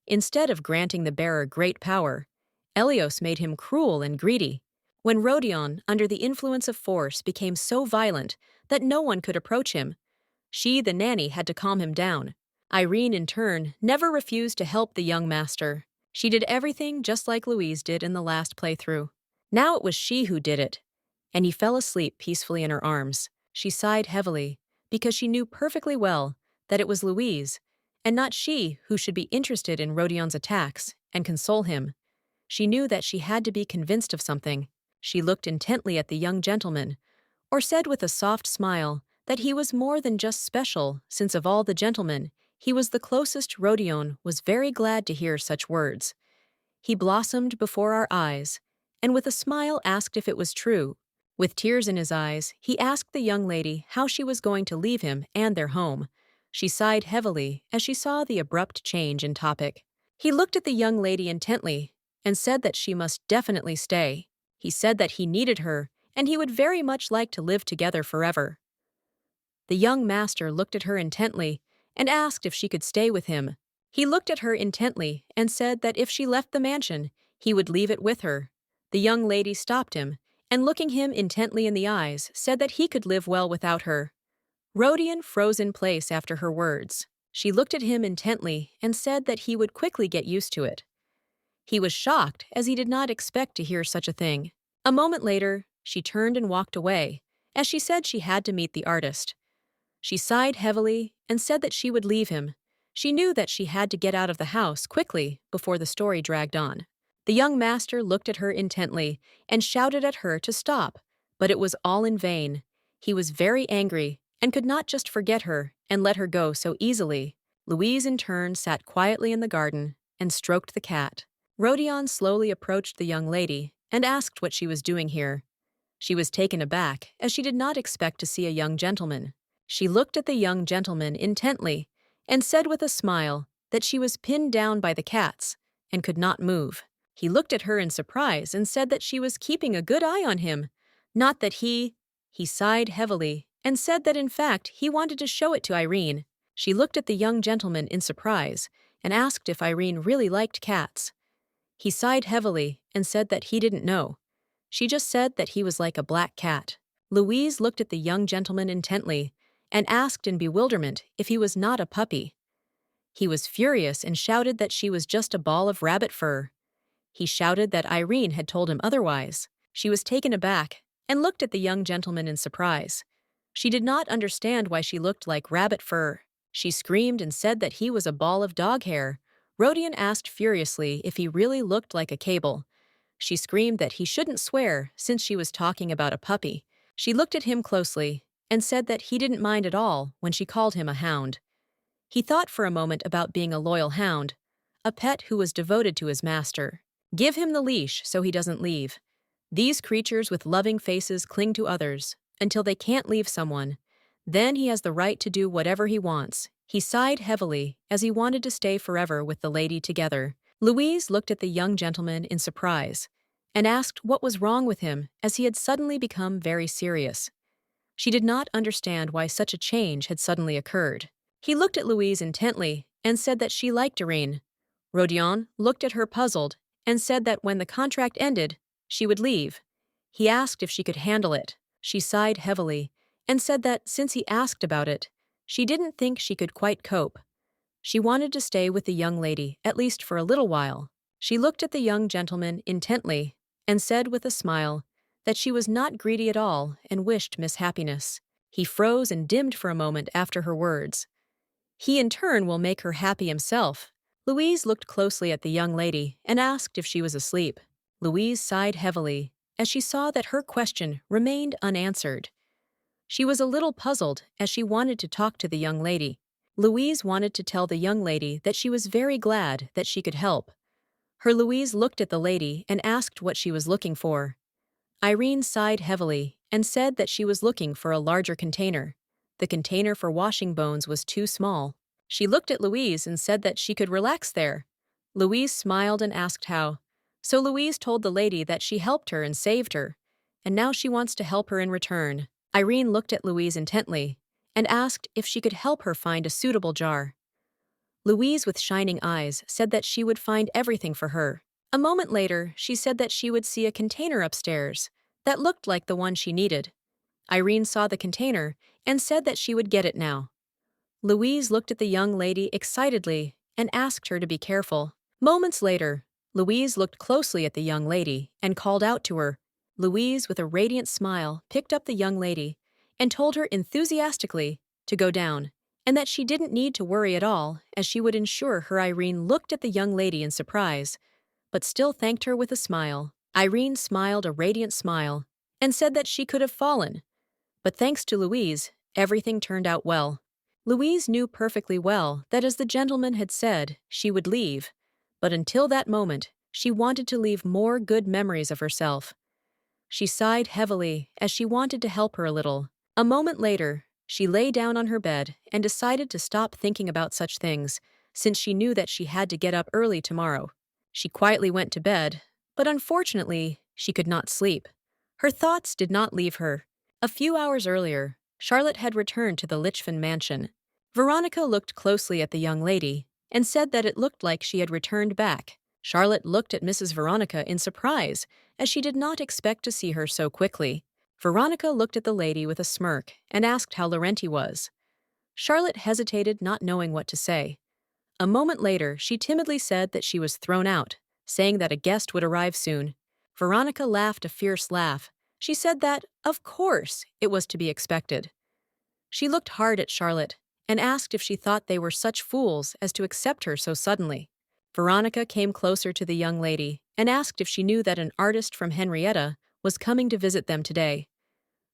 Instead of granting the bearer great power, Elios made him cruel and greedy. When Rodion, under the influence of force, became so violent that no one could approach him, she, the nanny, had to calm him down. Irene, in turn, never refused to help the young master. She did everything just like Louise did in the last playthrough. Now it was she who did it, and he fell asleep peacefully in her arms. She sighed heavily, because she knew perfectly well that it was Louise, and not she, who should be interested in Rodion's attacks and console him. She knew that she had to be convinced of something. She looked intently at the young gentleman, or said with a soft smile that he was more than just special, since of all the gentlemen, he was the closest. Rodion was very glad to hear such words. He blossomed before our eyes, and with a smile asked if it was true. With tears in his eyes, he asked the young lady how she was going to leave him and their home. She sighed heavily as she saw the abrupt change in topic. He looked at the young lady intently and said that she must definitely stay. He said that he needed her, and he would very much like to live together forever. The young master looked at her intently and asked if she could stay with him. He looked at her intently and said that if she left the mansion, he would leave it with her. The young lady stopped him, and looking him intently in the eyes, said that he could live well without her. Rodion froze in place after her words. She looked at him intently and said that he would quickly get used to it. He was shocked, as he did not expect to hear such a thing. A moment later, she turned and walked away, as she said she had to meet the artist. She sighed heavily and said that she would leave him. She knew that she had to get out of the house quickly before the story dragged on. The young master looked at her intently and shouted at her to stop, but it was all in vain. He was very angry and could not just forget her and let her go so easily. Louise, in turn, sat quietly in the garden and stroked the cat. Rodion slowly approached the young lady and asked what she was doing here. She was taken aback, as she did not expect to see a young gentleman. She looked at the young gentleman intently and said with a smile that she was pinned down by the cats and could not move. He looked at her in surprise and said that she was keeping a good eye on him, not that he sighed heavily and said that in fact he wanted to show it to Irene. She looked at the young gentleman in surprise and asked if Irene really liked cats. He sighed heavily and said that he didn't know. She just said that he was like a black cat. Louise looked at the young gentleman intently and asked in bewilderment if he was not a puppy. He was furious and shouted that she was just a ball of rabbit fur. He shouted that Irene had told him otherwise. She was taken aback and looked at the young gentleman in surprise. She did not understand why she looked like rabbit fur. She screamed and said that he was a ball of dog hair. Rodion asked furiously if he really looked like a cable. She screamed that he shouldn't swear since she was talking about a puppy. She looked at him closely and said that he didn't mind at all when she called him a hound. He thought for a moment about being a loyal hound, a pet who was devoted to his master. Give him the leash so he doesn't leave. These creatures with loving faces cling to others until they can't leave someone. Then he has the right to do whatever he wants. He sighed heavily, as he wanted to stay forever with the lady together. Louise looked at the young gentleman in surprise, and asked what was wrong with him, as he had suddenly become very serious. She did not understand why such a change had suddenly occurred. He looked at Louise intently, and said that she liked Irenea. Rodion looked at her puzzled, and said that when the contract ended, she would leave. He asked if she could handle it. She sighed heavily, and said that since he asked about it, she didn't think she could quite cope. She wanted to stay with the young lady, at least for a little while. She looked at the young gentleman intently, and said with a smile that she was not greedy at all and wished Miss happiness. He froze and dimmed for a moment after her words. He in turn will make her happy himself. Louise looked closely at the young lady and asked if she was asleep. Louise sighed heavily, as she saw that her question remained unanswered. She was a little puzzled, as she wanted to talk to the young lady. Louise wanted to tell the young lady that she was very glad that she could help. Louise looked at the lady and asked what she was looking for. Irenea sighed heavily and said that she was looking for a larger container. The container for washing bones was too small. She looked at Louise and said that she could relax there. Louise smiled and asked how. So Louise told the lady that she helped her and saved her, and now she wants to help her in return. Irenea looked at Louise intently and asked if she could help her find a suitable jar. Louise, with shining eyes, said that she would find everything for her. A moment later, she said that she would see a container upstairs that looked like the one she needed. Irenea saw the container and said that she would get it now. Louise looked at the young lady excitedly and asked her to be careful. Moments later, Louise looked closely at the young lady and called out to her. Louise, with a radiant smile, picked up the young lady and told her enthusiastically to go down, and that she didn't need to worry at all, as she would ensure her. Irenea looked at the young lady in surprise, but still thanked her with a smile. Irenea smiled a radiant smile and said that she could have fallen, but thanks to Louise, everything turned out well. Louise knew perfectly well that, as the gentleman had said, she would leave, but until that moment, she wanted to leave more good memories of herself. She sighed heavily as she wanted to help her a little. A moment later, she lay down on her bed and decided to stop thinking about such things, since she knew that she had to get up early tomorrow. She quietly went to bed, but unfortunately, she could not sleep. Her thoughts did not leave her. A few hours earlier, Charlotte had returned to the Lichfield mansion. Veronica looked closely at the young lady and said that it looked like she had returned back. Charlotte looked at Mrs. Veronica in surprise, as she did not expect to see her so quickly. Veronica looked at the lady with a smirk and asked how Laurenti was. Charlotte hesitated, not knowing what to say. A moment later, she timidly said that she was thrown out, saying that a guest would arrive soon. Veronica laughed a fierce laugh. She said that, of course, it was to be expected. She looked hard at Charlotte and asked if she thought they were such fools as to accept her so suddenly. Veronica came closer to the young lady and asked if she knew that an artist from Henrietta was coming to visit them today.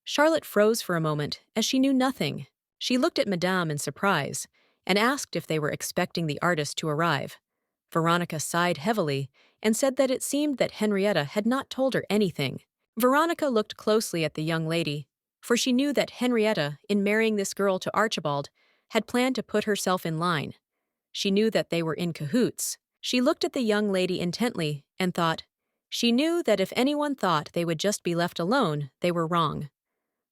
Charlotte froze for a moment, as she knew nothing. She looked at Madame in surprise and asked if they were expecting the artist to arrive. Veronica sighed heavily and said that it seemed that Henrietta had not told her anything. Veronica looked closely at the young lady, for she knew that Henrietta, in marrying this girl to Archibald, had planned to put herself in line. She knew that they were in cahoots. She looked at the young lady intently and thought, she knew that if anyone thought they would just be left alone, they were wrong.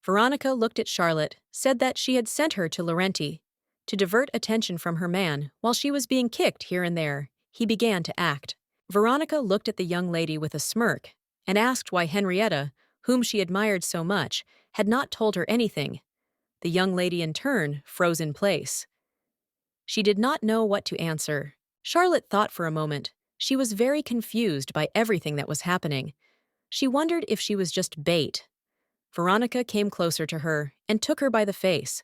Veronica looked at Charlotte, said that she had sent her to Laurenti to divert attention from her man while she was being kicked here and there. He began to act. Veronica looked at the young lady with a smirk and asked why Henrietta, whom she admired so much, had not told her anything. The young lady in turn froze in place. She did not know what to answer. Charlotte thought for a moment. She was very confused by everything that was happening. She wondered if she was just bait. Veronica came closer to her and took her by the face,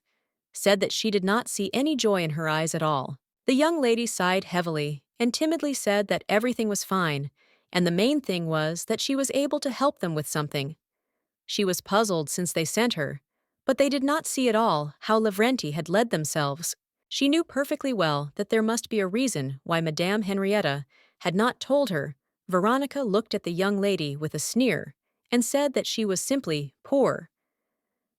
said that she did not see any joy in her eyes at all. The young lady sighed heavily and timidly said that everything was fine, and the main thing was that she was able to help them with something. She was puzzled since they sent her, but they did not see at all how Laurenti had led themselves. She knew perfectly well that there must be a reason why Madame Henrietta had not told her. Veronica looked at the young lady with a sneer and said that she was simply poor.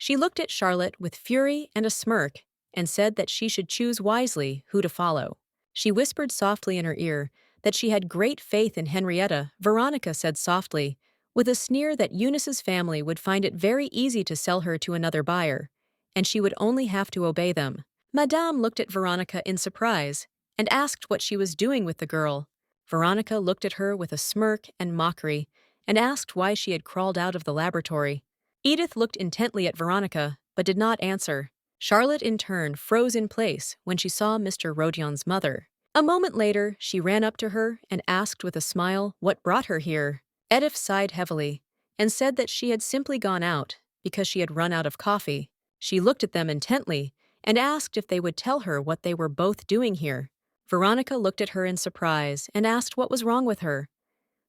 She looked at Charlotte with fury and a smirk and said that she should choose wisely who to follow. She whispered softly in her ear that she had great faith in Henrietta. Veronica said softly, with a sneer, that Eunice's family would find it very easy to sell her to another buyer, and she would only have to obey them. Madame looked at Veronica in surprise and asked what she was doing with the girl. Veronica looked at her with a smirk and mockery and asked why she had crawled out of the laboratory. Edith looked intently at Veronica but did not answer. Charlotte, in turn, froze in place when she saw Mr. Rodion's mother. A moment later, she ran up to her and asked with a smile what brought her here. Edith sighed heavily and said that she had simply gone out because she had run out of coffee. She looked at them intently and asked if they would tell her what they were both doing here. Veronica looked at her in surprise and asked what was wrong with her.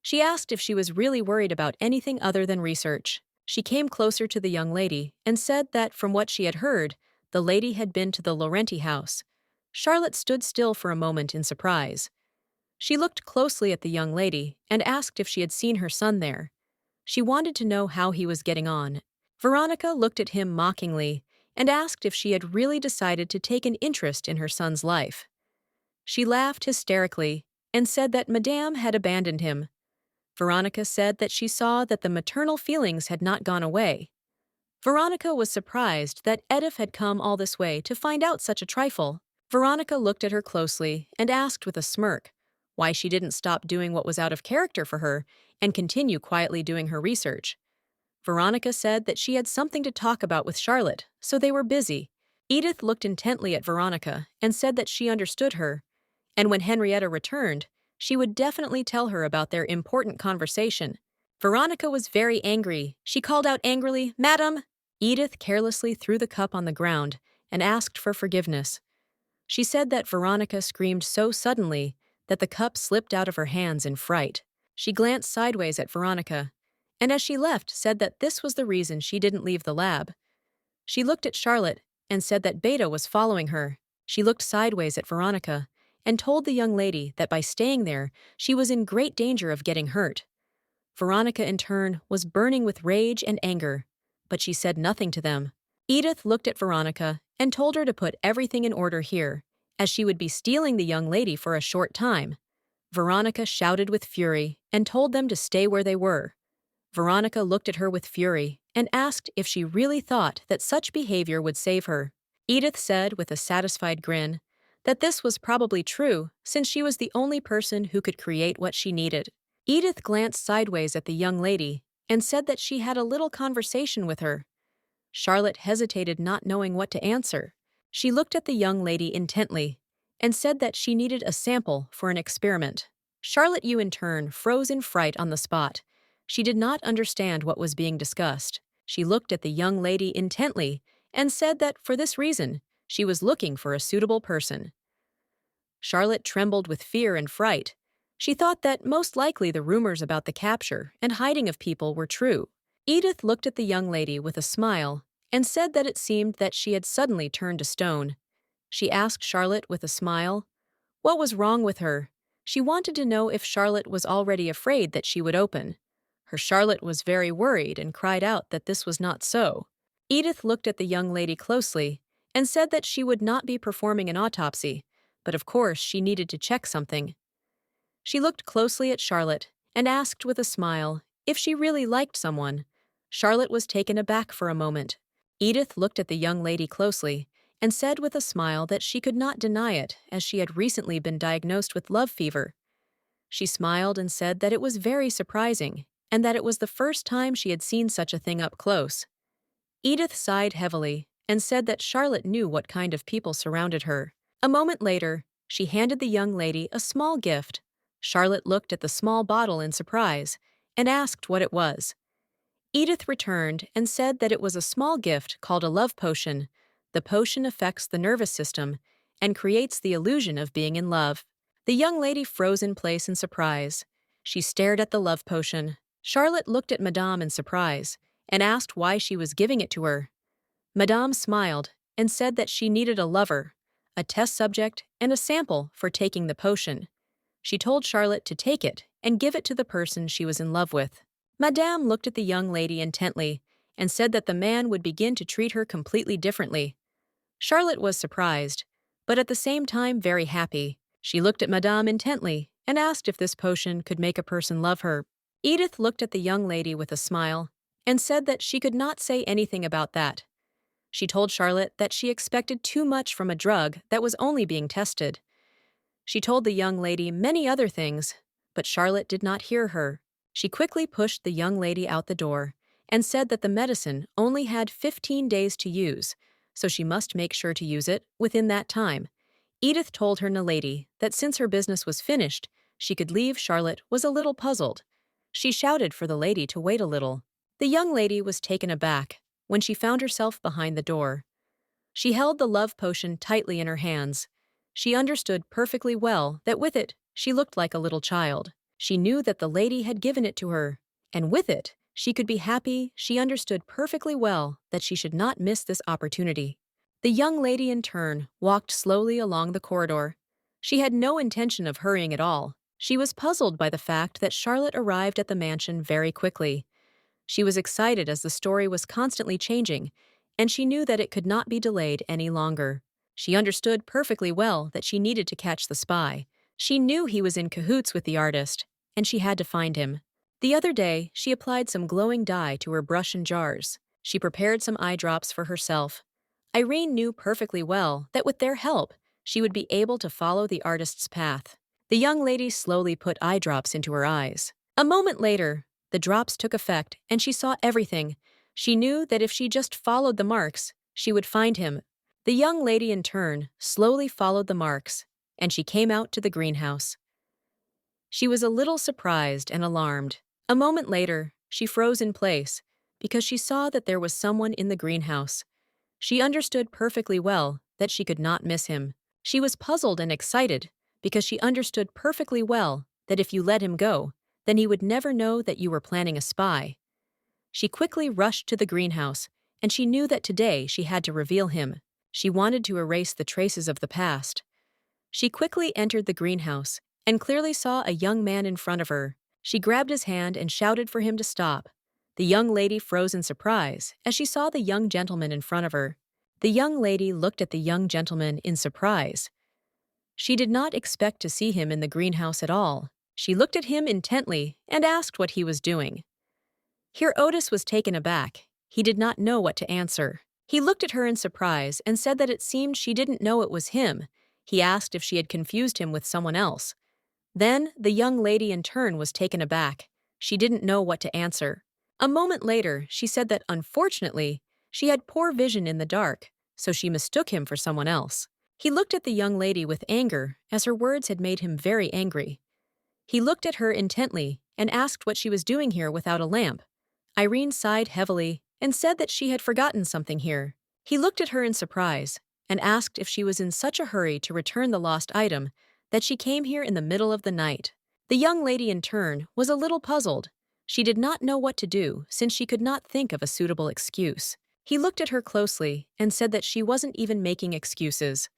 She asked if she was really worried about anything other than research. She came closer to the young lady and said that from what she had heard, the lady had been to the Laurenti house. Charlotte stood still for a moment in surprise. She looked closely at the young lady and asked if she had seen her son there. She wanted to know how he was getting on. Veronica looked at him mockingly and asked if she had really decided to take an interest in her son's life. She laughed hysterically and said that Madame had abandoned him. Veronica said that she saw that the maternal feelings had not gone away. Veronica was surprised that Edith had come all this way to find out such a trifle. Veronica looked at her closely and asked with a smirk why she didn't stop doing what was out of character for her and continue quietly doing her research. Veronica said that she had something to talk about with Charlotte, so they were busy. Edith looked intently at Veronica and said that she understood her, and when Henrietta returned, she would definitely tell her about their important conversation. Veronica was very angry. She called out angrily, "Madam!" Edith carelessly threw the cup on the ground and asked for forgiveness. She said that Veronica screamed so suddenly that the cup slipped out of her hands in fright. She glanced sideways at Veronica, and as she left said that this was the reason she didn't leave the lab. She looked at Charlotte and said that Beta was following her. She looked sideways at Veronica and told the young lady that by staying there, she was in great danger of getting hurt. Veronica, in turn, was burning with rage and anger, but she said nothing to them. Edith looked at Veronica and told her to put everything in order here, as she would be stealing the young lady for a short time. Veronica shouted with fury and told them to stay where they were. Veronica looked at her with fury and asked if she really thought that such behavior would save her. Edith said with a satisfied grin that this was probably true since she was the only person who could create what she needed. Edith glanced sideways at the young lady and said that she had a little conversation with her. Charlotte hesitated, not knowing what to answer. She looked at the young lady intently and said that she needed a sample for an experiment. Charlotte, in turn, froze in fright on the spot. She did not understand what was being discussed. She looked at the young lady intently and said that for this reason, she was looking for a suitable person. Charlotte trembled with fear and fright. She thought that most likely the rumors about the capture and hiding of people were true. Edith looked at the young lady with a smile and said that it seemed that she had suddenly turned to stone. She asked Charlotte with a smile what was wrong with her. She wanted to know if Charlotte was already afraid that she would open. Her Charlotte was very worried and cried out that this was not so. Edith looked at the young lady closely and said that she would not be performing an autopsy, but of course she needed to check something. She looked closely at Charlotte and asked with a smile if she really liked someone. Charlotte was taken aback for a moment. Edith looked at the young lady closely and said with a smile that she could not deny it, as she had recently been diagnosed with love fever. She smiled and said that it was very surprising and that it was the first time she had seen such a thing up close. Edith sighed heavily and said that Charlotte knew what kind of people surrounded her. A moment later, she handed the young lady a small gift. Charlotte looked at the small bottle in surprise and asked what it was. Edith returned and said that it was a small gift called a love potion. The potion affects the nervous system and creates the illusion of being in love. The young lady froze in place in surprise. She stared at the love potion. Charlotte looked at Madame in surprise and asked why she was giving it to her. Madame smiled and said that she needed a lover, a test subject, and a sample for taking the potion. She told Charlotte to take it and give it to the person she was in love with. Madame looked at the young lady intently and said that the man would begin to treat her completely differently. Charlotte was surprised, but at the same time very happy. She looked at Madame intently and asked if this potion could make a person love her. Edith looked at the young lady with a smile and said that she could not say anything about that. She told Charlotte that she expected too much from a drug that was only being tested. She told the young lady many other things, but Charlotte did not hear her. She quickly pushed the young lady out the door and said that the medicine only had 15 days to use, so she must make sure to use it within that time. Edith told her nalady that since her business was finished, she could leave. Charlotte was a little puzzled. She shouted for the lady to wait a little. The young lady was taken aback when she found herself behind the door. She held the love potion tightly in her hands. She understood perfectly well that with it, she looked like a little child. She knew that the lady had given it to her, and with it, she could be happy. She understood perfectly well that she should not miss this opportunity. The young lady in turn walked slowly along the corridor. She had no intention of hurrying at all. She was puzzled by the fact that Charlotte arrived at the mansion very quickly. She was excited as the story was constantly changing, and she knew that it could not be delayed any longer. She understood perfectly well that she needed to catch the spy. She knew he was in cahoots with the artist, and she had to find him. The other day, she applied some glowing dye to her brush and jars. She prepared some eye drops for herself. Irene knew perfectly well that with their help, she would be able to follow the artist's path. The young lady slowly put eye drops into her eyes. A moment later, the drops took effect and she saw everything. She knew that if she just followed the marks, she would find him. The young lady in turn slowly followed the marks, and she came out to the greenhouse. She was a little surprised and alarmed. A moment later, she froze in place because she saw that there was someone in the greenhouse. She understood perfectly well that she could not miss him. She was puzzled and excited because she understood perfectly well that if you let him go, then he would never know that you were planning a spy. She quickly rushed to the greenhouse, and she knew that today she had to reveal him. She wanted to erase the traces of the past. She quickly entered the greenhouse and clearly saw a young man in front of her. She grabbed his hand and shouted for him to stop. The young lady froze in surprise as she saw the young gentleman in front of her. The young lady looked at the young gentleman in surprise. She did not expect to see him in the greenhouse at all. She looked at him intently and asked what he was doing. Here Otis was taken aback. He did not know what to answer. He looked at her in surprise and said that it seemed she didn't know it was him. He asked if she had confused him with someone else. Then the young lady in turn was taken aback. She didn't know what to answer. A moment later, she said that unfortunately, she had poor vision in the dark, so she mistook him for someone else. He looked at the young lady with anger, as her words had made him very angry. He looked at her intently and asked what she was doing here without a lamp. Irene sighed heavily and said that she had forgotten something here. He looked at her in surprise and asked if she was in such a hurry to return the lost item that she came here in the middle of the night. The young lady in turn was a little puzzled. She did not know what to do since she could not think of a suitable excuse. He looked at her closely and said that she wasn't even making excuses.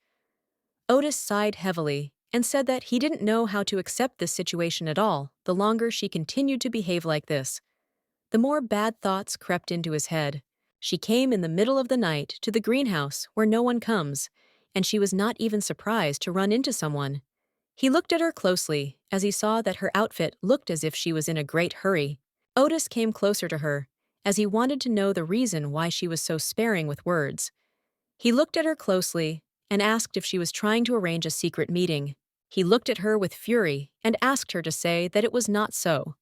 Otis sighed heavily and said that he didn't know how to accept this situation at all the longer she continued to behave like this. The more bad thoughts crept into his head. She came in the middle of the night to the greenhouse where no one comes, and she was not even surprised to run into someone. He looked at her closely as he saw that her outfit looked as if she was in a great hurry. Otis came closer to her as he wanted to know the reason why she was so sparing with words. He looked at her closely and asked if she was trying to arrange a secret meeting. He looked at her with fury and asked her to say that it was not so.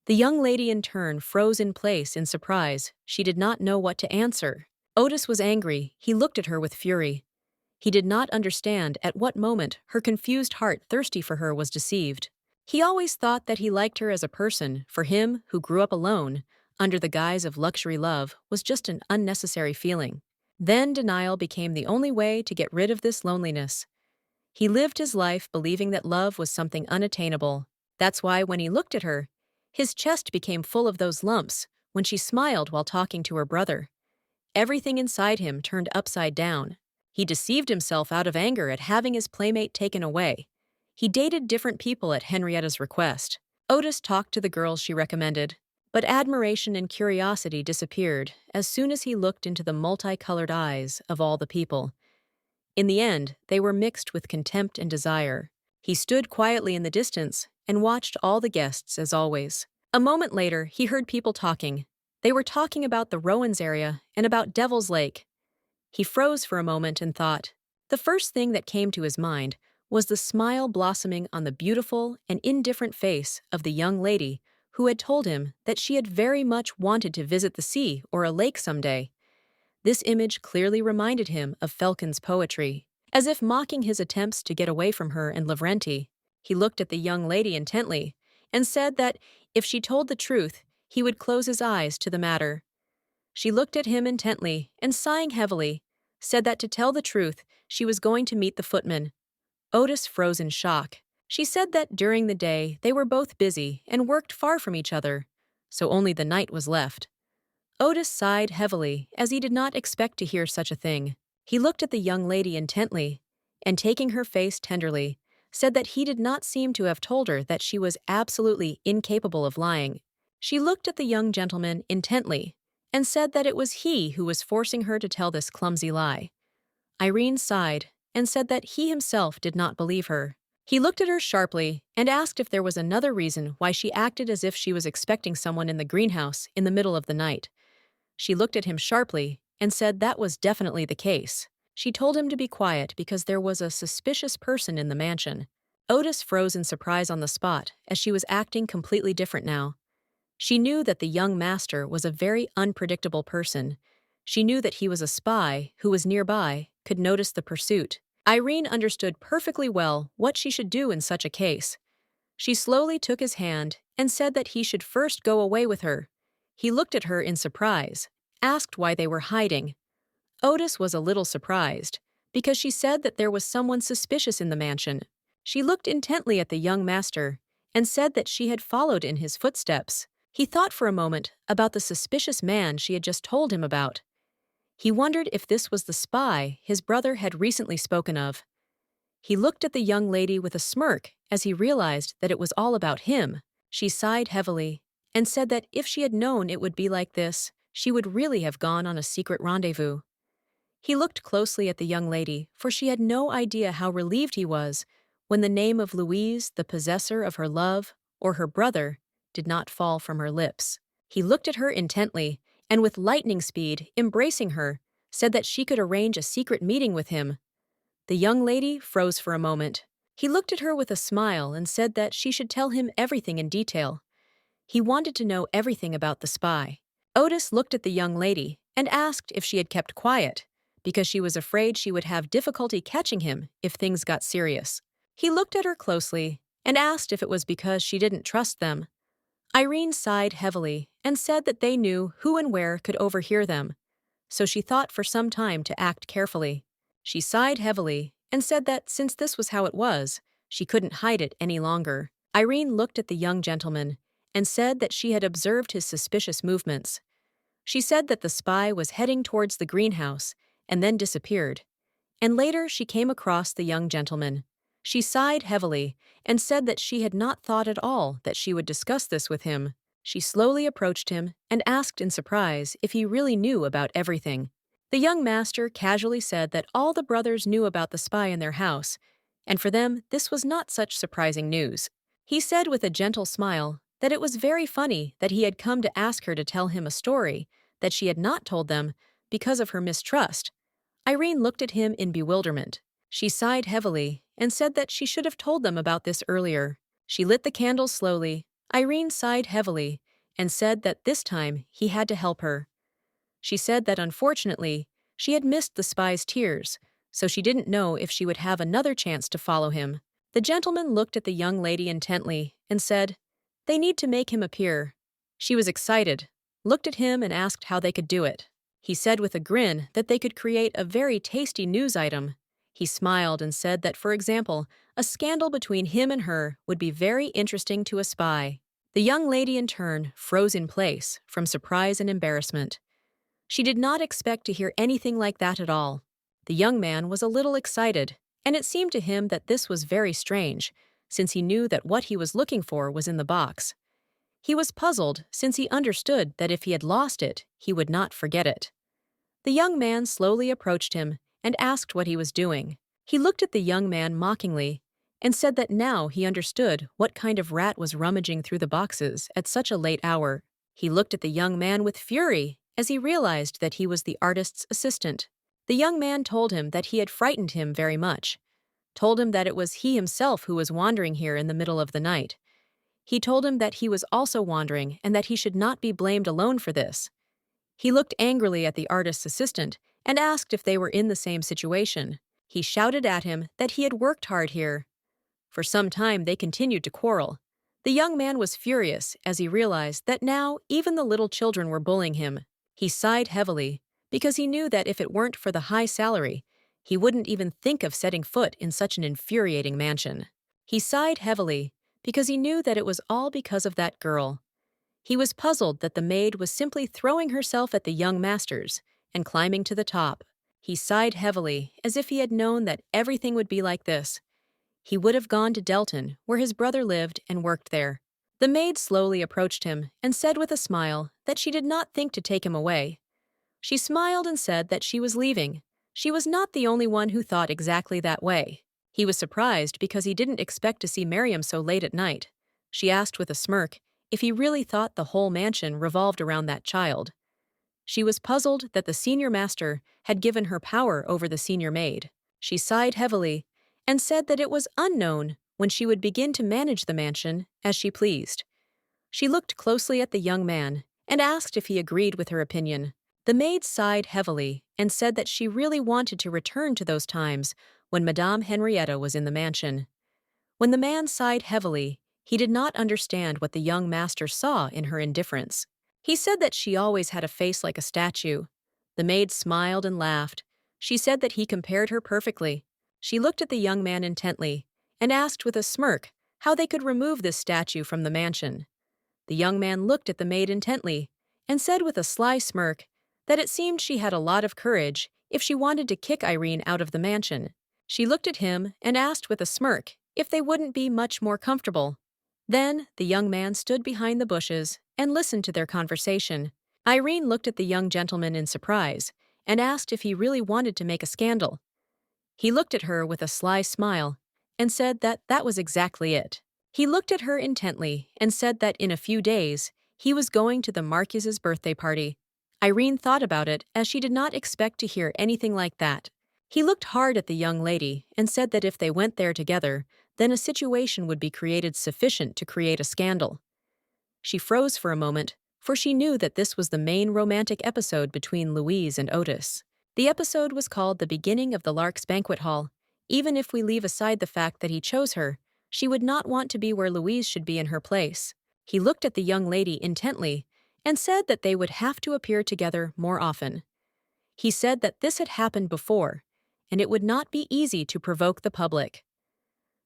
The young lady in turn froze in place in surprise. She did not know what to answer. Otis was angry. He looked at her with fury. He did not understand at what moment her confused heart thirsty for her was deceived. He always thought that he liked her as a person. For him, who grew up alone, under the guise of luxury love, was just an unnecessary feeling. Then denial became the only way to get rid of this loneliness. He lived his life believing that love was something unattainable. That's why when he looked at her, his chest became full of those lumps when she smiled while talking to her brother. Everything inside him turned upside down. He deceived himself out of anger at having his playmate taken away. He dated different people at Henrietta's request. Otis talked to the girls she recommended. But admiration and curiosity disappeared as soon as he looked into the multicolored eyes of all the people. In the end, they were mixed with contempt and desire. He stood quietly in the distance and watched all the guests as always. A moment later, he heard people talking. They were talking about the Rowans area and about Devil's Lake. He froze for a moment and thought. The first thing that came to his mind was the smile blossoming on the beautiful and indifferent face of the young lady who had told him that she had very much wanted to visit the sea or a lake someday. This image clearly reminded him of Felkin's poetry. As if mocking his attempts to get away from her and Lavrenti, he looked at the young lady intently and said that if she told the truth, he would close his eyes to the matter. She looked at him intently and, sighing heavily, said that to tell the truth, she was going to meet the footman. Otis froze in shock. She said that during the day they were both busy and worked far from each other, so only the night was left. Otis sighed heavily, as he did not expect to hear such a thing. He looked at the young lady intently, and taking her face tenderly, said that he did not seem to have told her that she was absolutely incapable of lying. She looked at the young gentleman intently, and said that it was he who was forcing her to tell this clumsy lie. Irene sighed, and said that he himself did not believe her. He looked at her sharply, and asked if there was another reason why she acted as if she was expecting someone in the greenhouse in the middle of the night. She looked at him sharply and said that was definitely the case. She told him to be quiet because there was a suspicious person in the mansion. Otis froze in surprise on the spot, as she was acting completely different now. She knew that the young master was a very unpredictable person. She knew that he was a spy who was nearby, could notice the pursuit. Irene understood perfectly well what she should do in such a case. She slowly took his hand and said that he should first go away with her. He looked at her in surprise, asked why they were hiding. Otis was a little surprised, because she said that there was someone suspicious in the mansion. She looked intently at the young master and said that she had followed in his footsteps. He thought for a moment about the suspicious man she had just told him about. He wondered if this was the spy his brother had recently spoken of. He looked at the young lady with a smirk as he realized that it was all about him. She sighed heavily and said that if she had known it would be like this, she would really have gone on a secret rendezvous. He looked closely at the young lady, for she had no idea how relieved he was when the name of Louise, the possessor of her love, or her brother, did not fall from her lips. He looked at her intently, and with lightning speed, embracing her, said that she could arrange a secret meeting with him. The young lady froze for a moment. He looked at her with a smile and said that she should tell him everything in detail. He wanted to know everything about the spy. Otis looked at the young lady and asked if she had kept quiet, because she was afraid she would have difficulty catching him if things got serious. He looked at her closely and asked if it was because she didn't trust them. Irene sighed heavily and said that they knew who and where could overhear them, so she thought for some time to act carefully. She sighed heavily and said that since this was how it was, she couldn't hide it any longer. Irene looked at the young gentleman and said that she had observed his suspicious movements. She said that the spy was heading towards the greenhouse and then disappeared, and later she came across the young gentleman. She sighed heavily and said that she had not thought at all that she would discuss this with him. She slowly approached him and asked in surprise if he really knew about everything. The young master casually said that all the brothers knew about the spy in their house, and for them this was not such surprising news. He said with a gentle smile that it was very funny that he had come to ask her to tell him a story that she had not told them because of her mistrust. Irene looked at him in bewilderment. She sighed heavily and said that she should have told them about this earlier. She lit the candles slowly. Irene sighed heavily and said that this time he had to help her. She said that unfortunately, she had missed the spy's tears, so she didn't know if she would have another chance to follow him. The gentleman looked at the young lady intently and said, "They need to make him appear." She was excited, looked at him and asked how they could do it. He said with a grin that they could create a very tasty news item. He smiled and said that, for example, a scandal between him and her would be very interesting to a spy. The young lady in turn froze in place from surprise and embarrassment. She did not expect to hear anything like that at all. The young man was a little excited, and it seemed to him that this was very strange, since he knew that what he was looking for was in the box. He was puzzled since he understood that if he had lost it, he would not forget it. The young man slowly approached him and asked what he was doing. He looked at the young man mockingly and said that now he understood what kind of rat was rummaging through the boxes at such a late hour. He looked at the young man with fury as he realized that he was the artist's assistant. The young man told him that he had frightened him very much, told him that it was he himself who was wandering here in the middle of the night. He told him that he was also wandering and that he should not be blamed alone for this. He looked angrily at the artist's assistant and asked if they were in the same situation. He shouted at him that he had worked hard here. For some time they continued to quarrel. The young man was furious as he realized that now even the little children were bullying him. He sighed heavily because he knew that if it weren't for the high salary, he wouldn't even think of setting foot in such an infuriating mansion. He sighed heavily because he knew that it was all because of that girl. He was puzzled that the maid was simply throwing herself at the young masters and climbing to the top. He sighed heavily as if he had known that everything would be like this. He would have gone to Delton, where his brother lived and worked there. The maid slowly approached him and said with a smile that she did not think to take him away. She smiled and said that she was leaving. She was not the only one who thought exactly that way. He was surprised because he didn't expect to see Miriam so late at night. She asked with a smirk if he really thought the whole mansion revolved around that child. She was puzzled that the senior master had given her power over the senior maid. She sighed heavily and said that it was unknown when she would begin to manage the mansion as she pleased. She looked closely at the young man and asked if he agreed with her opinion. The maid sighed heavily and said that she really wanted to return to those times when Madame Henrietta was in the mansion. When the man sighed heavily, he did not understand what the young master saw in her indifference. He said that she always had a face like a statue. The maid smiled and laughed. She said that he compared her perfectly. She looked at the young man intently and asked with a smirk how they could remove this statue from the mansion. The young man looked at the maid intently and said with a sly smirk that it seemed she had a lot of courage if she wanted to kick Irene out of the mansion. She looked at him and asked with a smirk if they wouldn't be much more comfortable. Then the young man stood behind the bushes and listened to their conversation. Irene looked at the young gentleman in surprise and asked if he really wanted to make a scandal. He looked at her with a sly smile and said that that was exactly it. He looked at her intently and said that in a few days he was going to the Marquis's birthday party. Irene thought about it as she did not expect to hear anything like that. He looked hard at the young lady and said that if they went there together, then a situation would be created sufficient to create a scandal. She froze for a moment, for she knew that this was the main romantic episode between Louise and Otis. The episode was called The Beginning of the Lark's Banquet Hall. Even if we leave aside the fact that he chose her, she would not want to be where Louise should be in her place. He looked at the young lady intently and said that they would have to appear together more often. He said that this had happened before, and it would not be easy to provoke the public.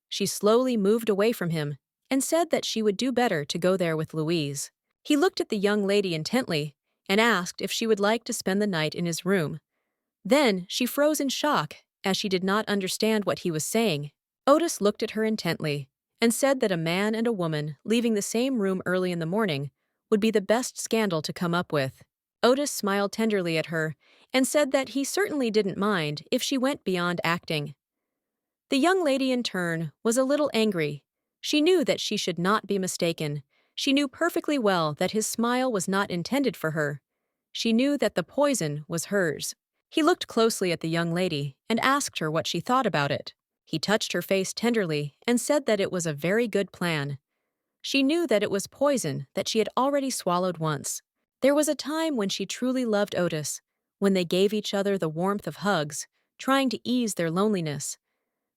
She slowly moved away from him and said that she would do better to go there with Louise. He looked at the young lady intently and asked if she would like to spend the night in his room. Then she froze in shock as she did not understand what he was saying. Otis looked at her intently and said that a man and a woman leaving the same room early in the morning would be the best scandal to come up with. Otis smiled tenderly at her and said that he certainly didn't mind if she went beyond acting. The young lady, in turn, was a little angry. She knew that she should not be mistaken. She knew perfectly well that his smile was not intended for her. She knew that the poison was hers. He looked closely at the young lady and asked her what she thought about it. He touched her face tenderly and said that it was a very good plan. She knew that it was poison that she had already swallowed once. There was a time when she truly loved Otis, when they gave each other the warmth of hugs, trying to ease their loneliness.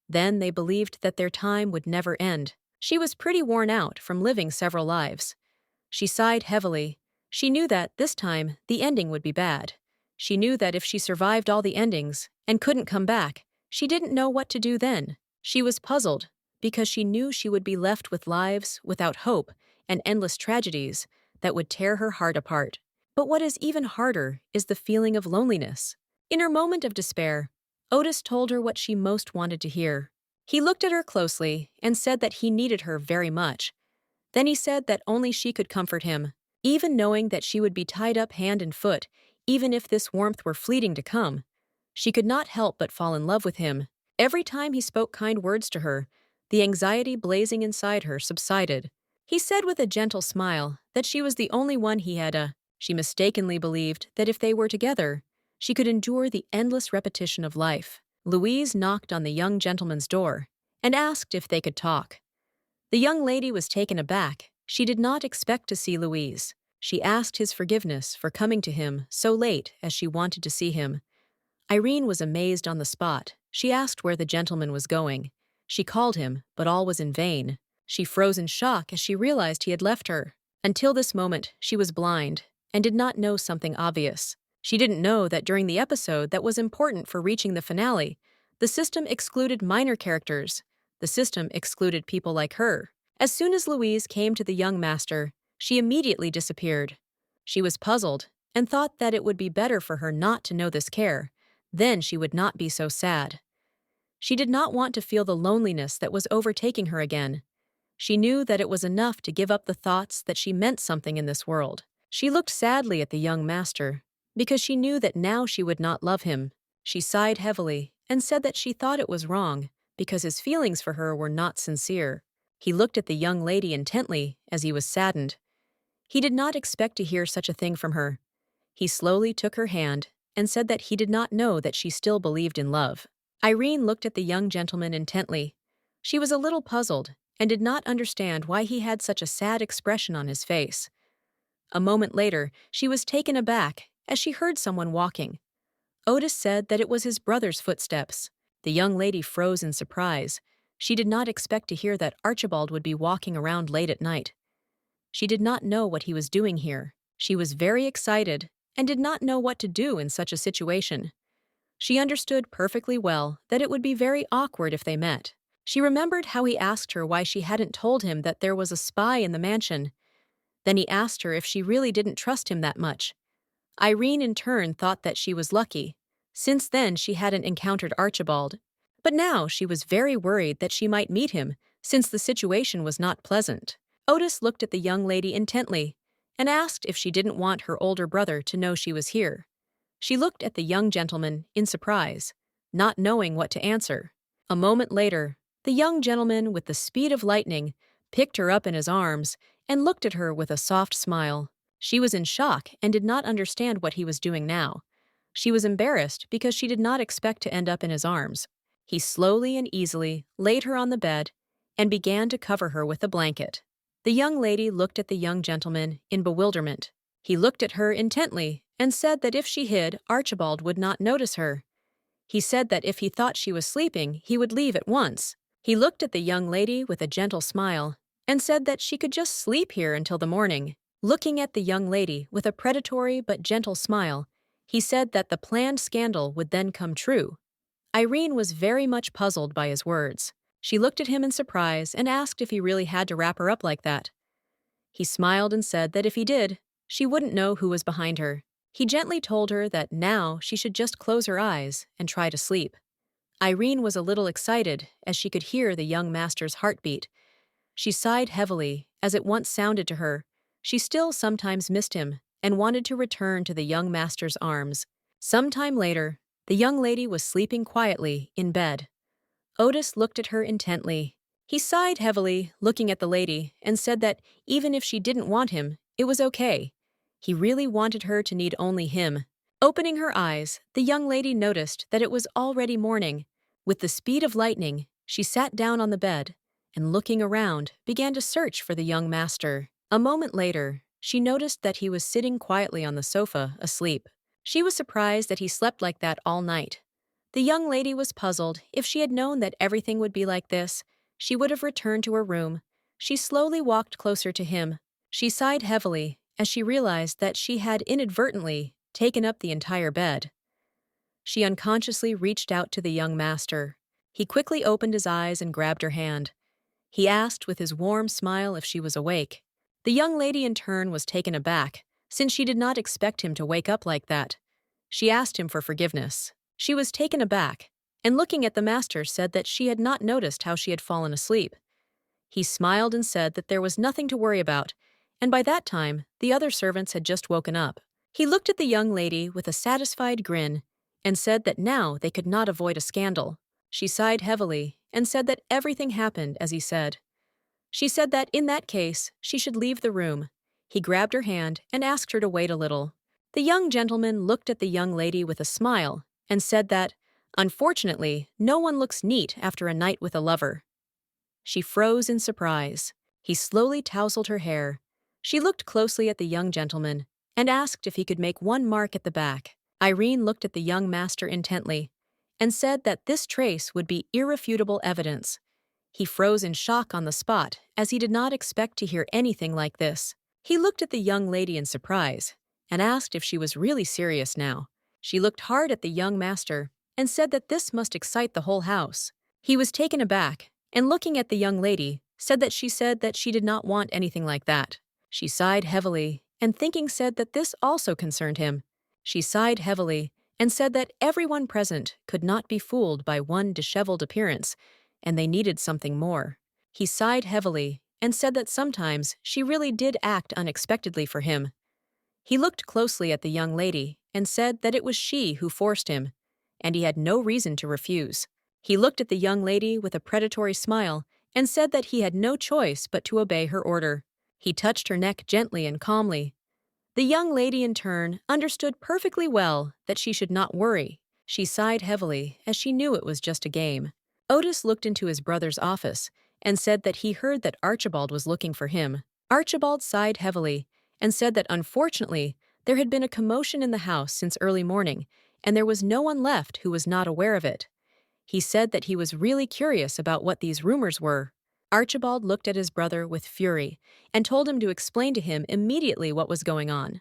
Then they believed that their time would never end. She was pretty worn out from living several lives. She sighed heavily. She knew that, this time, the ending would be bad. She knew that if she survived all the endings and couldn't come back, she didn't know what to do then. She was puzzled because she knew she would be left with lives without hope and endless tragedies that would tear her heart apart. But what is even harder is the feeling of loneliness. In her moment of despair, Otis told her what she most wanted to hear. He looked at her closely and said that he needed her very much, Then he said that only she could comfort him, even knowing that she would be tied up hand and foot, even if this warmth were fleeting to come. She could not help but fall in love with him. Every time he spoke kind words to her, the anxiety blazing inside her subsided. He said with a gentle smile that she was the only one he had. She mistakenly believed that if they were together, she could endure the endless repetition of life. Louise knocked on the young gentleman's door and asked if they could talk. The young lady was taken aback. She did not expect to see Louise. She asked his forgiveness for coming to him so late as she wanted to see him. Irene was amazed on the spot. She asked where the gentleman was going. She called him, but all was in vain. She froze in shock as she realized he had left her. Until this moment, she was blind and did not know something obvious. She didn't know that during the episode that was important for reaching the finale, the system excluded minor characters. The system excluded people like her. As soon as Louise came to the young master, she immediately disappeared. She was puzzled and thought that it would be better for her not to know this care. Then she would not be so sad. She did not want to feel the loneliness that was overtaking her again. She knew that it was enough to give up the thoughts that she meant something in this world. She looked sadly at the young master, because she knew that now she would not love him. She sighed heavily and said that she thought it was wrong, because his feelings for her were not sincere. He looked at the young lady intently as he was saddened. He did not expect to hear such a thing from her. He slowly took her hand and said that he did not know that she still believed in love. Irene looked at the young gentleman intently. She was a little puzzled and did not understand why he had such a sad expression on his face. A moment later, she was taken aback as she heard someone walking. Otis said that it was his brother's footsteps. The young lady froze in surprise. She did not expect to hear that Archibald would be walking around late at night. She did not know what he was doing here. She was very excited and did not know what to do in such a situation. She understood perfectly well that it would be very awkward if they met. She remembered how he asked her why she hadn't told him that there was a spy in the mansion. Then he asked her if she really didn't trust him that much. Irene in turn thought that she was lucky. Since then she hadn't encountered Archibald. But now she was very worried that she might meet him, since the situation was not pleasant. Otis looked at the young lady intently and asked if she didn't want her older brother to know she was here. She looked at the young gentleman in surprise, not knowing what to answer. A moment later, the young gentleman, with the speed of lightning, picked her up in his arms and looked at her with a soft smile. She was in shock and did not understand what he was doing now. She was embarrassed because she did not expect to end up in his arms. He slowly and easily laid her on the bed and began to cover her with a blanket. The young lady looked at the young gentleman in bewilderment. He looked at her intently and said that if she hid, Archibald would not notice her. He said that if he thought she was sleeping, he would leave at once. He looked at the young lady with a gentle smile and said that she could just sleep here until the morning. Looking at the young lady with a predatory but gentle smile, he said that the planned scandal would then come true. Irene was very much puzzled by his words. She looked at him in surprise and asked if he really had to wrap her up like that. He smiled and said that if he did, she wouldn't know who was behind her. He gently told her that now she should just close her eyes and try to sleep. Irene was a little excited as she could hear the young master's heartbeat. She sighed heavily as it once sounded to her. She still sometimes missed him and wanted to return to the young master's arms. Some time later, the young lady was sleeping quietly in bed. Otis looked at her intently. He sighed heavily, looking at the lady, and said that even if she didn't want him, it was okay. He really wanted her to need only him. Opening her eyes, the young lady noticed that it was already morning. With the speed of lightning, she sat down on the bed and, looking around, began to search for the young master. A moment later, she noticed that he was sitting quietly on the sofa, asleep. She was surprised that he slept like that all night. The young lady was puzzled. If she had known that everything would be like this, she would have returned to her room. She slowly walked closer to him. She sighed heavily as she realized that she had inadvertently taken up the entire bed. She unconsciously reached out to the young master. He quickly opened his eyes and grabbed her hand. He asked with his warm smile if she was awake. The young lady in turn was taken aback, since she did not expect him to wake up like that. She asked him for forgiveness. She was taken aback, and looking at the master said that she had not noticed how she had fallen asleep. He smiled and said that there was nothing to worry about, and by that time, the other servants had just woken up. He looked at the young lady with a satisfied grin and said that now they could not avoid a scandal. She sighed heavily and said that everything happened as he said. She said that in that case, she should leave the room. He grabbed her hand and asked her to wait a little. The young gentleman looked at the young lady with a smile and said that, unfortunately, no one looks neat after a night with a lover. She froze in surprise. He slowly tousled her hair. She looked closely at the young gentleman and asked if he could make one mark at the back. Irene looked at the young master intently and said that this trace would be irrefutable evidence. He froze in shock on the spot, as he did not expect to hear anything like this. He looked at the young lady in surprise and asked if she was really serious now. She looked hard at the young master and said that this must excite the whole house. He was taken aback and, looking at the young lady, said that she did not want anything like that. She sighed heavily and, thinking, said that this also concerned him. She sighed heavily and said that everyone present could not be fooled by one disheveled appearance, and they needed something more. He sighed heavily and said that sometimes she really did act unexpectedly for him. He looked closely at the young lady and said that it was she who forced him, and he had no reason to refuse. He looked at the young lady with a predatory smile and said that he had no choice but to obey her order. He touched her neck gently and calmly. The young lady, in turn, understood perfectly well that she should not worry. She sighed heavily, as she knew it was just a game. Otis looked into his brother's office and said that he heard that Archibald was looking for him. Archibald sighed heavily and said that unfortunately there had been a commotion in the house since early morning, and there was no one left who was not aware of it. He said that he was really curious about what these rumors were. Archibald looked at his brother with fury and told him to explain to him immediately what was going on.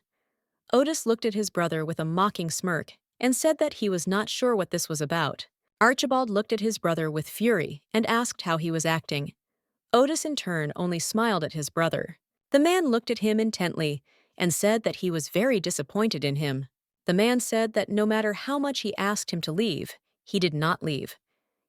Otis looked at his brother with a mocking smirk and said that he was not sure what this was about. Archibald looked at his brother with fury and asked how he was acting. Otis, in turn, only smiled at his brother. The man looked at him intently and said that he was very disappointed in him. The man said that no matter how much he asked him to leave, he did not leave.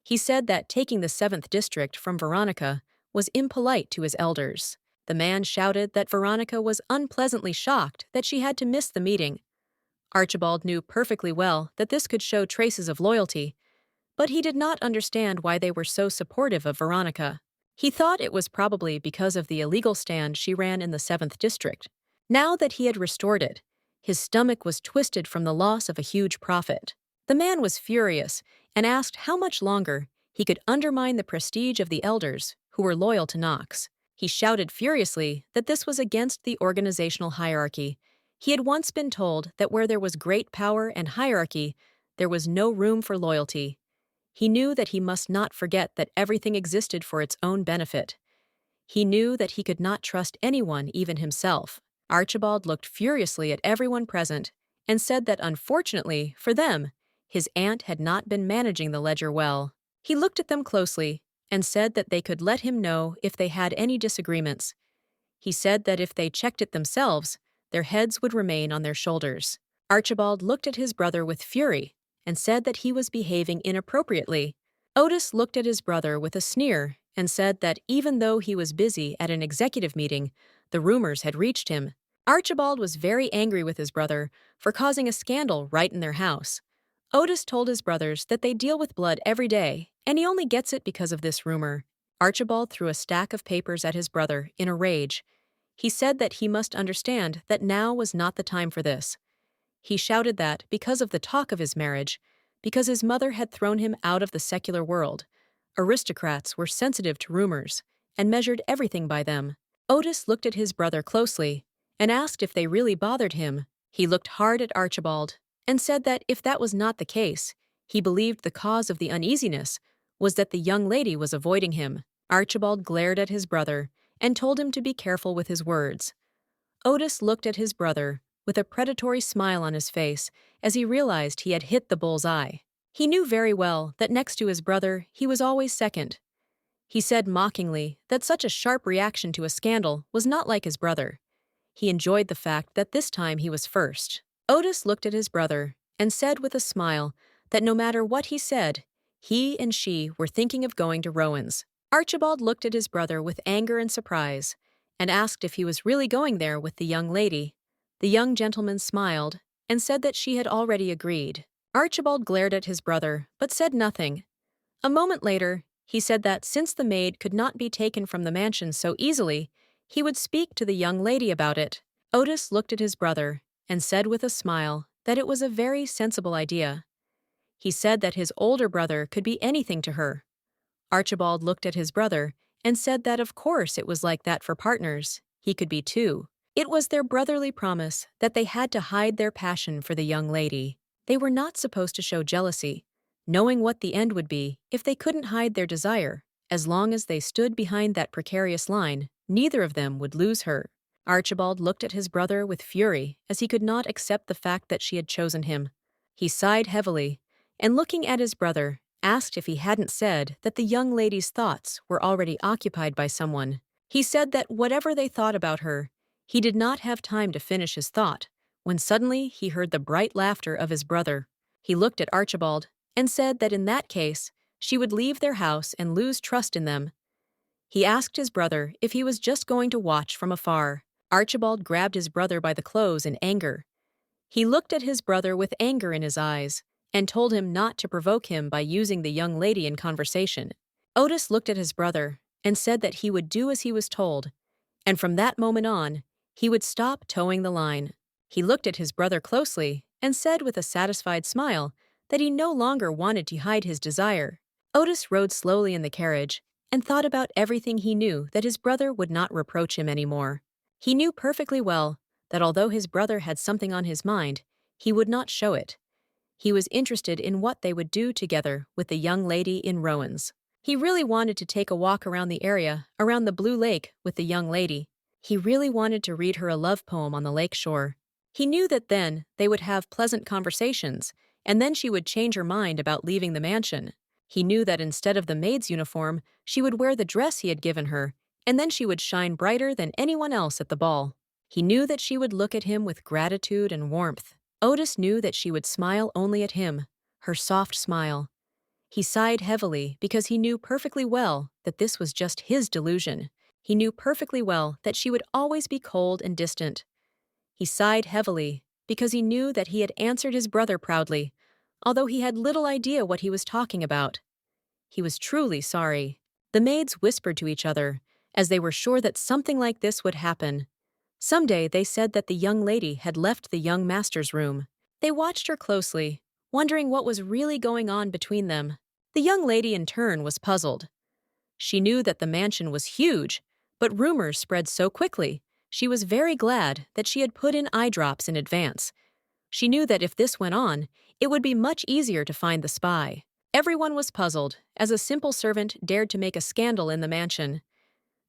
He said that taking the 7th district from Veronica was impolite to his elders. The man shouted that Veronica was unpleasantly shocked that she had to miss the meeting. Archibald knew perfectly well that this could show traces of loyalty, but he did not understand why they were so supportive of Veronica. He thought it was probably because of the illegal stand she ran in the 7th district. Now that he had restored it, his stomach was twisted from the loss of a huge profit. The man was furious and asked how much longer he could undermine the prestige of the elders who were loyal to Knox. He shouted furiously that this was against the organizational hierarchy. He had once been told that where there was great power and hierarchy, there was no room for loyalty. He knew that he must not forget that everything existed for its own benefit. He knew that he could not trust anyone, even himself. Archibald looked furiously at everyone present and said that unfortunately for them, his aunt had not been managing the ledger well. He looked at them closely and said that they could let him know if they had any disagreements. He said that if they checked it themselves, their heads would remain on their shoulders. Archibald looked at his brother with fury and said that he was behaving inappropriately. Otis looked at his brother with a sneer and said that even though he was busy at an executive meeting, the rumors had reached him. Archibald was very angry with his brother for causing a scandal right in their house. Otis told his brothers that they deal with blood every day, and he only gets it because of this rumor. Archibald threw a stack of papers at his brother in a rage. He said that he must understand that now was not the time for this. He shouted that, because of the talk of his marriage, because his mother had thrown him out of the secular world, aristocrats were sensitive to rumors and measured everything by them. Otis looked at his brother closely and asked if they really bothered him. He looked hard at Archibald and said that if that was not the case, he believed the cause of the uneasiness was that the young lady was avoiding him. Archibald glared at his brother and told him to be careful with his words. Otis looked at his brother with a predatory smile on his face as he realized he had hit the bull's eye. He knew very well that next to his brother, he was always second. He said mockingly that such a sharp reaction to a scandal was not like his brother. He enjoyed the fact that this time he was first. Otis looked at his brother and said with a smile that no matter what he said, he and she were thinking of going to Rowan's. Archibald looked at his brother with anger and surprise, and asked if he was really going there with the young lady. The young gentleman smiled, and said that she had already agreed. Archibald glared at his brother, but said nothing. A moment later, he said that since the maid could not be taken from the mansion so easily, he would speak to the young lady about it. Otis looked at his brother, and said with a smile that it was a very sensible idea. He said that his older brother could be anything to her. Archibald looked at his brother and said that of course it was like that for partners, he could be too. It was their brotherly promise that they had to hide their passion for the young lady. They were not supposed to show jealousy, knowing what the end would be if they couldn't hide their desire. As long as they stood behind that precarious line, neither of them would lose her. Archibald looked at his brother with fury as he could not accept the fact that she had chosen him. He sighed heavily, and looking at his brother, asked if he hadn't said that the young lady's thoughts were already occupied by someone. He said that whatever they thought about her, he did not have time to finish his thought, when suddenly he heard the bright laughter of his brother. He looked at Archibald and said that in that case, she would leave their house and lose trust in them. He asked his brother if he was just going to watch from afar. Archibald grabbed his brother by the clothes in anger. He looked at his brother with anger in his eyes, and told him not to provoke him by using the young lady in conversation. Otis looked at his brother and said that he would do as he was told, and from that moment on, he would stop towing the line. He looked at his brother closely and said with a satisfied smile that he no longer wanted to hide his desire. Otis rode slowly in the carriage and thought about everything he knew that his brother would not reproach him anymore. He knew perfectly well that although his brother had something on his mind, he would not show it. He was interested in what they would do together with the young lady in Rowan's. He really wanted to take a walk around the area, around the Blue Lake, with the young lady. He really wanted to read her a love poem on the lake shore. He knew that then they would have pleasant conversations, and then she would change her mind about leaving the mansion. He knew that instead of the maid's uniform, she would wear the dress he had given her, and then she would shine brighter than anyone else at the ball. He knew that she would look at him with gratitude and warmth. Otis knew that she would smile only at him, her soft smile. He sighed heavily because he knew perfectly well that this was just his delusion. He knew perfectly well that she would always be cold and distant. He sighed heavily because he knew that he had answered his brother proudly, although he had little idea what he was talking about. He was truly sorry. The maids whispered to each other, as they were sure that something like this would happen. Someday they said that the young lady had left the young master's room. They watched her closely, wondering what was really going on between them. The young lady in turn was puzzled. She knew that the mansion was huge, but rumors spread so quickly. She was very glad that she had put in eye drops in advance. She knew that if this went on, it would be much easier to find the spy. Everyone was puzzled, as a simple servant dared to make a scandal in the mansion.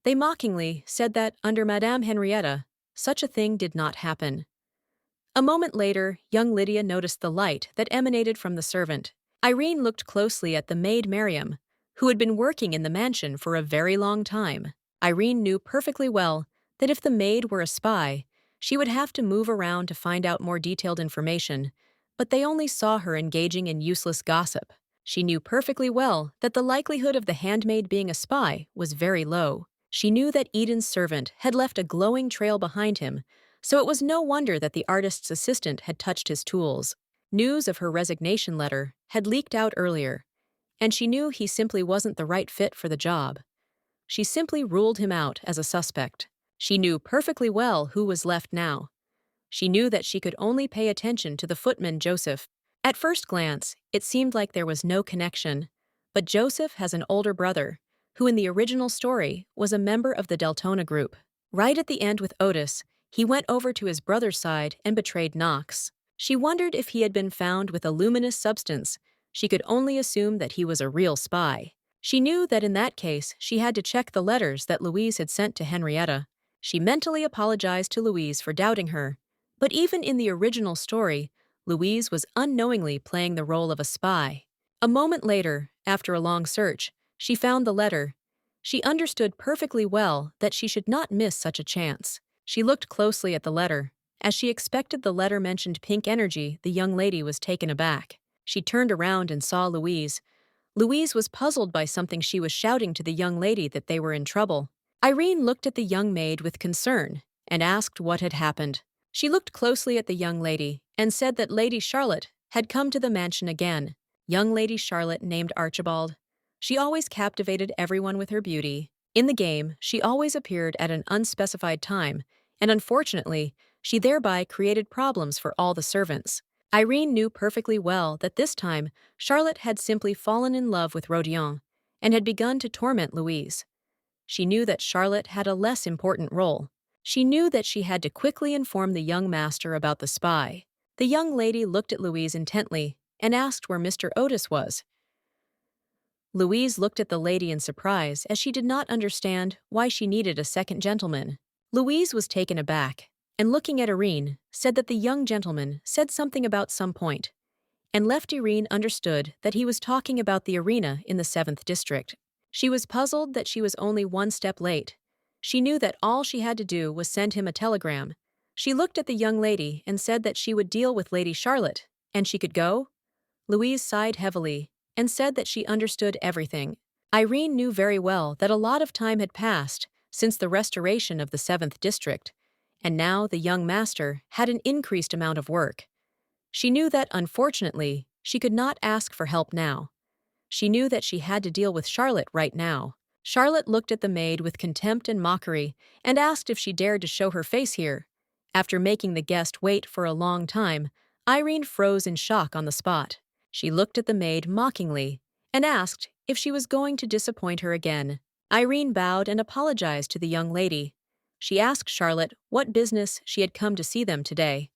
They mockingly said that under Madame Henrietta, such a thing did not happen. A moment later, young Lydia noticed the light that emanated from the servant. Irene looked closely at the maid Miriam, who had been working in the mansion for a very long time. Irene knew perfectly well that if the maid were a spy, she would have to move around to find out more detailed information, but they only saw her engaging in useless gossip. She knew perfectly well that the likelihood of the handmaid being a spy was very low. She knew that Eden's servant had left a glowing trail behind him, so it was no wonder that the artist's assistant had touched his tools. News of her resignation letter had leaked out earlier, and she knew he simply wasn't the right fit for the job. She simply ruled him out as a suspect. She knew perfectly well who was left now. She knew that she could only pay attention to the footman Joseph. At first glance, it seemed like there was no connection, but Joseph has an older brother, who in the original story was a member of the Deltona group. Right at the end with Otis, he went over to his brother's side and betrayed Knox. She wondered if he had been found with a luminous substance. She could only assume that he was a real spy. She knew that in that case she had to check the letters that Louise had sent to Henrietta. She mentally apologized to Louise for doubting her, but even in the original story, Louise was unknowingly playing the role of a spy. A moment later, after a long search, she found the letter. She understood perfectly well that she should not miss such a chance. She looked closely at the letter. As she expected the letter mentioned pink energy, the young lady was taken aback. She turned around and saw Louise. Louise was puzzled by something she was shouting to the young lady that they were in trouble. Irene looked at the young maid with concern and asked what had happened. She looked closely at the young lady and said that Lady Charlotte had come to the mansion again. Young Lady Charlotte named Archibald. She always captivated everyone with her beauty. In the game, she always appeared at an unspecified time, and unfortunately, she thereby created problems for all the servants. Irene knew perfectly well that this time Charlotte had simply fallen in love with Rodion and had begun to torment Louise. She knew that Charlotte had a less important role. She knew that she had to quickly inform the young master about the spy. The young lady looked at Louise intently and asked where Mr. Otis was. Louise looked at the lady in surprise as she did not understand why she needed a second gentleman. Louise was taken aback and, looking at Irene, said that the young gentleman said something about some point, and left Irene understood that he was talking about the arena in the 7th district. She was puzzled that she was only one step late. She knew that all she had to do was send him a telegram. She looked at the young lady and said that she would deal with Lady Charlotte, and she could go. Louise sighed heavily and said that she understood everything. Irene knew very well that a lot of time had passed since the restoration of the 7th district, and now the young master had an increased amount of work. She knew that, unfortunately, she could not ask for help now. She knew that she had to deal with Charlotte right now. Charlotte looked at the maid with contempt and mockery and asked if she dared to show her face here. After making the guest wait for a long time, Irene froze in shock on the spot. She looked at the maid mockingly and asked if she was going to disappoint her again. Irene bowed and apologized to the young lady. She asked Charlotte what business she had come to see them today.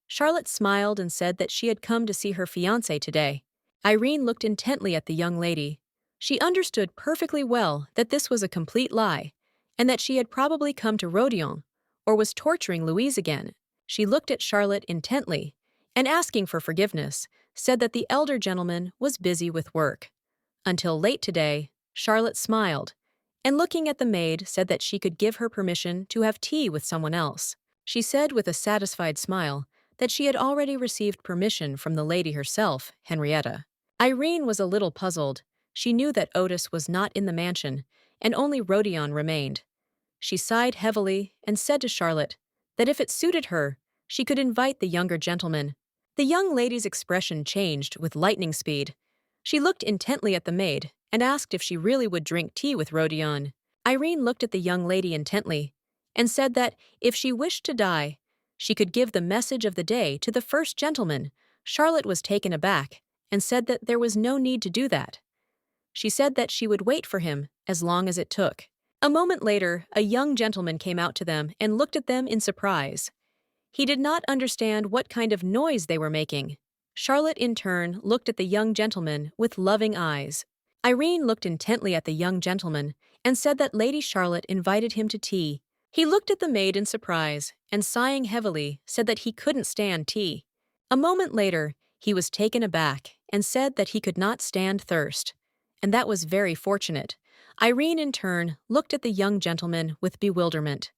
Charlotte smiled and said that she had come to see her fiancé today. Irene looked intently at the young lady. She understood perfectly well that this was a complete lie, and that she had probably come to Rodion, or was torturing Louise again. She looked at Charlotte intently, and asking for forgiveness, said that the elder gentleman was busy with work. Until late today, Charlotte smiled, and looking at the maid said that she could give her permission to have tea with someone else. She said with a satisfied smile that she had already received permission from the lady herself, Henrietta. Irene was a little puzzled. She knew that Otis was not in the mansion, and only Rodion remained. She sighed heavily and said to Charlotte that if it suited her, she could invite the younger gentleman. The young lady's expression changed with lightning speed. She looked intently at the maid and asked if she really would drink tea with Rodion. Irene looked at the young lady intently and said that if she wished to die, she could give the message of the day to the first gentleman. Charlotte was taken aback and said that there was no need to do that. She said that she would wait for him as long as it took. A moment later, a young gentleman came out to them and looked at them in surprise. He did not understand what kind of noise they were making. Charlotte, in turn, looked at the young gentleman with loving eyes. Irene looked intently at the young gentleman and said that Lady Charlotte invited him to tea. He looked at the maid in surprise and, sighing heavily, said that he couldn't stand tea. A moment later, he was taken aback and said that he could not stand thirst, and that was very fortunate. Irene, in turn, looked at the young gentleman with bewilderment.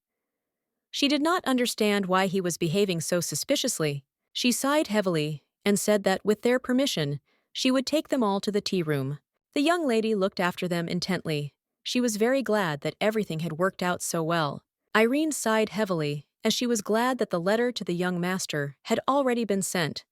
She did not understand why he was behaving so suspiciously. She sighed heavily and said that, with their permission, she would take them all to the tea room. The young lady looked after them intently. She was very glad that everything had worked out so well. Irene sighed heavily as she was glad that the letter to the young master had already been sent.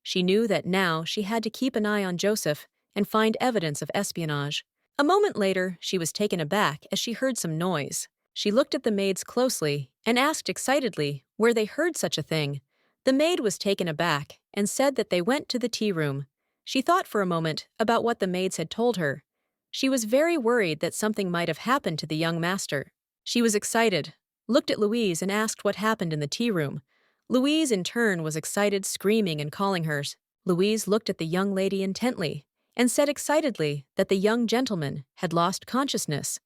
She knew that now she had to keep an eye on Joseph and find evidence of espionage. A moment later, she was taken aback as she heard some noise. She looked at the maids closely and asked excitedly where they heard such a thing. The maid was taken aback and said that they went to the tea room. She thought for a moment about what the maids had told her. She was very worried that something might have happened to the young master. She was excited, looked at Louise and asked what happened in the tea room. Louise, in turn, was excited, screaming and calling hers. Louise looked at the young lady intently and said excitedly that the young gentleman had lost consciousness.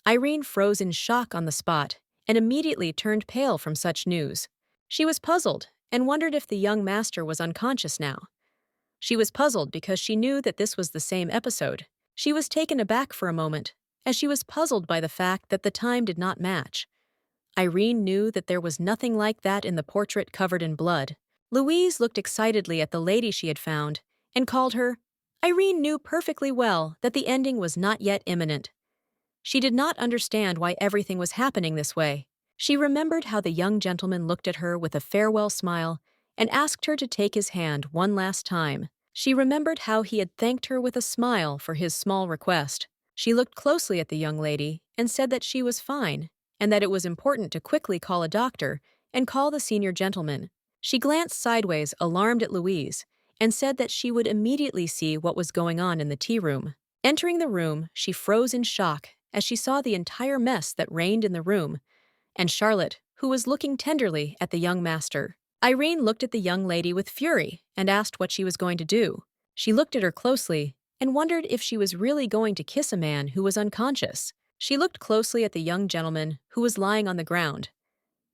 Irene froze in shock on the spot and immediately turned pale from such news. She was puzzled and wondered if the young master was unconscious now. She was puzzled because she knew that this was the same episode. She was taken aback for a moment, as she was puzzled by the fact that the time did not match. Irene knew that there was nothing like that in the portrait covered in blood. Louise looked excitedly at the lady she had found and called her Irene knew perfectly well that the ending was not yet imminent. She did not understand why everything was happening this way. She remembered how the young gentleman looked at her with a farewell smile and asked her to take his hand one last time. She remembered how he had thanked her with a smile for his small request. She looked closely at the young lady and said that she was fine, and that it was important to quickly call a doctor and call the senior gentleman. She glanced sideways, alarmed at Louise, and said that she would immediately see what was going on in the tea room. Entering the room, she froze in shock as she saw the entire mess that reigned in the room, and Charlotte, who was looking tenderly at the young master. Irene looked at the young lady with fury and asked what she was going to do. She looked at her closely and wondered if she was really going to kiss a man who was unconscious. She looked closely at the young gentleman who was lying on the ground.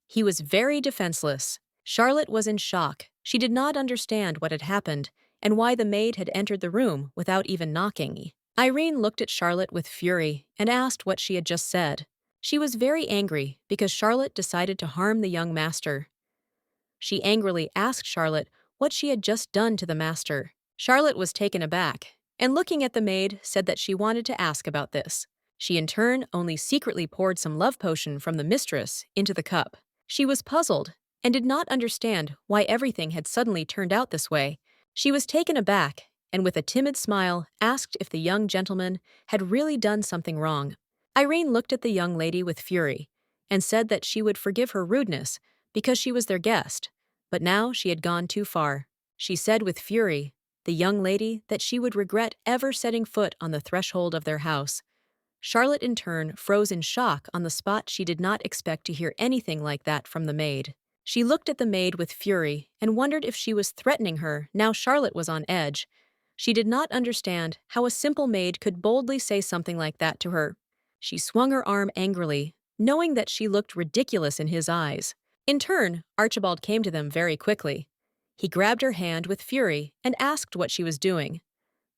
He was very defenseless. Charlotte was in shock. She did not understand what had happened and why the maid had entered the room without even knocking. Irene looked at Charlotte with fury and asked what she had just said. She was very angry because Charlotte decided to harm the young master. She angrily asked Charlotte what she had just done to the master. Charlotte was taken aback, and looking at the maid, said that she wanted to ask about this. She in turn only secretly poured some love potion from the mistress into the cup. She was puzzled and did not understand why everything had suddenly turned out this way. She was taken aback and with a timid smile asked if the young gentleman had really done something wrong. Irene looked at the young lady with fury and said that she would forgive her rudeness because she was their guest, but now she had gone too far. She said with fury, the young lady, that she would regret ever setting foot on the threshold of their house. Charlotte in turn froze in shock on the spot. She did not expect to hear anything like that from the maid. She looked at the maid with fury and wondered if she was threatening her. Now Charlotte was on edge. She did not understand how a simple maid could boldly say something like that to her. She swung her arm angrily, knowing that she looked ridiculous in his eyes. In turn, Archibald came to them very quickly. He grabbed her hand with fury and asked what she was doing.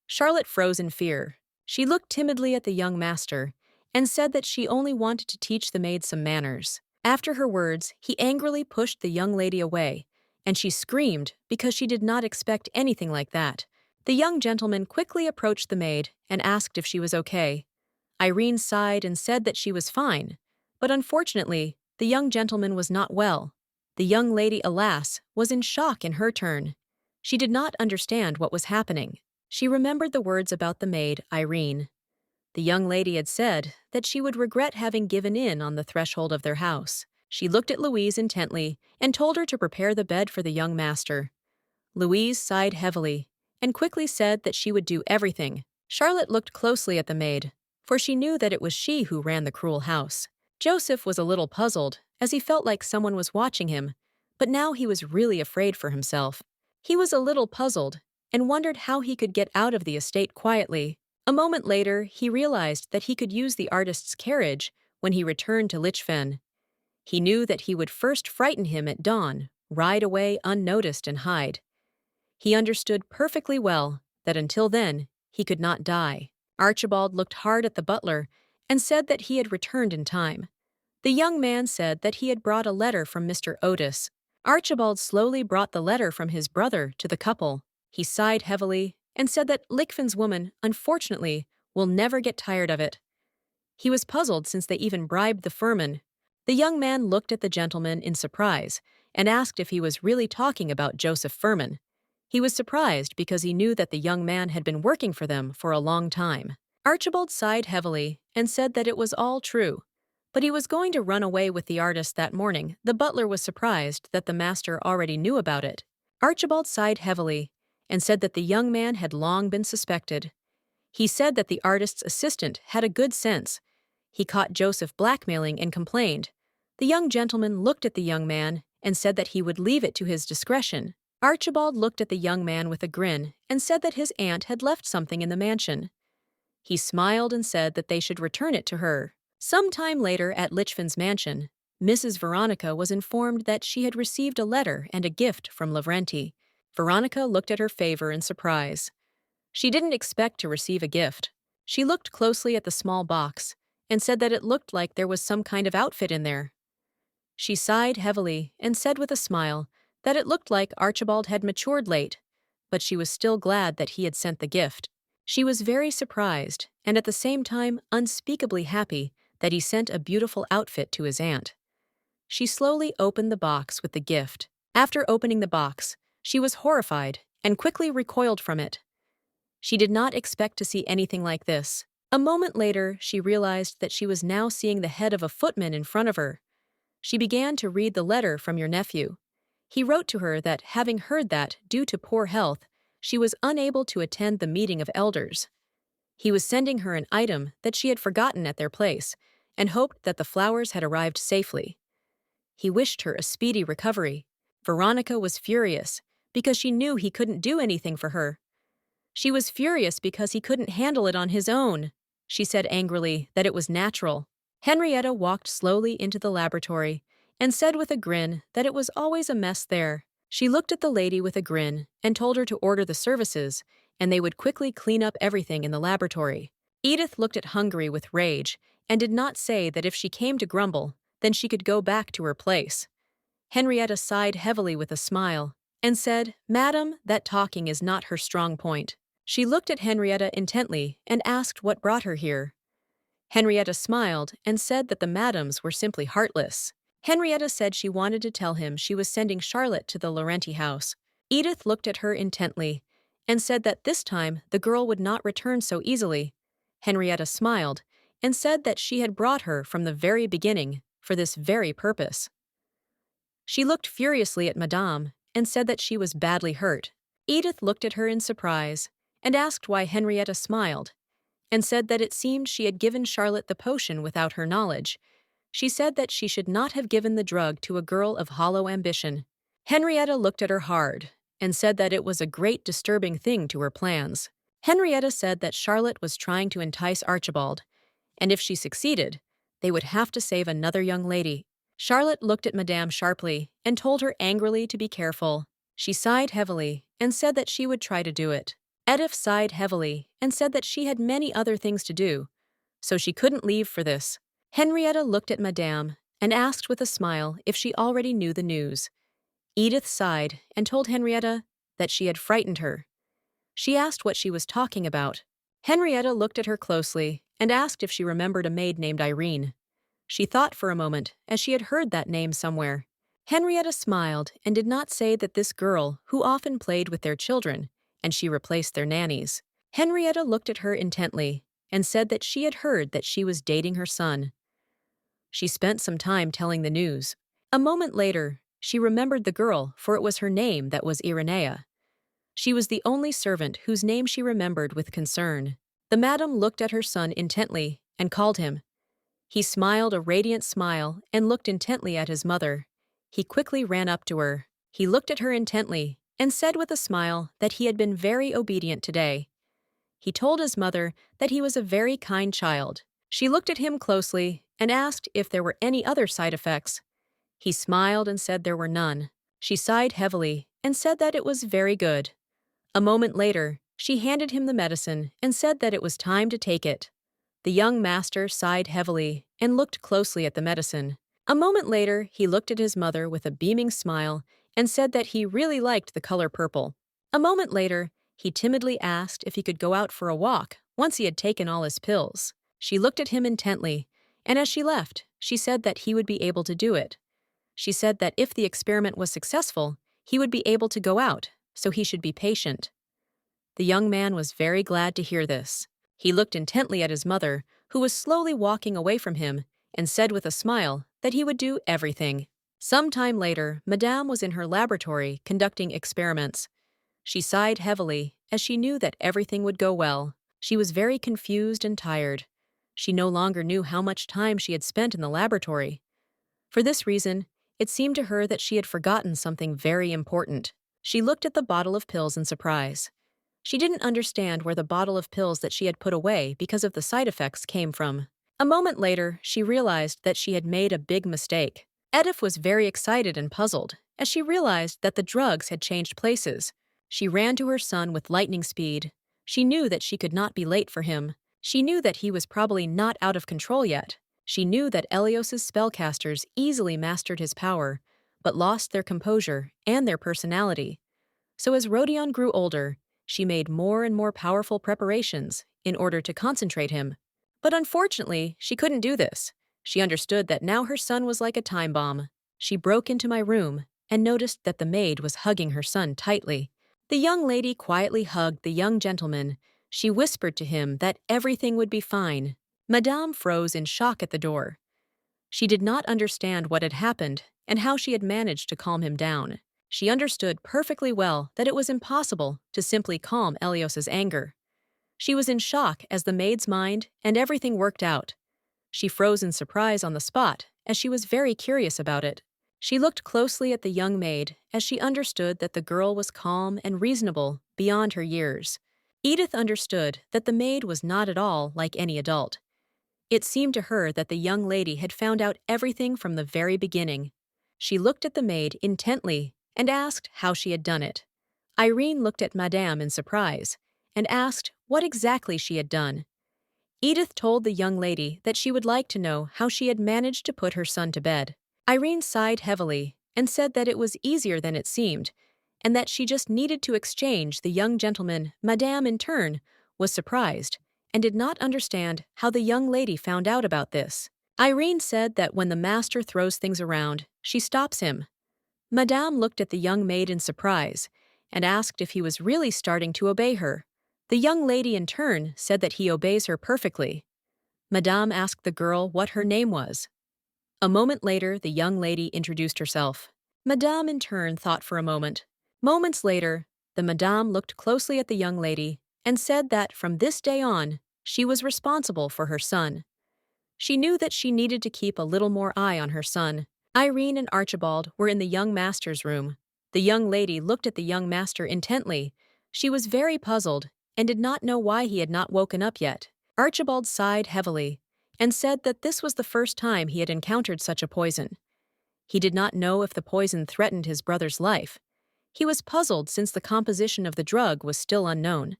Charlotte froze in fear. She looked timidly at the young master and said that she only wanted to teach the maid some manners. After her words, he angrily pushed the young lady away, and she screamed because she did not expect anything like that. The young gentleman quickly approached the maid and asked if she was okay. Irene sighed and said that she was fine, but unfortunately, the young gentleman was not well. The young lady, alas, was in shock in her turn. She did not understand what was happening. She remembered the words about the maid, Irene. The young lady had said that she would regret having given in on the threshold of their house. She looked at Louise intently and told her to prepare the bed for the young master. Louise sighed heavily and quickly said that she would do everything. Charlotte looked closely at the maid, for she knew that it was she who ran the cruel house. Joseph was a little puzzled, as he felt like someone was watching him, but now he was really afraid for himself. He was a little puzzled and wondered how he could get out of the estate quietly. A moment later, he realized that he could use the artist's carriage when he returned to Lichfen. He knew that he would first frighten him at dawn, ride away unnoticed and hide. He understood perfectly well that until then, he could not die. Archibald looked hard at the butler and said that he had returned in time. The young man said that he had brought a letter from Mr. Otis. Archibald slowly brought the letter from his brother to the couple. He sighed heavily and said that Lichfen's woman, unfortunately, will never get tired of it. He was puzzled since they even bribed the Furman. The young man looked at the gentleman in surprise and asked if he was really talking about Joseph Furman. He was surprised because he knew that the young man had been working for them for a long time. Archibald sighed heavily and said that it was all true, but he was going to run away with the artist that morning. The butler was surprised that the master already knew about it. Archibald sighed heavily and said that the young man had long been suspected. He said that the artist's assistant had a good sense. He caught Joseph blackmailing and complained. The young gentleman looked at the young man and said that he would leave it to his discretion. Archibald looked at the young man with a grin and said that his aunt had left something in the mansion. He smiled and said that they should return it to her. Some time later at Lichfen's mansion, Mrs. Veronica was informed that she had received a letter and a gift from Lavrenti. Veronica looked at her favor in surprise. She didn't expect to receive a gift. She looked closely at the small box and said that it looked like there was some kind of outfit in there. She sighed heavily and said with a smile that it looked like Archibald had matured late, but she was still glad that he had sent the gift. She was very surprised and at the same time unspeakably happy that he sent a beautiful outfit to his aunt. She slowly opened the box with the gift. After opening the box, she was horrified and quickly recoiled from it. She did not expect to see anything like this. A moment later, she realized that she was now seeing the head of a footman in front of her. She began to read the letter from your nephew. He wrote to her that, having heard that, due to poor health, she was unable to attend the meeting of elders. He was sending her an item that she had forgotten at their place and hoped that the flowers had arrived safely. He wished her a speedy recovery. Veronica was furious because she knew he couldn't do anything for her. She was furious because he couldn't handle it on his own. She said angrily that it was natural. Henrietta walked slowly into the laboratory and said with a grin that it was always a mess there. She looked at the lady with a grin and told her to order the services, and they would quickly clean up everything in the laboratory. Edith looked at Hungary with rage and did not say that if she came to grumble, then she could go back to her place. Henrietta sighed heavily with a smile and said, "Madam, that talking is not her strong point." She looked at Henrietta intently and asked what brought her here. Henrietta smiled and said that the madams were simply heartless. Henrietta said she wanted to tell him she was sending Charlotte to the Laurenti house. Edith looked at her intently and said that this time the girl would not return so easily. Henrietta smiled and said that she had brought her from the very beginning for this very purpose. She looked furiously at Madame and said that she was badly hurt. Edith looked at her in surprise and asked why Henrietta smiled, and said that it seemed she had given Charlotte the potion without her knowledge. She said that she should not have given the drug to a girl of hollow ambition. Henrietta looked at her hard and said that it was a great disturbing thing to her plans. Henrietta said that Charlotte was trying to entice Archibald, and if she succeeded, they would have to save another young lady. Charlotte looked at Madame sharply and told her angrily to be careful. She sighed heavily and said that she would try to do it. Edith sighed heavily and said that she had many other things to do, so she couldn't leave for this. Henrietta looked at Madame and asked with a smile if she already knew the news. Edith sighed and told Henrietta that she had frightened her. She asked what she was talking about. Henrietta looked at her closely and asked if she remembered a maid named Irene. She thought for a moment, as she had heard that name somewhere. Henrietta smiled and did not say that this girl who often played with their children, and she replaced their nannies. Henrietta looked at her intently and said that she had heard that she was dating her son. She spent some time telling the news. A moment later, she remembered the girl, for it was her name that was Irenea. She was the only servant whose name she remembered with concern. The madam looked at her son intently and called him. He smiled a radiant smile and looked intently at his mother. He quickly ran up to her. He looked at her intently and said with a smile that he had been very obedient today. He told his mother that he was a very kind child. She looked at him closely and asked if there were any other side effects. He smiled and said there were none. She sighed heavily and said that it was very good. A moment later, she handed him the medicine and said that it was time to take it. The young master sighed heavily and looked closely at the medicine. A moment later, he looked at his mother with a beaming smile and said that he really liked the color purple. A moment later, he timidly asked if he could go out for a walk once he had taken all his pills. She looked at him intently, and as she left, she said that he would be able to do it. She said that if the experiment was successful, he would be able to go out, so he should be patient. The young man was very glad to hear this. He looked intently at his mother, who was slowly walking away from him, and said with a smile that he would do everything. Some time later, Madame was in her laboratory conducting experiments. She sighed heavily as she knew that everything would go well. She was very confused and tired. She no longer knew how much time she had spent in the laboratory. For this reason, it seemed to her that she had forgotten something very important. She looked at the bottle of pills in surprise. She didn't understand where the bottle of pills that she had put away because of the side effects came from. A moment later, she realized that she had made a big mistake. Edith was very excited and puzzled as she realized that the drugs had changed places. She ran to her son with lightning speed. She knew that she could not be late for him. She knew that he was probably not out of control yet. She knew that Elios's spellcasters easily mastered his power, but lost their composure and their personality. So as Rodion grew older, She made more and more powerful preparations in order to concentrate him. But unfortunately, she couldn't do this. She understood that now her son was like a time bomb. She broke into my room and noticed that the maid was hugging her son tightly. The young lady quietly hugged the young gentleman. She whispered to him that everything would be fine. Madame froze in shock at the door. She did not understand what had happened and how she had managed to calm him down. She understood perfectly well that it was impossible to simply calm Elios's anger. She was in shock as the maid's mind and everything worked out. She froze in surprise on the spot as she was very curious about it. She looked closely at the young maid as she understood that the girl was calm and reasonable beyond her years. Edith understood that the maid was not at all like any adult. It seemed to her that the young lady had found out everything from the very beginning. She looked at the maid intently and asked how she had done it. Irene looked at Madame in surprise and asked what exactly she had done. Edith told the young lady that she would like to know how she had managed to put her son to bed. Irene sighed heavily and said that it was easier than it seemed, and that she just needed to exchange the young gentleman. Madame, in turn, was surprised and did not understand how the young lady found out about this. Irene said that when the master throws things around, she stops him. Madame looked at the young maid in surprise and asked if he was really starting to obey her. The young lady in turn said that he obeys her perfectly. Madame asked the girl what her name was. A moment later, the young lady introduced herself. Madame in turn thought for a moment. Moments later, the Madame looked closely at the young lady and said that from this day on, she was responsible for her son. She knew that she needed to keep a little more eye on her son. Irene and Archibald were in the young master's room. The young lady looked at the young master intently. She was very puzzled and did not know why he had not woken up yet. Archibald sighed heavily and said that this was the first time he had encountered such a poison. He did not know if the poison threatened his brother's life. He was puzzled since the composition of the drug was still unknown.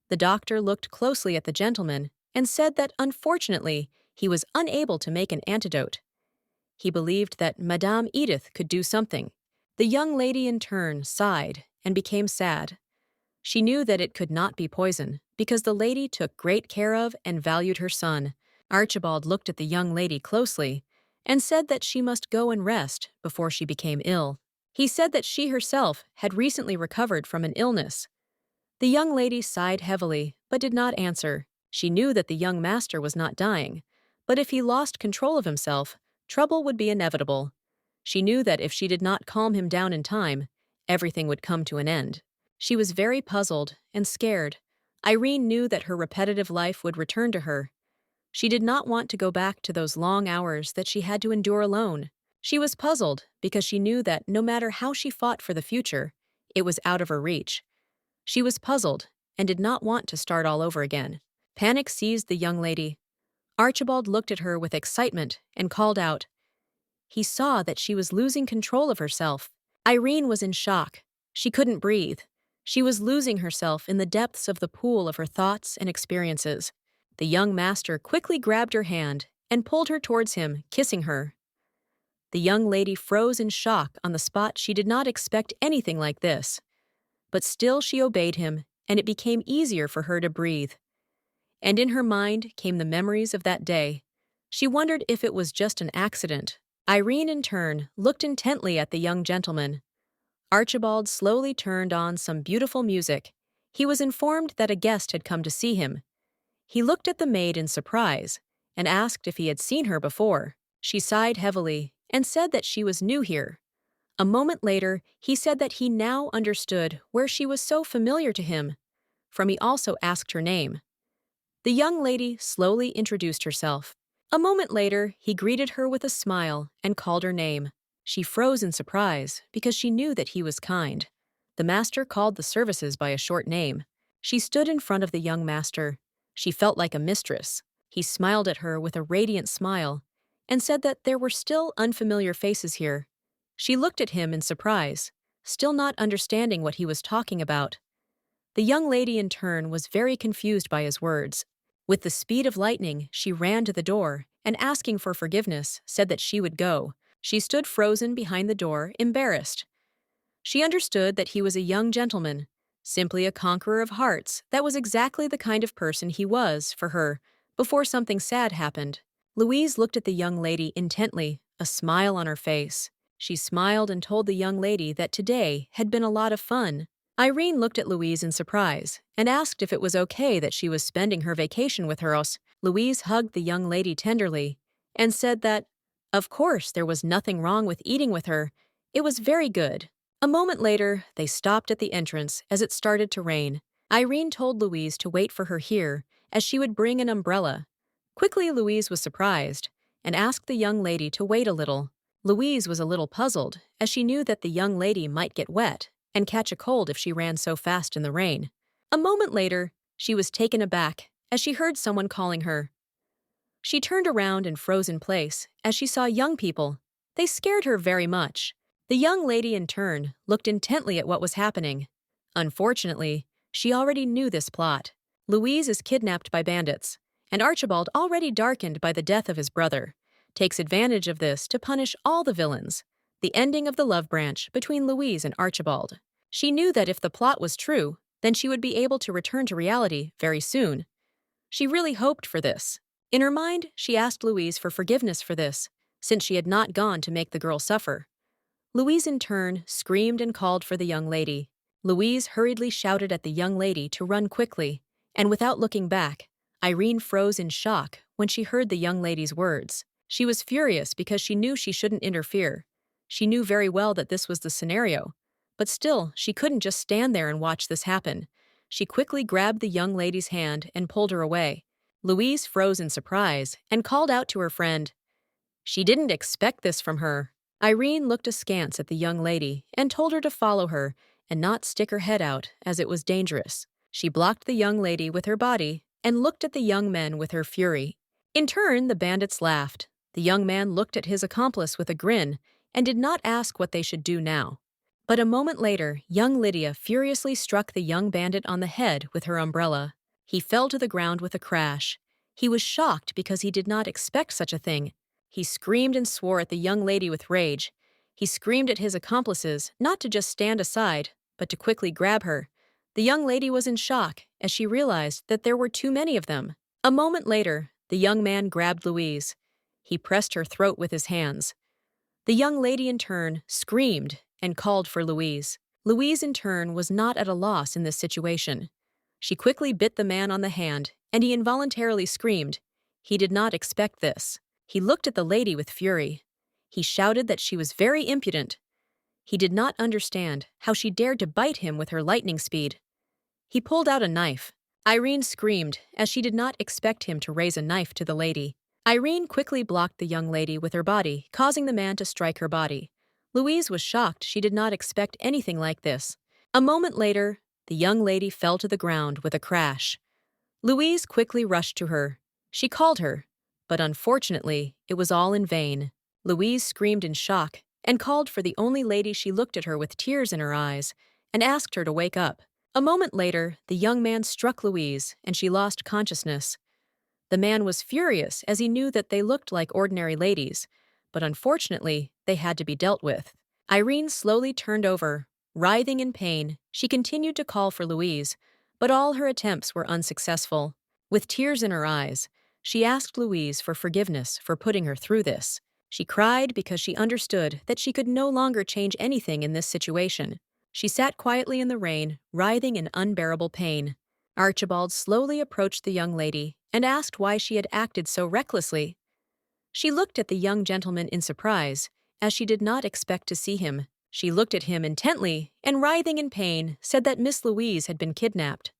The doctor looked closely at the gentleman and said that unfortunately he was unable to make an antidote. He believed that Madame Edith could do something. The young lady in turn sighed and became sad. She knew that it could not be poison because the lady took great care of and valued her son. Archibald looked at the young lady closely and said that she must go and rest before she became ill. He said that she herself had recently recovered from an illness. The young lady sighed heavily but did not answer. She knew that the young master was not dying, but if he lost control of himself, trouble would be inevitable. She knew that if she did not calm him down in time, everything would come to an end. She was very puzzled and scared. Irene knew that her repetitive life would return to her. She did not want to go back to those long hours that she had to endure alone. She was puzzled because she knew that no matter how she fought for the future, it was out of her reach. She was puzzled and did not want to start all over again. Panic seized the young lady. Archibald looked at her with excitement and called out. He saw that she was losing control of herself. Irene was in shock. She couldn't breathe. She was losing herself in the depths of the pool of her thoughts and experiences. The young master quickly grabbed her hand and pulled her towards him, kissing her. The young lady froze in shock on the spot. She did not expect anything like this. But still she obeyed him, and it became easier for her to breathe. And in her mind came the memories of that day. She wondered if it was just an accident. Irene, in turn, looked intently at the young gentleman. Archibald slowly turned on some beautiful music. He was informed that a guest had come to see him. He looked at the maid in surprise and asked if he had seen her before. She sighed heavily and said that she was new here. A moment later, he said that he now understood where she was so familiar to him. He also asked her name. The young lady slowly introduced herself. A moment later, he greeted her with a smile and called her name. She froze in surprise because she knew that he was kind. The master called the services by a short name. She stood in front of the young master. She felt like a mistress. He smiled at her with a radiant smile and said that there were still unfamiliar faces here. She looked at him in surprise, still not understanding what he was talking about. The young lady in turn was very confused by his words. With the speed of lightning, she ran to the door and, asking for forgiveness, said that she would go. She stood frozen behind the door, embarrassed. She understood that he was a young gentleman, Simply a conqueror of hearts. That was exactly the kind of person he was for her before something sad happened. Louise looked at the young lady intently, a smile on her face. She smiled and told the young lady that today had been a lot of fun. Irene looked at Louise in surprise and asked if it was okay that she was spending her vacation with her. Louise hugged the young lady tenderly and said that, of course, there was nothing wrong with eating with her. It was very good. A moment later, they stopped at the entrance as it started to rain. Irene told Louise to wait for her here, as she would bring an umbrella. Quickly, Louise was surprised and asked the young lady to wait a little. Louise was a little puzzled, as she knew that the young lady might get wet and catch a cold if she ran so fast in the rain. A moment later, she was taken aback as she heard someone calling her. She turned around and froze in place as she saw young people. They scared her very much. The young lady, in turn, looked intently at what was happening. Unfortunately, she already knew this plot. Louise is kidnapped by bandits, and Archibald, already darkened by the death of his brother, takes advantage of this to punish all the villains. The ending of the love branch between Louise and Archibald. She knew that if the plot was true, then she would be able to return to reality very soon. She really hoped for this. In her mind, she asked Louise for forgiveness for this, since she had not gone to make the girl suffer. Louise, in turn, screamed and called for the young lady. Louise hurriedly shouted at the young lady to run quickly, and without looking back, Irene froze in shock when she heard the young lady's words. She was furious because she knew she shouldn't interfere. She knew very well that this was the scenario, but still, she couldn't just stand there and watch this happen. She quickly grabbed the young lady's hand and pulled her away. Louise froze in surprise and called out to her friend. She didn't expect this from her. Irene looked askance at the young lady and told her to follow her and not stick her head out, as it was dangerous. She blocked the young lady with her body and looked at the young men with her fury. In turn, the bandits laughed. The young man looked at his accomplice with a grin and did not ask what they should do now. But a moment later, young Lydia furiously struck the young bandit on the head with her umbrella. He fell to the ground with a crash. He was shocked because he did not expect such a thing. He screamed and swore at the young lady with rage. He screamed at his accomplices not to just stand aside, but to quickly grab her. The young lady was in shock as she realized that there were too many of them. A moment later, the young man grabbed Louise. He pressed her throat with his hands. The young lady, in turn, screamed and called for Louise. Louise, in turn, was not at a loss in this situation. She quickly bit the man on the hand, and he involuntarily screamed. He did not expect this. He looked at the lady with fury. He shouted that she was very impudent. He did not understand how she dared to bite him with her lightning speed. He pulled out a knife. Irene screamed, as she did not expect him to raise a knife to the lady. Irene quickly blocked the young lady with her body, causing the man to strike her body. Louise was shocked. She did not expect anything like this. A moment later, the young lady fell to the ground with a crash. Louise quickly rushed to her. She called her, but unfortunately, it was all in vain. Louise screamed in shock and called for the only lady. She looked at her with tears in her eyes and asked her to wake up. A moment later, the young man struck Louise and she lost consciousness. The man was furious as he knew that they looked like ordinary ladies, but unfortunately, they had to be dealt with. Irene slowly turned over. Writhing in pain, she continued to call for Louise, but all her attempts were unsuccessful. With tears in her eyes, she asked Louise for forgiveness for putting her through this. She cried because she understood that she could no longer change anything in this situation. She sat quietly in the rain, writhing in unbearable pain. Archibald slowly approached the young lady and asked why she had acted so recklessly. She looked at the young gentleman in surprise, as she did not expect to see him. She looked at him intently and, writhing in pain, said that Miss Louise had been kidnapped.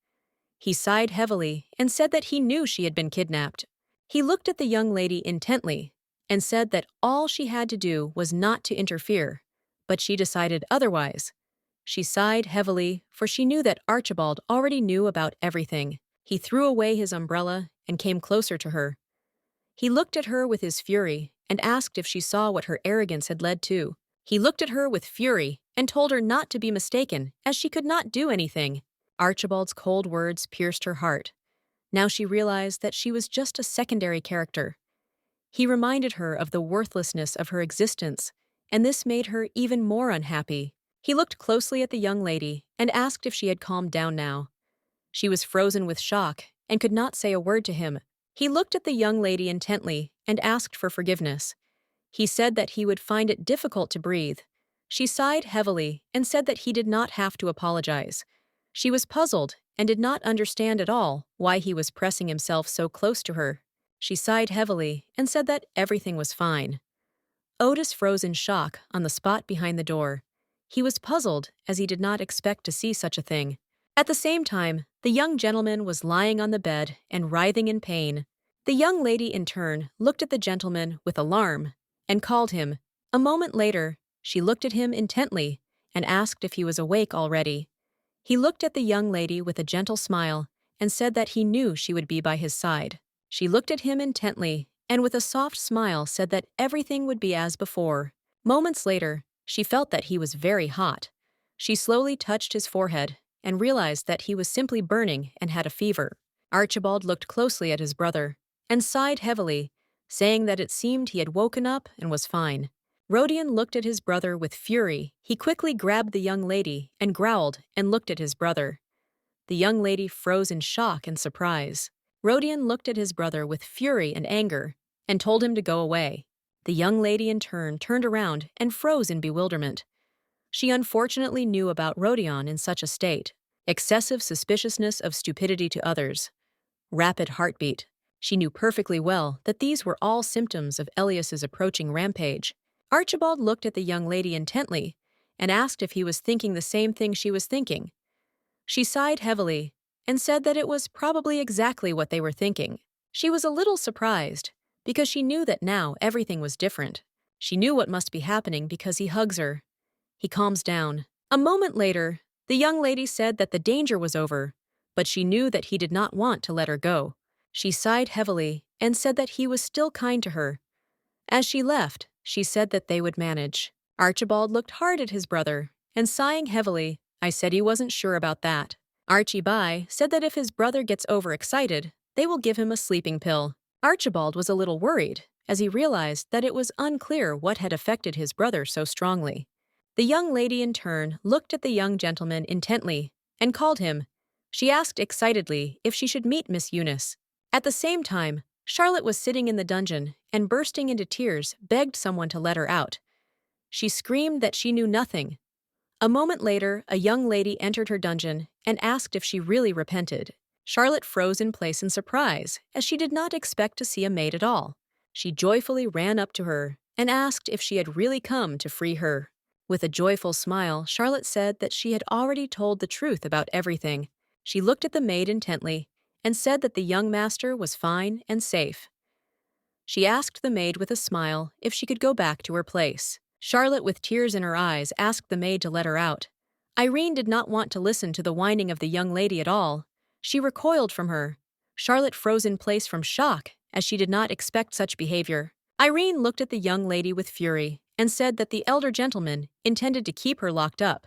He sighed heavily and said that he knew she had been kidnapped. He looked at the young lady intently and said that all she had to do was not to interfere, but she decided otherwise. She sighed heavily, for she knew that Archibald already knew about everything. He threw away his umbrella and came closer to her. He looked at her with his fury and asked if she saw what her arrogance had led to. He looked at her with fury and told her not to be mistaken, as she could not do anything. Archibald's cold words pierced her heart. Now she realized that she was just a secondary character. He reminded her of the worthlessness of her existence, and this made her even more unhappy. He looked closely at the young lady and asked if she had calmed down now. She was frozen with shock and could not say a word to him. He looked at the young lady intently and asked for forgiveness. He said that he would find it difficult to breathe. She sighed heavily and said that he did not have to apologize. She was puzzled and did not understand at all why he was pressing himself so close to her. She sighed heavily and said that everything was fine. Otis froze in shock on the spot behind the door. He was puzzled as he did not expect to see such a thing. At the same time, the young gentleman was lying on the bed and writhing in pain. The young lady in turn looked at the gentleman with alarm and called him. A moment later, she looked at him intently and asked if he was awake already. He looked at the young lady with a gentle smile and said that he knew she would be by his side. She looked at him intently and with a soft smile said that everything would be as before. Moments later, she felt that he was very hot. She slowly touched his forehead and realized that he was simply burning and had a fever. Archibald looked closely at his brother and sighed heavily, saying that it seemed he had woken up and was fine. Rodion looked at his brother with fury. He quickly grabbed the young lady and growled and looked at his brother. The young lady froze in shock and surprise. Rodion looked at his brother with fury and anger and told him to go away. The young lady in turn turned around and froze in bewilderment. She unfortunately knew about Rodion in such a state. Excessive suspiciousness of stupidity to others. Rapid heartbeat. She knew perfectly well that these were all symptoms of Elias's approaching rampage. Archibald looked at the young lady intently and asked if he was thinking the same thing she was thinking. She sighed heavily and said that it was probably exactly what they were thinking. She was a little surprised because she knew that now everything was different. She knew what must be happening because he hugs her. He calms down. A moment later, the young lady said that the danger was over, but she knew that he did not want to let her go. She sighed heavily and said that he was still kind to her. As she left, she said that they would manage. Archibald looked hard at his brother and sighing heavily, I said he wasn't sure about that. Archibald said that if his brother gets overexcited, they will give him a sleeping pill. Archibald was a little worried as he realized that it was unclear what had affected his brother so strongly. The young lady in turn looked at the young gentleman intently and called him. She asked excitedly if she should meet Miss Eunice. At the same time, Charlotte was sitting in the dungeon and bursting into tears begged someone to let her out. She screamed that she knew nothing. A moment later, a young lady entered her dungeon and asked if she really repented. Charlotte froze in place in surprise as she did not expect to see a maid at all. She joyfully ran up to her and asked if she had really come to free her. With a joyful smile, Charlotte said that she had already told the truth about everything. She looked at the maid intently and said that the young master was fine and safe. She asked the maid with a smile if she could go back to her place. Charlotte, with tears in her eyes, asked the maid to let her out. Irene did not want to listen to the whining of the young lady at all. She recoiled from her. Charlotte froze in place from shock as she did not expect such behavior. Irene looked at the young lady with fury and said that the elder gentleman intended to keep her locked up.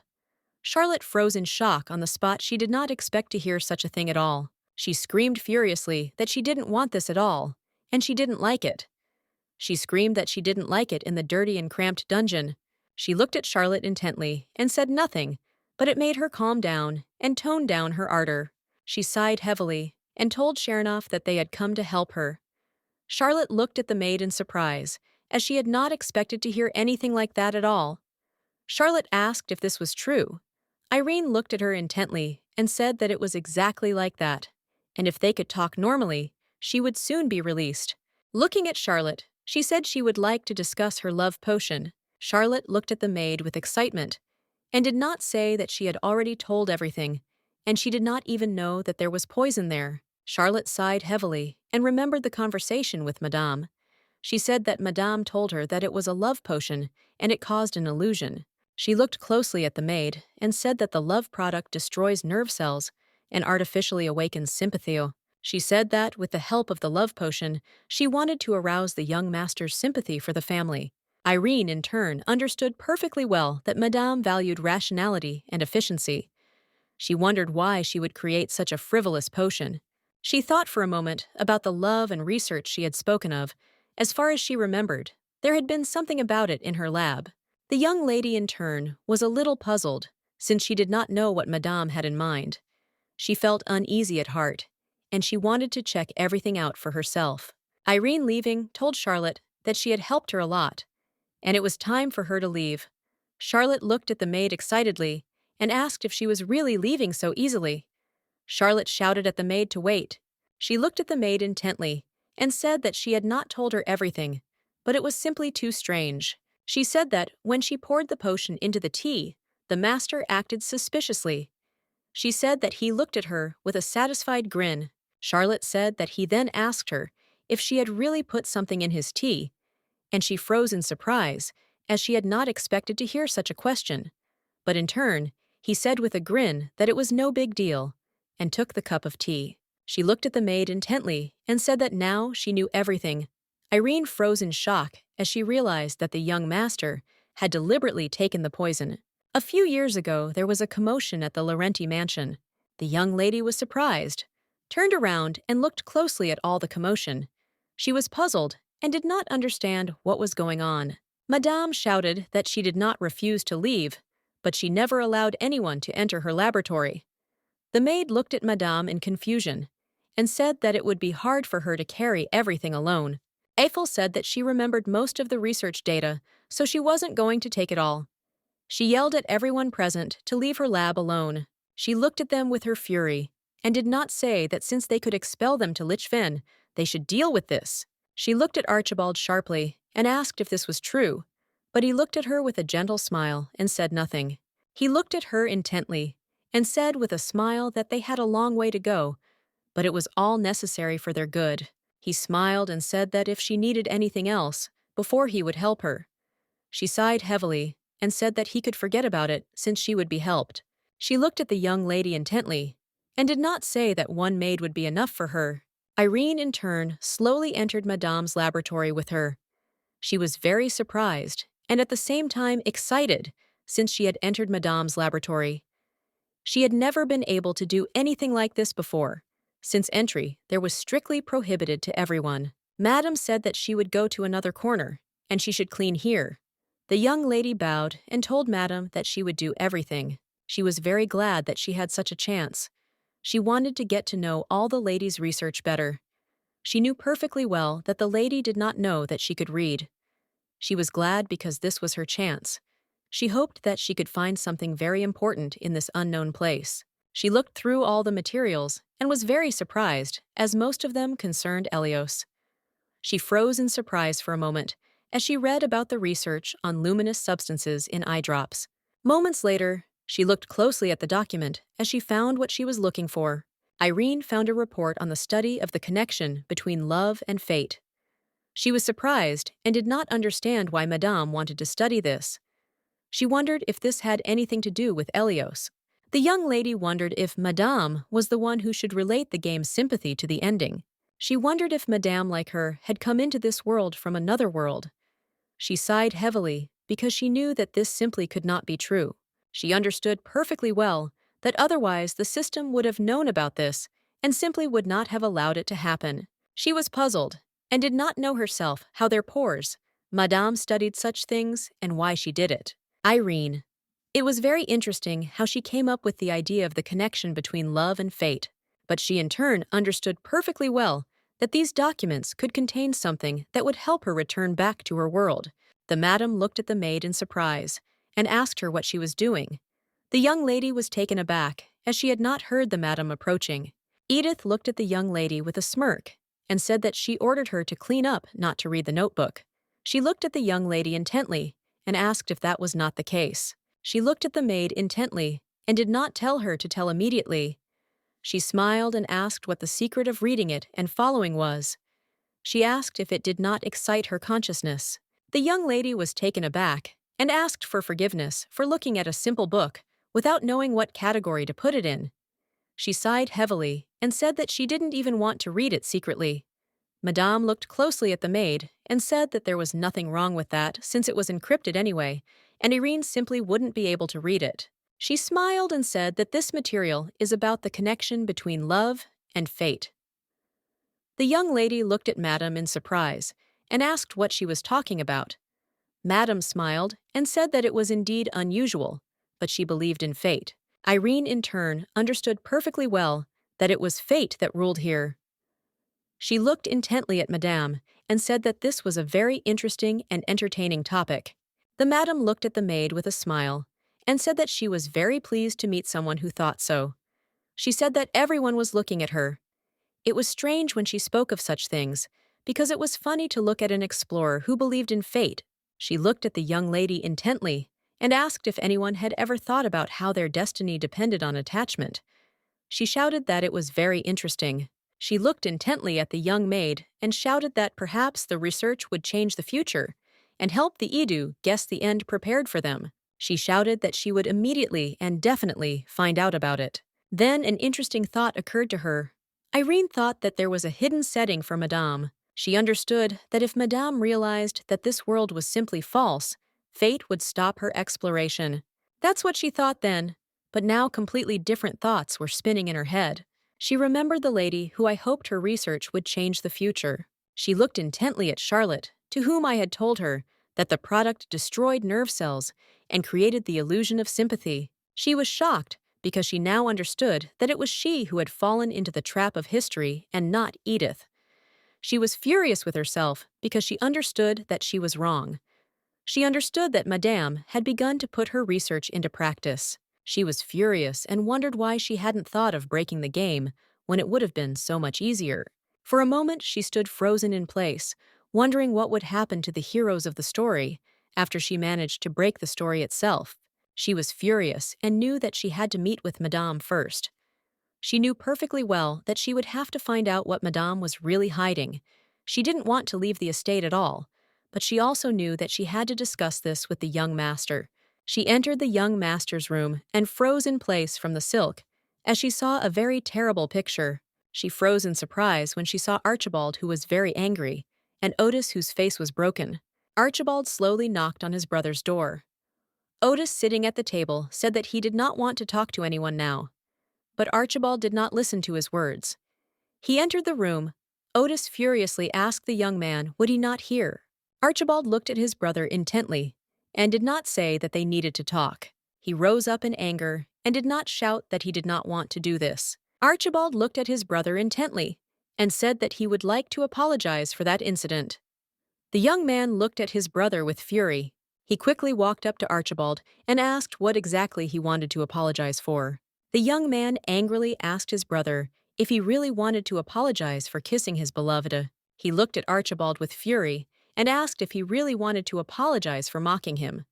Charlotte froze in shock on the spot. She did not expect to hear such a thing at all. She screamed furiously that she didn't want this at all, and she didn't like it. She screamed that she didn't like it in the dirty and cramped dungeon. She looked at Charlotte intently and said nothing, but it made her calm down and tone down her ardor. She sighed heavily and told Chernoff that they had come to help her. Charlotte looked at the maid in surprise, as she had not expected to hear anything like that at all. Charlotte asked if this was true. Irene looked at her intently and said that it was exactly like that, and if they could talk normally, she would soon be released. Looking at Charlotte, she said she would like to discuss her love potion. Charlotte looked at the maid with excitement and did not say that she had already told everything, and she did not even know that there was poison there. Charlotte sighed heavily and remembered the conversation with Madame. She said that Madame told her that it was a love potion and it caused an illusion. She looked closely at the maid and said that the love product destroys nerve cells and artificially awakens sympathy. She said that, with the help of the love potion, she wanted to arouse the young master's sympathy for the family. Irene, in turn, understood perfectly well that Madame valued rationality and efficiency. She wondered why she would create such a frivolous potion. She thought for a moment about the love and research she had spoken of. As far as she remembered, there had been something about it in her lab. The young lady, in turn, was a little puzzled, since she did not know what Madame had in mind. She felt uneasy at heart, and she wanted to check everything out for herself. Irene, leaving, told Charlotte that she had helped her a lot, and it was time for her to leave. Charlotte looked at the maid excitedly and asked if she was really leaving so easily. Charlotte shouted at the maid to wait. She looked at the maid intently and said that she had not told her everything, but it was simply too strange. She said that when she poured the potion into the tea, the master acted suspiciously. She said that he looked at her with a satisfied grin. Charlotte said that he then asked her if she had really put something in his tea, and she froze in surprise, as she had not expected to hear such a question. But in turn, he said with a grin that it was no big deal, and took the cup of tea. She looked at the maid intently and said that now she knew everything. Irene froze in shock as she realized that the young master had deliberately taken the poison. A few years ago, there was a commotion at the Laurenti mansion. The young lady was surprised, turned around, and looked closely at all the commotion. She was puzzled and did not understand what was going on. Madame shouted that she did not refuse to leave, but she never allowed anyone to enter her laboratory. The maid looked at Madame in confusion and said that it would be hard for her to carry everything alone. Eiffel said that she remembered most of the research data, so she wasn't going to take it all. She yelled at everyone present to leave her lab alone. She looked at them with her fury and did not say that since they could expel them to Lichfen, they should deal with this. She looked at Archibald sharply and asked if this was true, but he looked at her with a gentle smile and said nothing. He looked at her intently and said with a smile that they had a long way to go, but it was all necessary for their good. He smiled and said that if she needed anything else, before he would help her. She sighed heavily and said that he could forget about it since she would be helped. She looked at the young lady intently and did not say that one maid would be enough for her. Irene, in turn, slowly entered Madame's laboratory with her. She was very surprised and at the same time excited since she had entered Madame's laboratory. She had never been able to do anything like this before. Since entry, there was strictly prohibited to everyone. Madame said that she would go to another corner, and she should clean here. The young lady bowed and told Madame that she would do everything. She was very glad that she had such a chance. She wanted to get to know all the lady's research better. She knew perfectly well that the lady did not know that she could read. She was glad because this was her chance. She hoped that she could find something very important in this unknown place. She looked through all the materials and was very surprised, as most of them concerned Elios. She froze in surprise for a moment as she read about the research on luminous substances in eye drops. Moments later, she looked closely at the document as she found what she was looking for. Irene found a report on the study of the connection between love and fate. She was surprised and did not understand why Madame wanted to study this. She wondered if this had anything to do with Elios. The young lady wondered if Madame was the one who should relate the game's sympathy to the ending. She wondered if Madame, like her, had come into this world from another world. She sighed heavily because she knew that this simply could not be true. She understood perfectly well that otherwise the system would have known about this and simply would not have allowed it to happen. She was puzzled and did not know herself how their pores. Madame studied such things and why she did it. Irene. It was very interesting how she came up with the idea of the connection between love and fate, but she in turn understood perfectly well that these documents could contain something that would help her return back to her world. The madam looked at the maid in surprise and asked her what she was doing. The young lady was taken aback, as she had not heard the madam approaching. Edith looked at the young lady with a smirk and said that she ordered her to clean up, not to read the notebook. She looked at the young lady intently and asked if that was not the case. She looked at the maid intently and did not tell her to tell immediately. She smiled and asked what the secret of reading it and following was. She asked if it did not excite her consciousness. The young lady was taken aback and asked for forgiveness for looking at a simple book without knowing what category to put it in. She sighed heavily and said that she didn't even want to read it secretly. Madame looked closely at the maid and said that there was nothing wrong with that since it was encrypted anyway, and Irene simply wouldn't be able to read it. She smiled and said that this material is about the connection between love and fate. The young lady looked at Madame in surprise and asked what she was talking about. Madame smiled and said that it was indeed unusual, but she believed in fate. Irene, in turn, understood perfectly well that it was fate that ruled here. She looked intently at Madame and said that this was a very interesting and entertaining topic. The Madame looked at the maid with a smile and said that she was very pleased to meet someone who thought so. She said that everyone was looking at her. It was strange when she spoke of such things, because it was funny to look at an explorer who believed in fate. She looked at the young lady intently and asked if anyone had ever thought about how their destiny depended on attachment. She shouted that it was very interesting. She looked intently at the young maid and shouted that perhaps the research would change the future and help the Edu guess the end prepared for them. She shouted that she would immediately and definitely find out about it. Then an interesting thought occurred to her. Irene thought that there was a hidden setting for Madame. She understood that if Madame realized that this world was simply false, fate would stop her exploration. That's what she thought then, but now completely different thoughts were spinning in her head. She remembered the lady who I hoped her research would change the future. She looked intently at Charlotte, to whom I had told her that the product destroyed nerve cells and created the illusion of sympathy. She was shocked because she now understood that it was she who had fallen into the trap of history and not Edith. She was furious with herself because she understood that she was wrong. She understood that Madame had begun to put her research into practice. She was furious and wondered why she hadn't thought of breaking the game when it would have been so much easier. For a moment, she stood frozen in place, wondering what would happen to the heroes of the story after she managed to break the story itself. She was furious and knew that she had to meet with Madame first. She knew perfectly well that she would have to find out what Madame was really hiding. She didn't want to leave the estate at all, but she also knew that she had to discuss this with the young master. She entered the young master's room and froze in place from the silk as she saw a very terrible picture. She froze in surprise when she saw Archibald, who was very angry, and Otis, whose face was broken. Archibald slowly knocked on his brother's door. Otis, sitting at the table, said that he did not want to talk to anyone now. But Archibald did not listen to his words. He entered the room. Otis furiously asked the young man, would he not hear? Archibald looked at his brother intently and did not say that they needed to talk. He rose up in anger and did not shout that he did not want to do this. Archibald looked at his brother intently and said that he would like to apologize for that incident. The young man looked at his brother with fury. He quickly walked up to Archibald and asked what exactly he wanted to apologize for. The young man angrily asked his brother if he really wanted to apologize for kissing his beloved. He looked at Archibald with fury and asked if he really wanted to apologize for mocking him.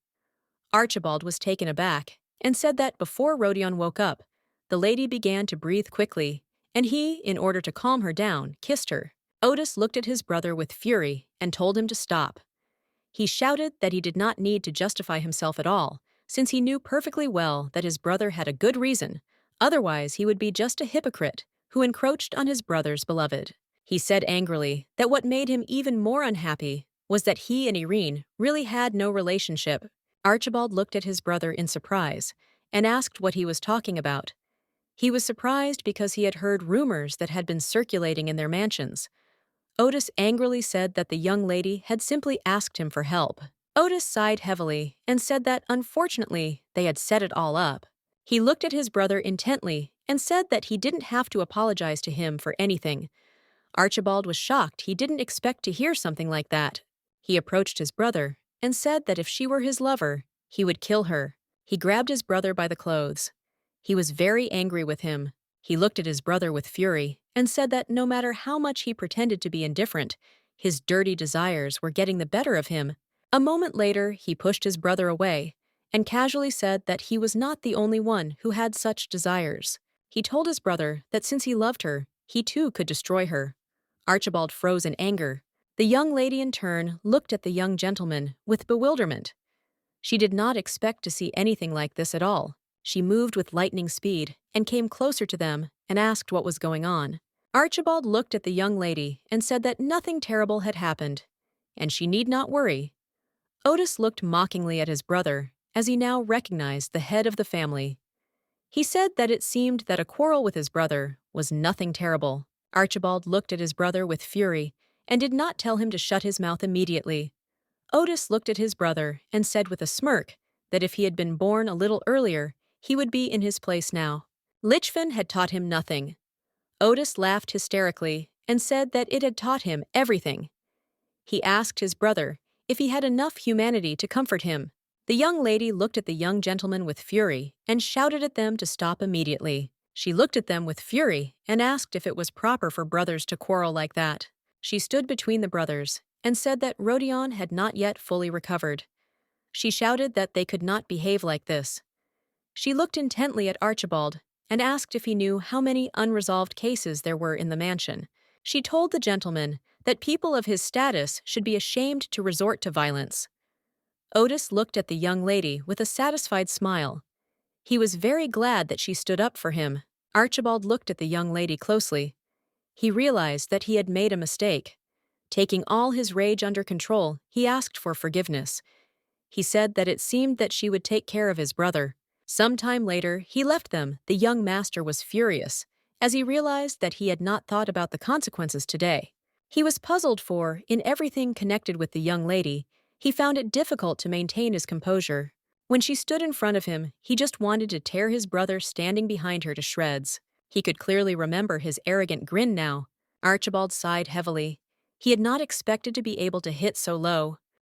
Archibald was taken aback and said that before Rodion woke up, the lady began to breathe quickly, and he, in order to calm her down, kissed her. Otis looked at his brother with fury and told him to stop. He shouted that he did not need to justify himself at all, since he knew perfectly well that his brother had a good reason. Otherwise, he would be just a hypocrite who encroached on his brother's beloved. He said angrily that what made him even more unhappy was that he and Irene really had no relationship. Archibald looked at his brother in surprise and asked what he was talking about. He was surprised because he had heard rumors that had been circulating in their mansions. Otis angrily said that the young lady had simply asked him for help. Otis sighed heavily and said that, unfortunately, they had set it all up. He looked at his brother intently and said that he didn't have to apologize to him for anything. Archibald was shocked. He didn't expect to hear something like that. He approached his brother and said that if she were his lover, he would kill her. He grabbed his brother by the clothes. He was very angry with him. He looked at his brother with fury and said that no matter how much he pretended to be indifferent, his dirty desires were getting the better of him. A moment later, he pushed his brother away and casually said that he was not the only one who had such desires. He told his brother that since he loved her, he too could destroy her. Archibald froze in anger. The young lady in turn looked at the young gentleman with bewilderment. She did not expect to see anything like this at all. She moved with lightning speed and came closer to them and asked what was going on. Archibald looked at the young lady and said that nothing terrible had happened, and she need not worry. Otis looked mockingly at his brother as he now recognized the head of the family. He said that it seemed that a quarrel with his brother was nothing terrible. Archibald looked at his brother with fury and did not tell him to shut his mouth immediately. Otis looked at his brother and said with a smirk that if he had been born a little earlier, he would be in his place now. Lichfin had taught him nothing. Otis laughed hysterically and said that it had taught him everything. He asked his brother if he had enough humanity to comfort him. The young lady looked at the young gentleman with fury and shouted at them to stop immediately. She looked at them with fury and asked if it was proper for brothers to quarrel like that. She stood between the brothers and said that Rodion had not yet fully recovered. She shouted that they could not behave like this. She looked intently at Archibald and asked if he knew how many unresolved cases there were in the mansion. She told the gentleman that people of his status should be ashamed to resort to violence. Otis looked at the young lady with a satisfied smile. He was very glad that she stood up for him. Archibald looked at the young lady closely. He realized that he had made a mistake. Taking all his rage under control, he asked for forgiveness. He said that it seemed that she would take care of his brother. Some time later, he left them. The young master was furious, as he realized that he had not thought about the consequences today. He was puzzled for, in everything connected with the young lady, he found it difficult to maintain his composure. When she stood in front of him, he just wanted to tear his brother standing behind her to shreds. He could clearly remember his arrogant grin now. Archibald sighed heavily. He had not expected to be able to hit so low.